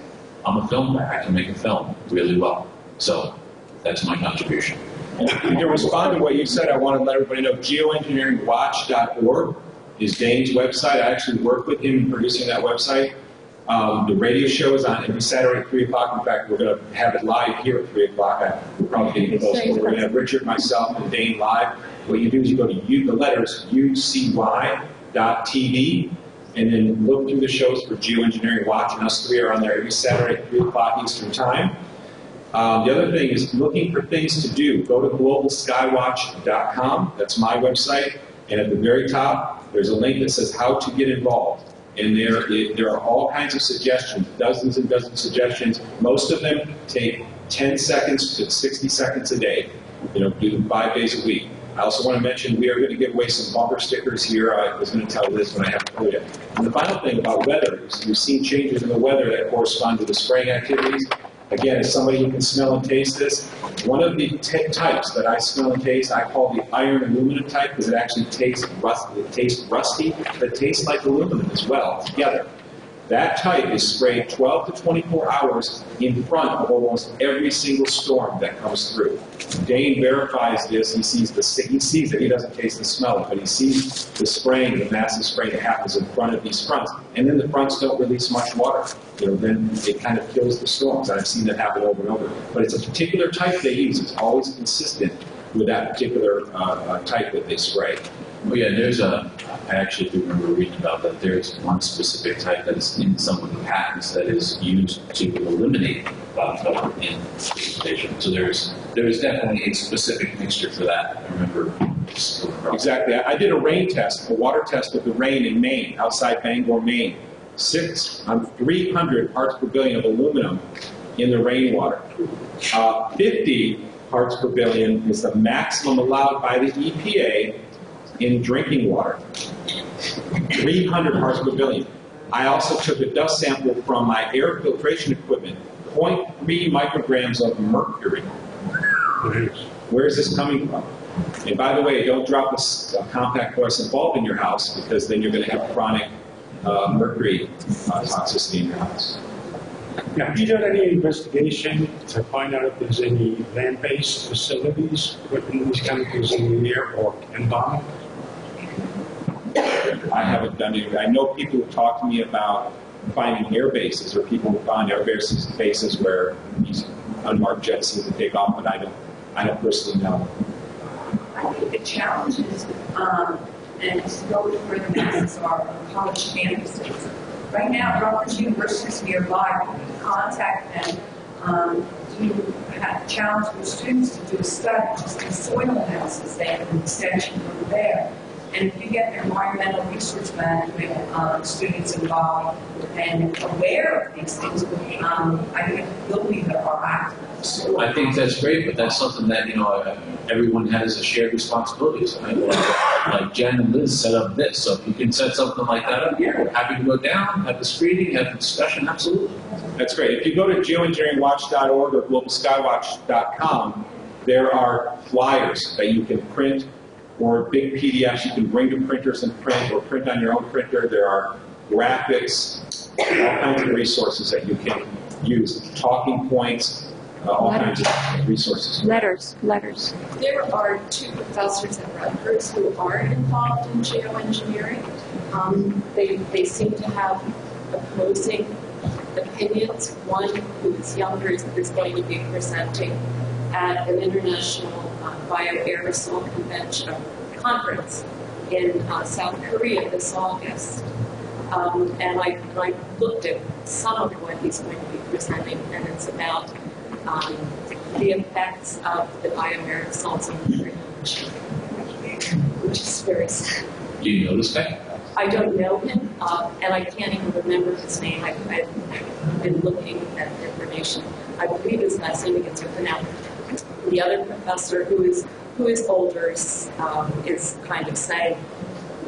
I'm a filmmaker. I can make a film really well. So that's my contribution. To respond to what you said, I want to let everybody know geoengineeringwatch.org is Dane's website. I actually worked with him in producing that website. The radio show is on every Saturday at 3 o'clock. In fact, we're going to have it live here at 3 o'clock. We're probably getting close. We're going to have Richard, myself, and Dane live. What you do is you go to the letters UCY.TV, and then look through the shows for Geoengineering Watch, and us three are on there every Saturday at 3 o'clock Eastern Time. The other thing is looking for things to do. Go to globalskywatch.com. That's my website. And at the very top, there's a link that says how to get involved. And there are all kinds of suggestions, dozens and dozens of suggestions. Most of them take 10 seconds to 60 seconds a day. Do them 5 days a week. I also want to mention we are going to give away some bumper stickers here. I was going to tell Liz when I haven't told you. And the final thing about weather is you've seen changes in the weather that correspond to the spraying activities. Again, as somebody who can smell and taste this, one of the types that I smell and taste, I call the iron aluminum type because it actually tastes rusty. It tastes rusty, but it tastes like aluminum as well together. That type is sprayed 12 to 24 hours in front of almost every single storm that comes through. Dane verifies this. He sees it. He doesn't taste the smell, but he sees the spraying, the massive spraying that happens in front of these fronts. And then the fronts don't release much water. Then it kind of kills the storms. I've seen that happen over and over. But it's a particular type they use. It's always consistent with that particular type that they spray. Oh yeah, I actually do remember reading about that. There's one specific type that is in some of the patents that is used to eliminate cloud cover in precipitation. So there's definitely a specific mixture for that. I remember. Exactly. I did a rain test, a water test of the rain in Maine, outside Bangor, Maine. 300 parts per billion of aluminum in the rainwater. 50 parts per billion is the maximum allowed by the EPA in drinking water. 300 parts per billion. I also took a dust sample from my air filtration equipment, 0.3 micrograms of mercury. Where is this coming from? And by the way, don't drop a compact fluorescent bulb in your house because then you're going to have chronic mercury toxicity in your house. Now, have you done any investigation to find out if there's any land-based facilities putting these chemicals in the air or embalming? I haven't done it. I know people who talk to me about finding air bases, or people who find air bases where these unmarked jets seem to take off, but I don't personally know. I think the challenge is, and to go to where the masses are on college campuses. Right now, Rutgers University is nearby. We can contact them to have challenge with students to do a study, just do soil analysis. They have an extension over there. And if you get environmental resource management students involved and aware of these things, I think they'll be our active. I think that's great, but that's something that, everyone has a shared responsibility. So like Jen and Liz set up this. So if you can set something like that up here, we're happy to go down, have the screening, have the discussion, absolutely. That's great. If you go to geoengineeringwatch.org or globalskywatch.com, there are flyers that you can print or big PDFs you can bring to printers and print, or print on your own printer. There are graphics, all kinds of resources that you can use, talking points, all kinds of resources. Letters. There are two professors at Rutgers who are involved in geoengineering. They seem to have opposing opinions. One who's younger is going to be presenting at an international bioaerosol conference in South Korea this August. And I looked at some of what he's going to be presenting, and it's about the effects of the bioaerosols on the range, which is very sad. Do you know this guy? I don't know him, and I can't even remember his name. I've been looking at information. I believe his last name begins with an L. The other professor, who is older, is kind of saying,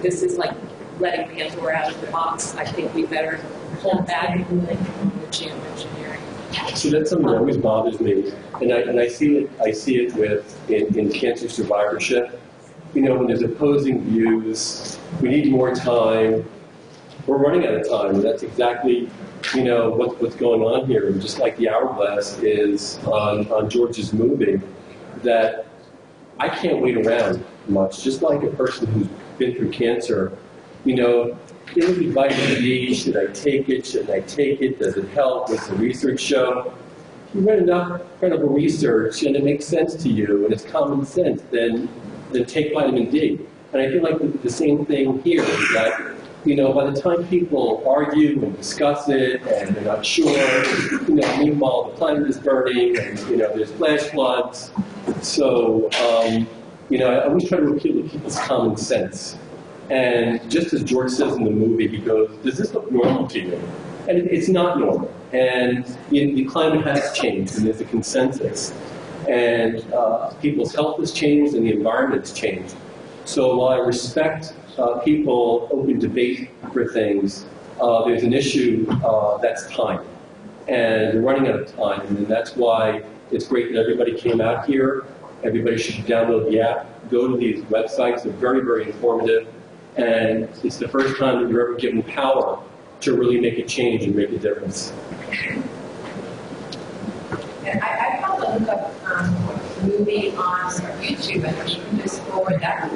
this is like letting Pandora out of the box. I think we better hold back on the geoengineering. See, that's something that always bothers me, and I see it in cancer survivorship. When there's opposing views, we need more time. We're running out of time, and that's exactly what's going on here. And just like the hourglass is on George's movie, that I can't wait around much. Just like a person who's been through cancer, daily vitamin D, should I take it, shouldn't I take it, does it help, what's the research show? If you read enough credible research and it makes sense to you and it's common sense, then take vitamin D. And I feel like the same thing here is that, by the time people argue and discuss it and they're not sure, meanwhile the planet is burning and, there's flash floods. So, I always try to appeal to people's common sense. And just as George says in the movie, he goes, does this look normal to you? And it's not normal. And the climate has changed and there's a consensus. And people's health has changed and the environment has changed. So while I respect people open debate for things, there's an issue that's time. And we're running out of time, and that's why it's great that everybody came out here. Everybody should download the app, go to these websites, they're very, very informative, and it's the first time that you're ever given power to really make a change and make a difference. I probably look up a movie on YouTube and you can just forward that.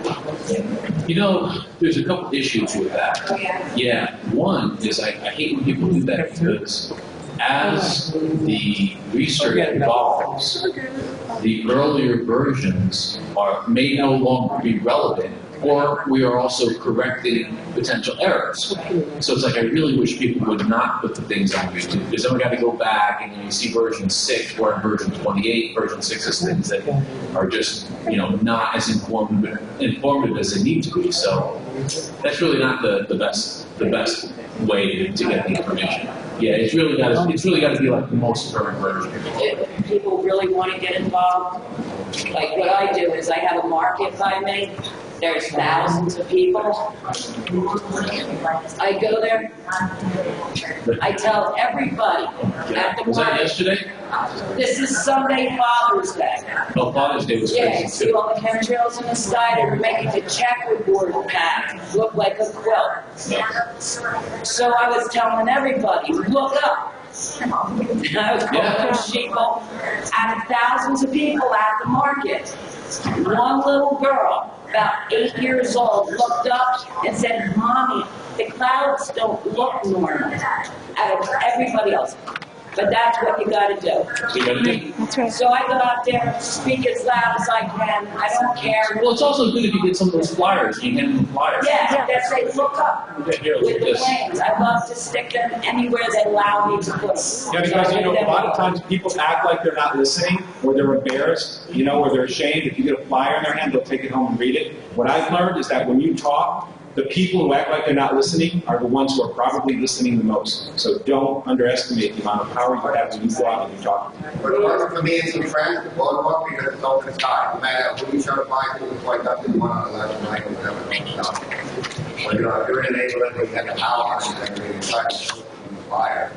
There's a couple issues with that. Oh, yeah? Yeah. One is I hate when people do that because as the research evolves, the earlier versions may no longer be relevant, or we are also correcting potential errors. So it's like I really wish people would not put the things on YouTube, because then we got to go back and you see version 6 or version 28. Version 6 is things that are just not as informative as they need to be. So that's really not the best way to get the information. Yeah, it's really got to be like the most current version. If people really want to get involved, like what I do is I have a market by me. There's thousands of people. I go there. I tell everybody at the Was that market. yesterday? This is Sunday, Father's Day. Oh, Father's Day was Yeah, crazy see too. all the chemtrails in the sky? They were making the checkerboard pattern look like a quilt. So I was telling everybody, look up. I was calling sheeple out of thousands of people at the market. One little girl, about 8 years old, looked up and said, Mommy, the clouds don't look normal out of everybody else. But that's what you got to do. That's right. So I go out there, speak as loud as I can. I don't care. Well, it's also good if you get some of those flyers. You hand them the flyers. Yeah, that say look up with Here, look at the this. planes. I love to stick them anywhere they allow me to put them. Yeah, because a lot of times people act like they're not listening, or they're embarrassed, or they're ashamed. If you get a flyer in their hand, they'll take it home and read it. What I've learned is that when you talk, the people who act like they're not listening are the ones who are probably listening the most. So don't underestimate the amount of power you have when you go out and you talk. But it works for me and some friends, the boardwalk, because it's open sky. No matter who you try to find, who is quite up to one on the left and right, or whatever. But if you're in a neighborhood where you have a power and you're trying to shoot from the fire,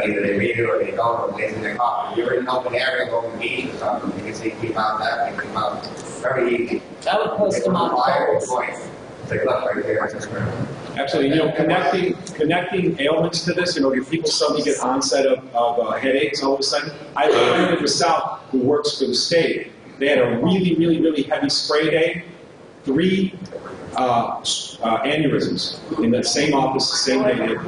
either they read it or they don't, or they in their car. If you're in an open area, go to the beach or something, you can see people out there, you can come out very easy. I would post them on poles. Take a look right there. Absolutely. Connecting ailments to this, if people suddenly get onset of headaches all of a sudden. I have a friend in the South who works for the state. They had a really, really, really heavy spray day. 3 aneurysms in the same office the same day. They had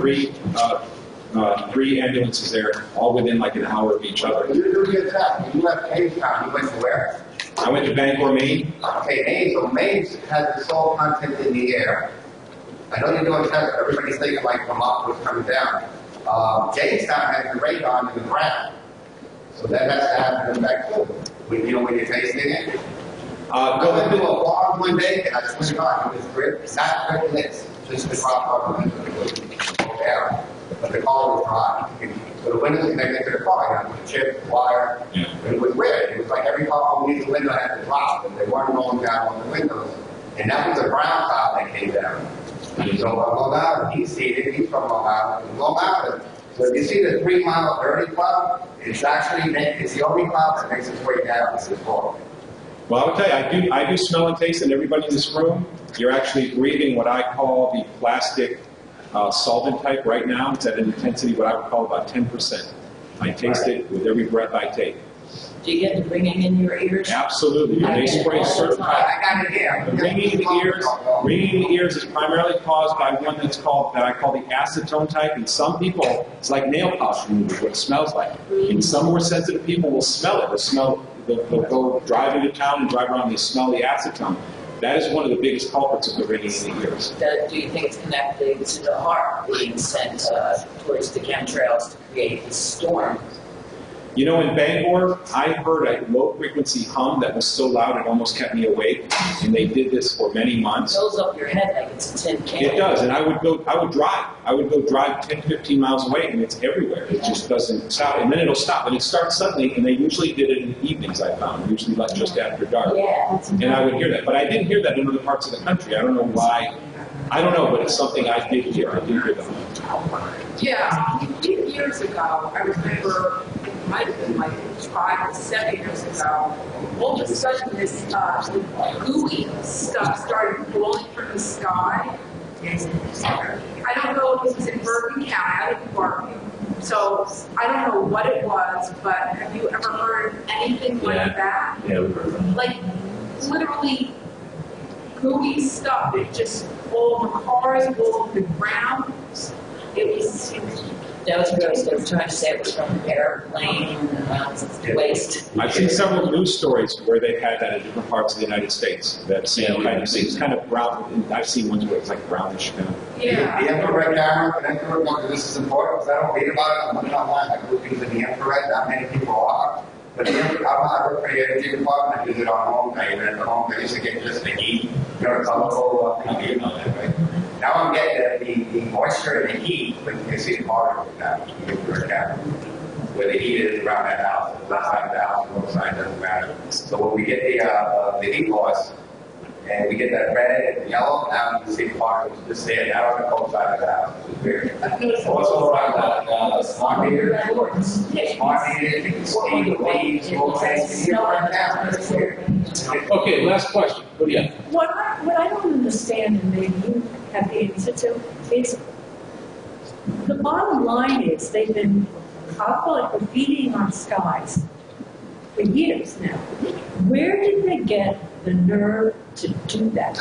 3 ambulances there, all within like an hour of each other. You do your test. You left Jamestown. You went to where? I went to Bangor, Maine. Okay, Maine. So Maine has the salt content in the air. I know you're doing tests. Everybody's thinking like from up, what's coming down. Jamestown has the radon in the ground. So that has to have an effect too. When you're tasting it. I went to a farm one day and I switched on. It was drip, not drip lit. Just the crop up air. But the car was dry. So the windows connected to the car, with the chip, wire. And it was weird. It was like every car underneath the window had to drop, and they weren't rolling down on the windows. And that was a brown cloud that came down. So Long Island, he's from Long Island. Long Island. So if you see the 3 mile dirty cloud, it's the only cloud that makes its way down. It's this fall. Well, I will tell you, I do smell and taste, and everybody in this room, you're actually breathing what I call the plastic solvent type right now. It's at an intensity what I would call about 10%. I taste it with every breath I take. Do you get the ringing in your ears? Absolutely. They spray certain I got it here. The ringing in the ears is primarily caused by one that I call the acetone type. In some people, it's like nail polish remover, what it smells like. And some more sensitive people will smell it. They'll go drive into town and drive around and they smell the acetone. That is one of the biggest culprits of the ringing in the ears. Do you think it's connected to the heart being sent towards the chemtrails to create this storm? You know, in Bangor, I heard a low-frequency hum that was so loud it almost kept me awake, and they did this for many months. It fills up your head like it's a tin can. It does, and I would go drive 10, 15 miles away, and it's everywhere. It just doesn't stop, and then it'll stop, and it starts suddenly, and they usually did it in the evenings, I found, usually like just after dark. Yeah. And I would hear that, but I didn't hear that in other parts of the country. I don't know why. I don't know, but it's something I did hear. I did hear that. Yeah, a few years ago, I remember, it might have been like 5 to 7 years ago, all of a sudden this gooey stuff started falling from the sky. I don't know if this was in Bergen County, I live in Bergen, so I don't know what it was, but have you ever heard anything like that? Yeah, we've heard that. Like, literally gooey stuff, it just, all the cars, all the ground, it was... That was what I was trying to say, it was from an airplane, waste. I've seen several news stories where they've had that in different parts of the United States. That same kind of thing. It's kind of brown. I've seen ones where it's like brownish kind of. Yeah. The infrared camera, the infrared one, this is important because I don't read about it. I'm looking online, I look into the infrared, not many people are. But the infrared, I work for the energy department, I use it on home page, and at the home page, I get just the heat, you know, colorful thing, you know that, right? Now I'm getting the moisture and the heat, but you can see the particles now, the infrared camera. Where the heat is around that house, the left side of the house, the north side, doesn't matter. So when we get the heat loss, and we get that red and yellow, now you can see the particles just there, now on the cold side of the house. It's very, also around that smart meter, you can see the leaves, little things, you can run down. Okay, last question. What do you have? What I don't understand, and maybe you have the answer to, is the bottom line is they've been, I'll call it graffitiing our skies for years now. Where did they get the nerve to do that?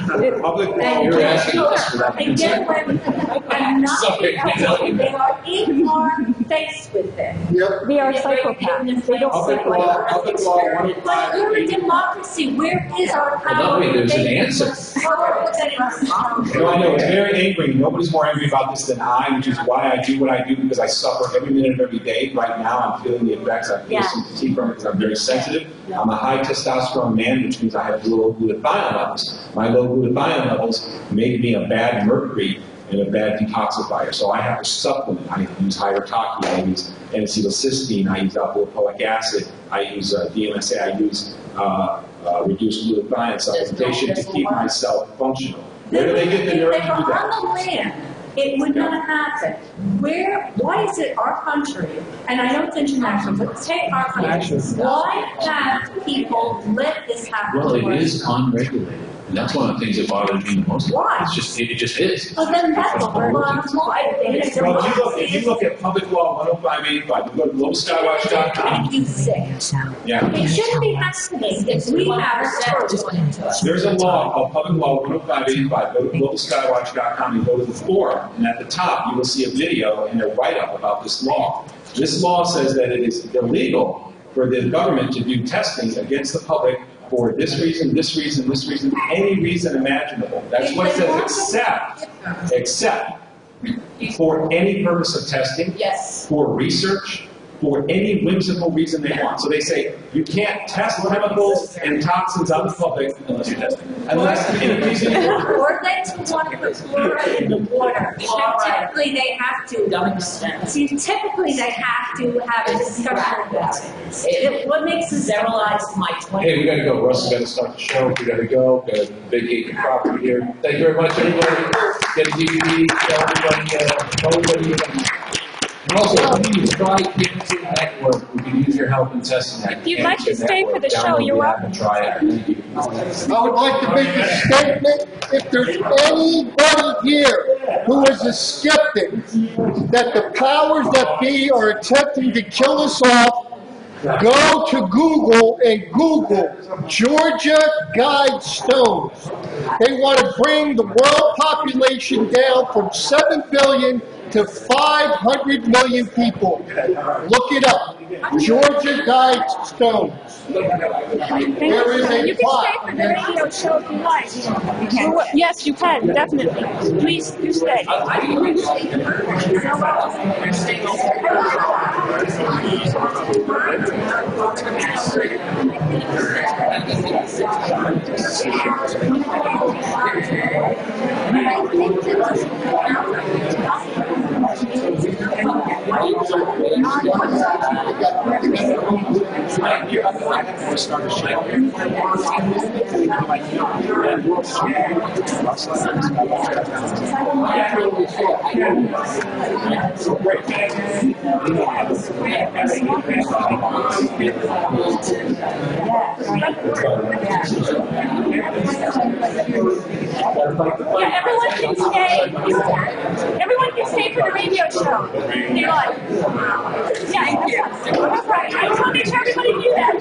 You're asking us for that. And get away with it. And not because they are in our face with it. Yep. They are psychopaths. They don't Public law 105. But we're a democracy. Where is our power? Luckily, there's an answer. No, I know, it's very angry. Nobody's more angry about this than I, which is why I do what I do, because I suffer every minute of every day. Right now, I'm feeling the effects. I feel some fatigue from it because I'm very sensitive. I'm a high testosterone man, which means I have low glutathione levels. My low glutathione levels make me a bad mercury and a bad detoxifier. So I have to supplement. I use hydrotochy, I use N-acetylcysteine, I use alpha-lipoic acid, I use DMSA, I use reduced glutathione supplementation to keep myself functional. Where do they get the nerve to do On the that? land, it would not happen. Why is it our country, and I know it's international, but take our country, why have people let this happen? Well, it is unregulated. And that's one of the things that bothers me the most. Why? It just is. Well, then that's what we're on. Well, if you look at Public Law 10585, you go to globalskywatch.com. You sick. Yeah. It shouldn't be happening if we have a There's a law called Public Law 10585. Go to globalskywatch.com and go to the forum, and at the top you will see a video and a write-up about this law. This law says that it is illegal for the government to do testing against the public for this reason, this reason, this reason, any reason imaginable. That's what it says, except for any purpose of testing, for research, for any whimsical reason they want. So they say, you can't test chemicals and toxins on the public unless you're testing. Unless any reason you want. Or they want to put fluoride in the water. Typically they have to. See, typically they have to have a discussion about it. What makes us sterilize my 20? Hey, we gotta go. Russ, we gotta start the show. We gotta go. Got to vacate the property here. Thank you very much, everybody. Get a DVD. Tell everybody. And also, please try Cancer Network. We can use your help in testing that. If you'd like to stay for the show, you're welcome. Try it. Thank you. I would like to make a statement. If there's anybody here who is a skeptic that the powers that be are attempting to kill us off, Go to Google and Google Georgia Guidestones. They want to bring the world population down from 7 billion to 500 million people. Look it up. Georgia Guidestones. There is a You can plot. stay for the radio show if you like. Yes, you can, definitely. Please do stay. Yeah, everyone can stay. Everyone can stay for the radio show. If you like. Yeah, that's right. I just want to make sure everybody knew that.